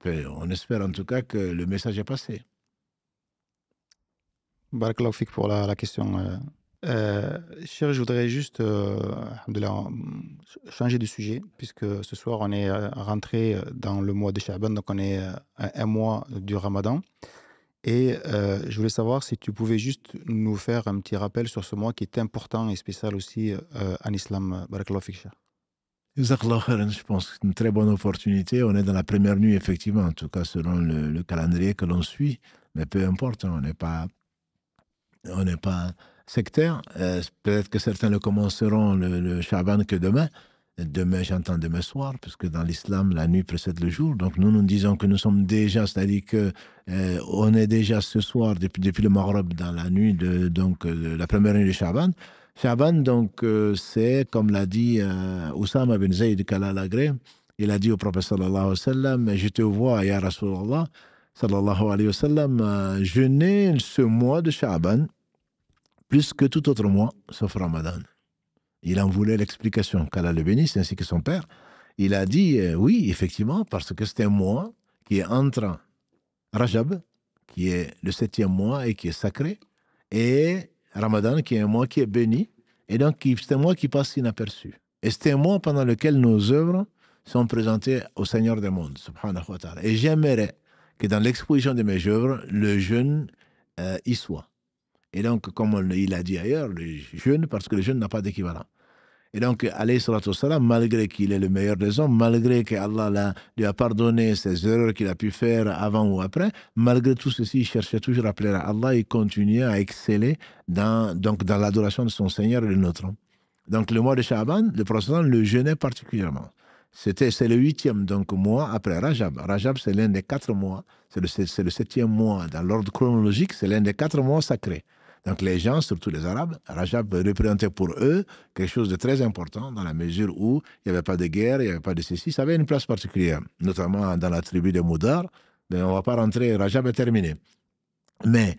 On espère en tout cas que le message est passé. Barakallahu fik pour la question. Cher, je voudrais juste alhamdoulilah, changer de sujet, puisque ce soir on est rentré dans le mois de Sha'ban, donc on est un mois du Ramadan. Et je voulais savoir si tu pouvais juste nous faire un petit rappel sur ce mois qui est important et spécial aussi en islam. Barakallahu fik, cher. Jazakallah khairan, je pense que c'est une très bonne opportunité. On est dans la première nuit, effectivement, en tout cas selon le calendrier que l'on suit. Mais peu importe, on n'est pas sectaire. Peut-être que certains le commenceront le Sha'ban que demain. Demain, j'entends demain soir, parce que dans l'islam, la nuit précède le jour. Donc nous disons que nous sommes déjà, c'est-à-dire que on est déjà ce soir, depuis le Maghreb, dans la nuit de la première nuit de Sha'ban. Sha'ban, donc, c'est, comme l'a dit Oussama bin Zayd Kalalagré, il a dit au prophète sallallahu alayhi wa sallam, je te vois, ya Rasulallah, sallallahu alayhi wa sallam, jeûner ce mois de Sha'ban plus que tout autre mois, sauf Ramadan. Il en voulait l'explication, qu'Allah le bénisse, ainsi que son père. Il a dit, oui, effectivement, parce que c'est un mois qui est entre Rajab, qui est le 7e mois et qui est sacré, et Ramadan, qui est un mois qui est béni, et donc c'est un mois qui passe inaperçu. Et c'est un mois pendant lequel nos œuvres sont présentées au Seigneur des mondes, subhanahu wa ta'ala. Et j'aimerais que dans l'exposition de mes œuvres, le jeûne y soit. Et donc, comme il a dit ailleurs, le jeûne, parce que le jeûne n'a pas d'équivalent. Et donc, alayhi salatu wassalam, malgré qu'il est le meilleur des hommes, malgré qu'Allah lui a pardonné ses erreurs qu'il a pu faire avant ou après, malgré tout ceci, il cherchait toujours à plaire à Allah et continuait à exceller dans l'adoration de son Seigneur et le nôtre. Donc, le mois de Sha'ban, le prophète le jeûnait particulièrement. C'est le 8e donc, mois après Rajab. Rajab, c'est l'un des 4 mois, c'est le 7e mois dans l'ordre chronologique, c'est l'un des 4 mois sacrés. Donc les gens, surtout les Arabes, Rajab représentait pour eux quelque chose de très important dans la mesure où il n'y avait pas de guerre, il n'y avait pas de ceci, ça avait une place particulière, notamment dans la tribu de Moudar. Mais on ne va pas rentrer, Rajab est terminé. Mais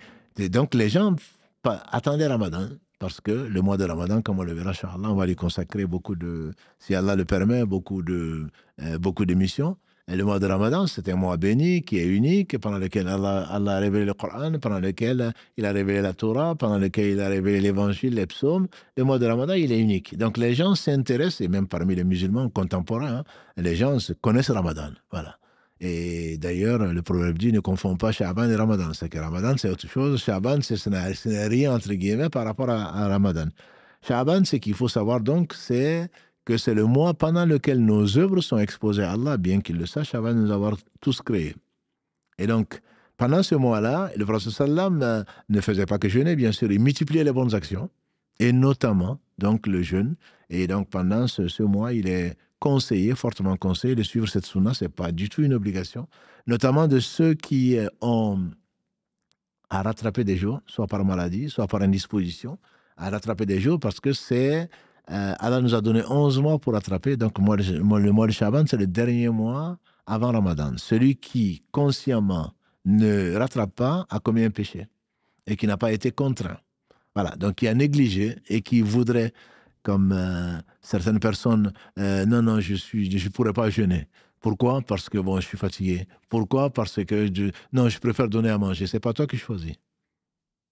donc les gens attendaient Ramadan, parce que le mois de Ramadan, comme on le verra, Inch'Allah, on va lui consacrer beaucoup de, si Allah le permet, beaucoup de missions. Et le mois de Ramadan, c'est un mois béni, qui est unique, pendant lequel Allah a révélé le Coran, pendant lequel il a révélé la Torah, pendant lequel il a révélé l'évangile, les psaumes. Le mois de Ramadan, il est unique. Donc les gens s'intéressent, et même parmi les musulmans contemporains, les gens connaissent Ramadan. Voilà. Et d'ailleurs, le proverbe dit, ne confond pas Sha'ban et Ramadan. C'est que Ramadan, c'est autre chose. Sha'ban, ce n'est rien, entre guillemets, par rapport à Ramadan. Sha'ban, ce qu'il faut savoir donc, c'est que c'est le mois pendant lequel nos œuvres sont exposées à Allah, bien qu'il le sache, avant de nous avoir tous créés. Et donc, pendant ce mois-là, le prophète sallam ne faisait pas que jeûner, bien sûr, il multipliait les bonnes actions, et notamment, donc, le jeûne. Et donc, pendant ce mois, il est conseillé, fortement conseillé, de suivre cette sunna, ce n'est pas du tout une obligation, notamment de ceux qui ont à rattraper des jours, soit par maladie, soit par indisposition, à rattraper des jours, parce que c'est... Allah nous a donné 11 mois pour rattraper. Donc, le mois de Sha'ban, c'est le dernier mois avant Ramadan. Celui qui, consciemment, ne rattrape pas a commis un péché et qui n'a pas été contraint. Voilà. Donc, qui a négligé et qui voudrait, comme certaines personnes, non, je ne pourrais pas jeûner. Pourquoi? Parce que, bon, je suis fatigué. Pourquoi? Parce que, je préfère donner à manger. Ce n'est pas toi qui choisis.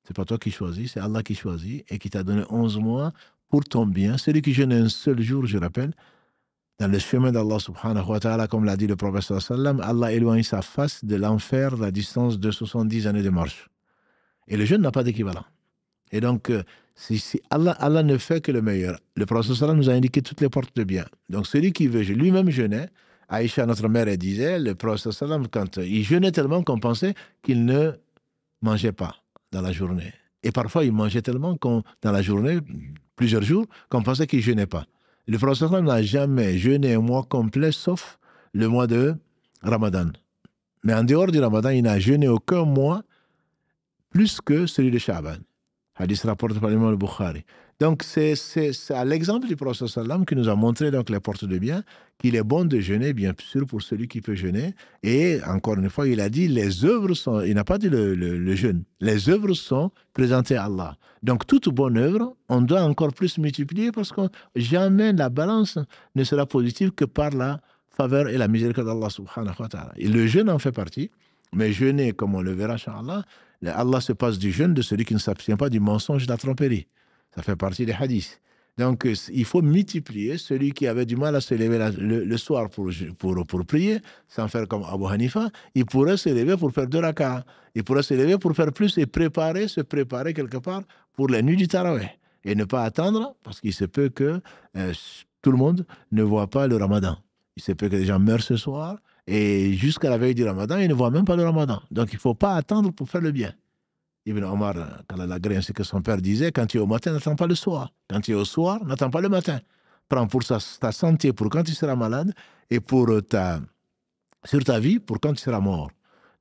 Ce n'est pas toi qui choisis, c'est Allah qui choisit et qui t'a donné 11 mois pour ton bien. Celui qui jeûne un seul jour, je rappelle, dans le chemin d'Allah subhanahu wa ta'ala, comme l'a dit le prophète sallallahu alayhi wa sallam, Allah éloigne sa face de l'enfer à la distance de 70 années de marche. Et le jeûne n'a pas d'équivalent. Et donc, Allah ne fait que le meilleur. Le prophète sallallahu alayhi wa sallam nous a indiqué toutes les portes de bien. Donc, celui qui veut, lui-même jeûnait. Aïcha, notre mère, elle disait, le prophète sallallahu alayhi wa sallam, quand il jeûnait tellement qu'on pensait qu'il ne mangeait pas dans la journée. Et parfois, il mangeait tellement dans la journée, plusieurs jours, qu'on pensait qu'il ne jeûnait pas. Le prophète n'a jamais jeûné un mois complet, sauf le mois de Ramadan. Mais en dehors du Ramadan, il n'a jeûné aucun mois plus que celui de Sha'ban. Hadith rapporté par l'imam al-Bukhari. Donc, c'est à l'exemple du prophète sallam qui nous a montré donc les portes de bien, qu'il est bon de jeûner, bien sûr, pour celui qui peut jeûner. Et encore une fois, il a dit, les œuvres sont, il n'a pas dit le jeûne, les œuvres sont présentées à Allah. Donc, toute bonne œuvre, on doit encore plus multiplier parce que jamais la balance ne sera positive que par la faveur et la miséricorde d'Allah subhanahu wa ta'ala. Et le jeûne en fait partie. Mais jeûner, comme on le verra, Inch'Allah, Allah se passe du jeûne de celui qui ne s'abstient pas du mensonge et de la tromperie. Ça fait partie des hadiths. Donc, il faut multiplier celui qui avait du mal à se lever le soir pour prier, sans faire comme Abu Hanifa, il pourrait se lever pour faire 2 rak'ahs. Il pourrait se lever pour faire plus et se préparer quelque part pour la nuit du Tarawih. Et ne pas attendre, parce qu'il se peut que tout le monde ne voit pas le Ramadan. Il se peut que les gens meurent ce soir, et jusqu'à la veille du Ramadan, ils ne voient même pas le Ramadan. Donc, il ne faut pas attendre pour faire le bien. Ibn Omar, quand il a gré, ainsi que son père disait, quand tu es au matin, n'attends pas le soir. Quand tu es au soir, n'attends pas le matin. Prends pour ta santé pour quand tu seras malade et sur ta vie pour quand tu seras mort.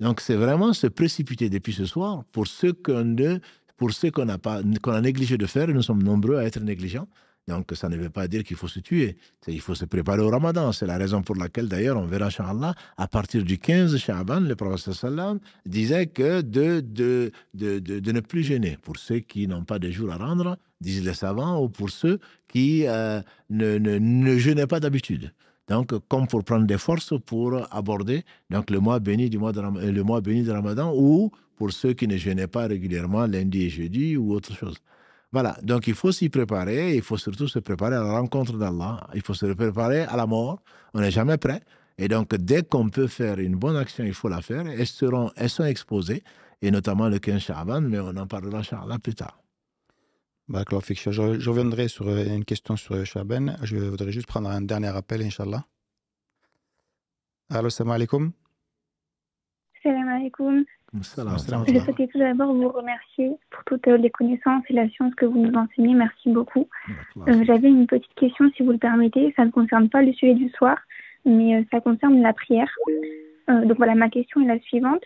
Donc, c'est vraiment se précipiter depuis ce soir pour ce qu'on a négligé de faire, et nous sommes nombreux à être négligents. Donc, ça ne veut pas dire qu'il faut se tuer. Il faut se préparer au Ramadan. C'est la raison pour laquelle, d'ailleurs, on verra, Inch'Allah, à partir du 15 Sha'ban, le prophète sallam disait que de ne plus jeûner. Pour ceux qui n'ont pas de jours à rendre, disent les savants, ou pour ceux qui ne jeûnaient pas d'habitude. Donc, comme pour prendre des forces pour aborder donc, le mois béni de Ramadan, ou pour ceux qui ne jeûnaient pas régulièrement lundi et jeudi, ou autre chose. Voilà, donc il faut s'y préparer, il faut surtout se préparer à la rencontre d'Allah, il faut se préparer à la mort, on n'est jamais prêt, et donc dès qu'on peut faire une bonne action, il faut la faire, elles sont exposées, et notamment le 15 Sha'ban, mais on en parlera Inch'Allah plus tard. Je reviendrai sur une question sur Sha'ban, je voudrais juste prendre un dernier appel, Inch'Allah. Allô, salam alaikum. Salam alaikum. Salam. Je souhaitais tout d'abord vous remercier pour toutes les connaissances et la science que vous nous enseignez. Merci beaucoup. J'avais une petite question, si vous le permettez. Ça ne concerne pas le sujet du soir, mais ça concerne la prière. Donc voilà, ma question est la suivante.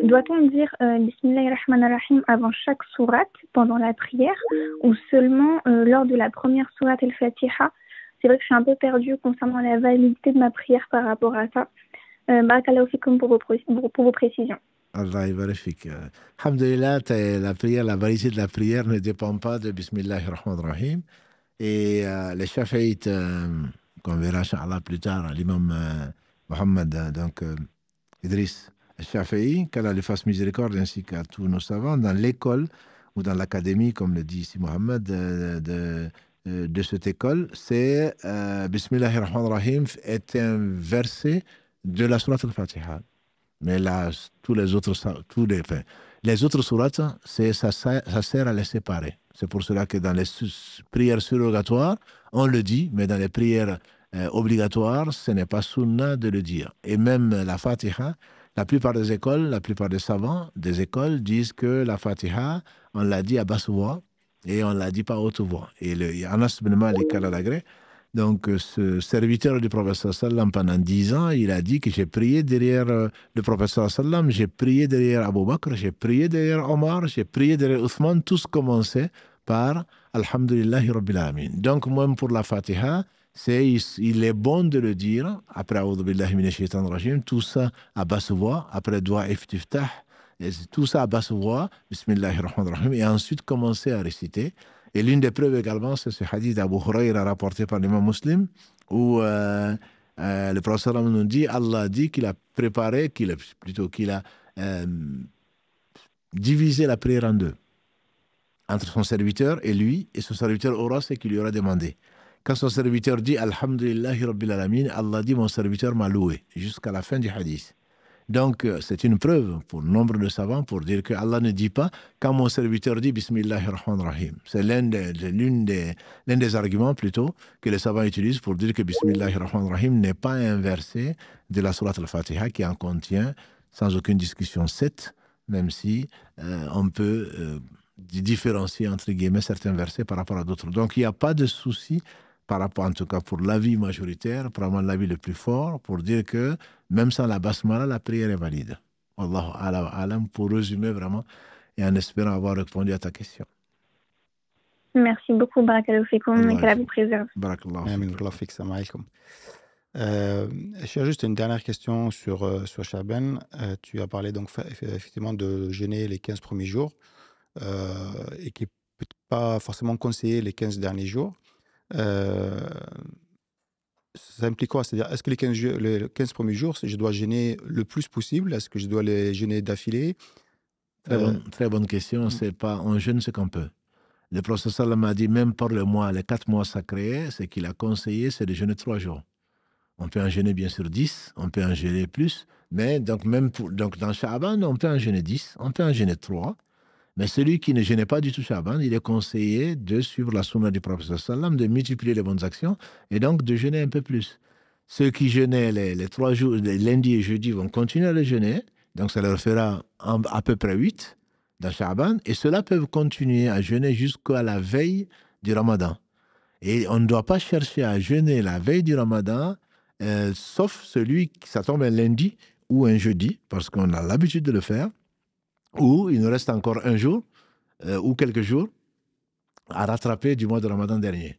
Doit-on dire Bismillahirrahmanirrahim avant chaque sourate pendant la prière ou seulement lors de la première sourate al-Fatiha? C'est vrai que je suis un peu perdue concernant la validité de ma prière par rapport à ça. Barakallahu fikum pour vos précisions. Allah vérifie. Alhamdulillah, la validité de la prière ne dépend pas de Bismillahirrahmanirrahim. Et les Shafi'ites, qu'on verra Inch'Allah plus tard, l'imam Mohammed, donc Idriss Shafi'i, qu'Allah lui fasse miséricorde, ainsi qu'à tous nos savants, dans l'école ou dans l'académie, comme le dit ici Mohammed, de cette école, c'est Bismillahirrahmanirrahim est un verset de la sourate al-Fatiha. Mais là, les autres sourates, ça sert à les séparer. C'est pour cela que dans les prières surrogatoires, on le dit, mais dans les prières obligatoires, ce n'est pas sunna de le dire. Et même la Fatiha, la plupart des savants des écoles disent que la Fatiha, on l'a dit à basse voix et on ne l'a dit pas à haute voix. Et Anas bin Malik al-Agré, donc, ce serviteur du prophète sallam pendant 10 ans, il a dit que j'ai prié derrière le prophète sallam, j'ai prié derrière Abu Bakr, j'ai prié derrière Omar, j'ai prié derrière Othman, tous commençaient par Alhamdulillahi Rabbil Alamin. Donc, même pour la Fatiha, il est bon de le dire, après A'udhu Billahi Minash Shaitanir Rajim, tout ça à basse voix, après Dua Iftiftah, tout ça à basse voix, Bismillahirrahmanirrahim, et ensuite commencer à réciter. Et l'une des preuves également, c'est ce hadith d'Abu Hurayra rapporté par l'imam Muslim, où le prophète nous dit, Allah dit qu'il a préparé, qu'il a divisé la prière en deux, entre son serviteur et lui, et son serviteur aura ce qu'il lui aura demandé. Quand son serviteur dit Alhamdulillahi Rabbil Alamin, Allah dit mon serviteur m'a loué, jusqu'à la fin du hadith. Donc, c'est une preuve pour nombre de savants pour dire que Allah ne dit pas quand mon serviteur dit Bismillahirrahmanirrahim. C'est l'un des arguments plutôt que les savants utilisent pour dire que Bismillahirrahmanirrahim n'est pas un verset de la sourate al-Fatiha qui en contient sans aucune discussion 7, même si on peut différencier entre guillemets certains versets par rapport à d'autres. Donc, il n'y a pas de souci par rapport, en tout cas pour l'avis majoritaire, probablement l'avis le plus fort, pour dire que même sans la basmala, la prière est valide. Wallahu alam, pour résumer vraiment, et en espérant avoir répondu à ta question. Merci beaucoup, Barakallahu fikoum, et qu'Allah vous préserve. Barakallahu fik, salam alaikum. J'ai juste une dernière question sur Sha'ban. Tu as parlé donc effectivement de jeûner les 15 premiers jours et qui ne peut pas forcément conseiller les 15 derniers jours. ça implique quoi? C'est-à-dire, est-ce que les 15 premiers jours, je dois jeûner le plus possible? Est-ce que je dois les jeûner d'affilée? Très bonne question. C'est pas, on jeûne ce qu'on peut. Le prophète sallam a dit, même pour le mois, les 4 mois sacrés, ce qu'il a conseillé, c'est de jeûner 3 jours. On peut en jeûner bien sûr 10, on peut en jeûner plus, mais donc donc dans Sha'ban, on peut en jeûner 10, on peut en jeûner 3, mais celui qui ne jeûnait pas du tout Sha'ban, il est conseillé de suivre la sunna du prophète sallam, de multiplier les bonnes actions, et donc de jeûner un peu plus. Ceux qui jeûnaient les 3 jours, les lundi et jeudi, vont continuer à le jeûner, donc ça leur fera à peu près 8 dans Sha'ban, et ceux-là peuvent continuer à jeûner jusqu'à la veille du Ramadan. Et on ne doit pas chercher à jeûner la veille du Ramadan, sauf celui qui ça tombe un lundi ou un jeudi, parce qu'on a l'habitude de le faire, ou il nous reste encore un jour ou quelques jours à rattraper du mois de Ramadan dernier.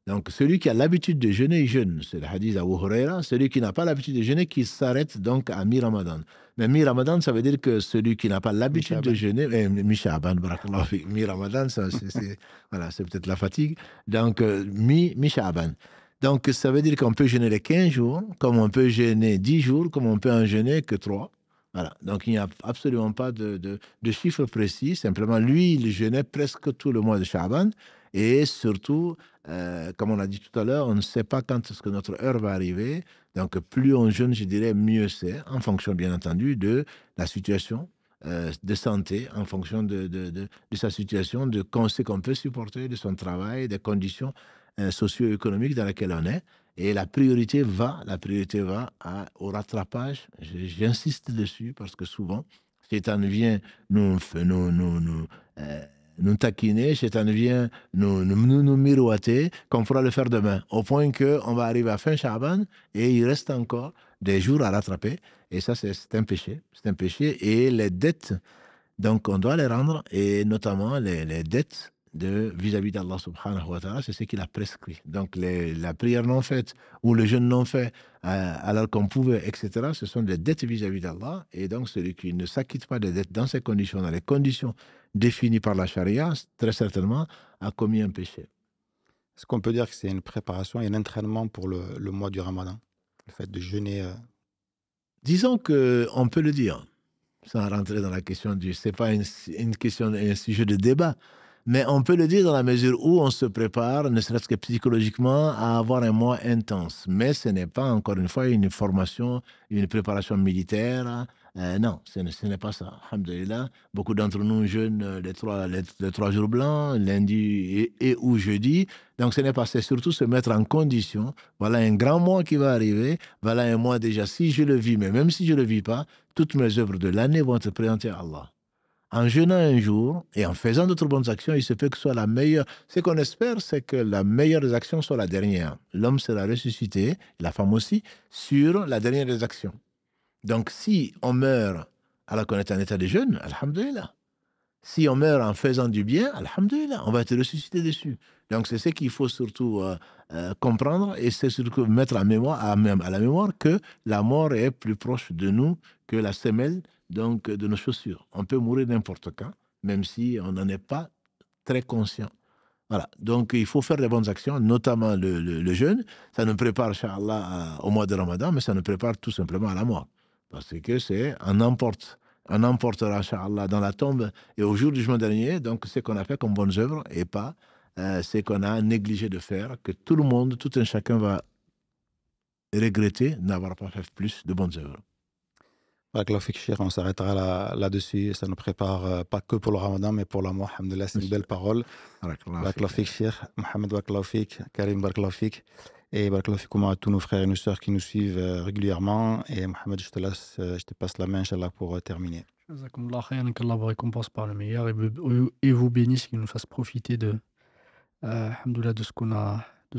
Donc celui qui a l'habitude de jeûner, il jeûne. C'est le hadith d'Abu Huraira. Celui qui n'a pas l'habitude de jeûner, qui s'arrête donc à mi-Ramadan. Mais mi-Ramadan, ça veut dire que celui qui n'a pas l'habitude de jeûner, mi-Sha'ban, mi-Ramadan, voilà, c'est peut-être la fatigue. Donc mi-Sha'ban. Donc ça veut dire qu'on peut jeûner les 15 jours, comme on peut jeûner 10 jours, comme on peut en jeûner que 3. Voilà. Donc il n'y a absolument pas de chiffre précis. Simplement, lui, il jeûnait presque tout le mois de Sha'ban. Et surtout, comme on a dit tout à l'heure, on ne sait pas quand est-ce que notre heure va arriver. Donc, plus on jeûne, je dirais, mieux c'est, en fonction, bien entendu, de la situation de santé, en fonction de sa situation, de ce qu'on peut supporter, de son travail, des conditions socio-économiques dans lesquelles on est. Et la priorité va au rattrapage. J'insiste dessus parce que souvent, Shaitan vient nous taquiner, Shaitan vient nous miroiter, qu'on pourra le faire demain, au point qu'on va arriver à fin Sha'ban et il reste encore des jours à rattraper. Et ça, c'est un péché. C'est un péché. Et les dettes, donc on doit les rendre, et notamment les dettes vis-à-vis d'Allah subhanahu wa ta'ala, c'est ce qu'il a prescrit. Donc la prière non faite ou le jeûne non fait alors qu'on pouvait, etc., ce sont des dettes vis-à-vis d'Allah. Et donc celui qui ne s'acquitte pas des dettes dans ces conditions, dans les conditions définies par la charia, très certainement a commis un péché. Est-ce qu'on peut dire que c'est une préparation et un entraînement pour le mois du Ramadan, le fait de jeûner? Disons qu'on peut le dire, sans rentrer dans la question c'est pas une question, un sujet de débat, mais on peut le dire dans la mesure où on se prépare, ne serait-ce que psychologiquement, à avoir un mois intense. Mais ce n'est pas, encore une fois, une formation, une préparation militaire. Non, ce n'est pas ça. Alhamdulillah, beaucoup d'entre nous jeûnent les 3 jours blancs, lundi et ou jeudi. Donc ce n'est pas, c'est surtout se mettre en condition. Voilà un grand mois qui va arriver. Voilà un mois déjà, si je le vis, mais même si je ne le vis pas, toutes mes œuvres de l'année vont être présentées à Allah. En jeûnant un jour et en faisant d'autres bonnes actions, il se peut que ce soit la meilleure. Ce qu'on espère, c'est que la meilleure des actions soit la dernière. L'homme sera ressuscité, la femme aussi, sur la dernière des actions. Donc, si on meurt alors qu'on est en état de jeûne, alhamdulillah. Si on meurt en faisant du bien, alhamdulillah, on va être ressuscité dessus. Donc, c'est ce qu'il faut surtout comprendre, et c'est surtout mettre à la mémoire que la mort est plus proche de nous que la semelle donc de nos chaussures. On peut mourir n'importe quand, même si on n'en est pas très conscient. Voilà. Donc, il faut faire les bonnes actions, notamment le jeûne. Ça nous prépare, Inch'Allah, au mois de Ramadan, mais ça nous prépare tout simplement à la mort. Parce que on emportera, Inch'Allah, dans la tombe et au jour du jugement dernier, donc ce qu'on a fait comme bonnes œuvres et pas ce qu'on a négligé de faire, que tout le monde, tout un chacun va regretter n'avoir pas fait plus de bonnes œuvres. On s'arrêtera là-dessus. Ça nous prépare pas que pour le Ramadan, mais pour la mort. Alhamdulillah, c'est une belle parole. Mohamed, Karim, et à tous nos frères et nos sœurs qui nous suivent régulièrement. Et Mohamed, je te passe la main, Inch'Allah, pour terminer. Qu'Allah vous récompense par le meilleur et vous bénisse, qu'il nous fasse profiter de ce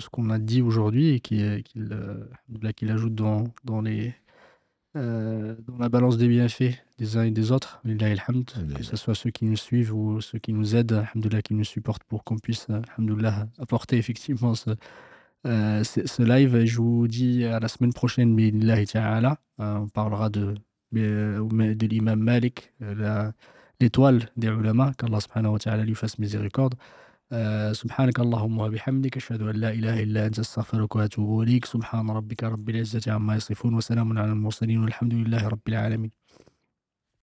qu'on a dit aujourd'hui, et qu'il ajoute dans la balance des bienfaits des uns et des autres, que ce soit ceux qui nous suivent ou ceux qui nous aident, qui nous supportent, pour qu'on puisse apporter effectivement ce live. Et je vous dis à la semaine prochaine, bi'idhnillahi ta'ala. On parlera de l'imam Malik, l'étoile des ulama, qu'Allah subhanahu wa ta'ala lui fasse miséricorde. سبحانك اللهم وبحمدك أشهد أن لا إله إلا أنت أستغفرك وأتوب إليك. سبحان ربك رب العزة عما يصفون وسلام على المرسلين والحمد لله رب العالمين.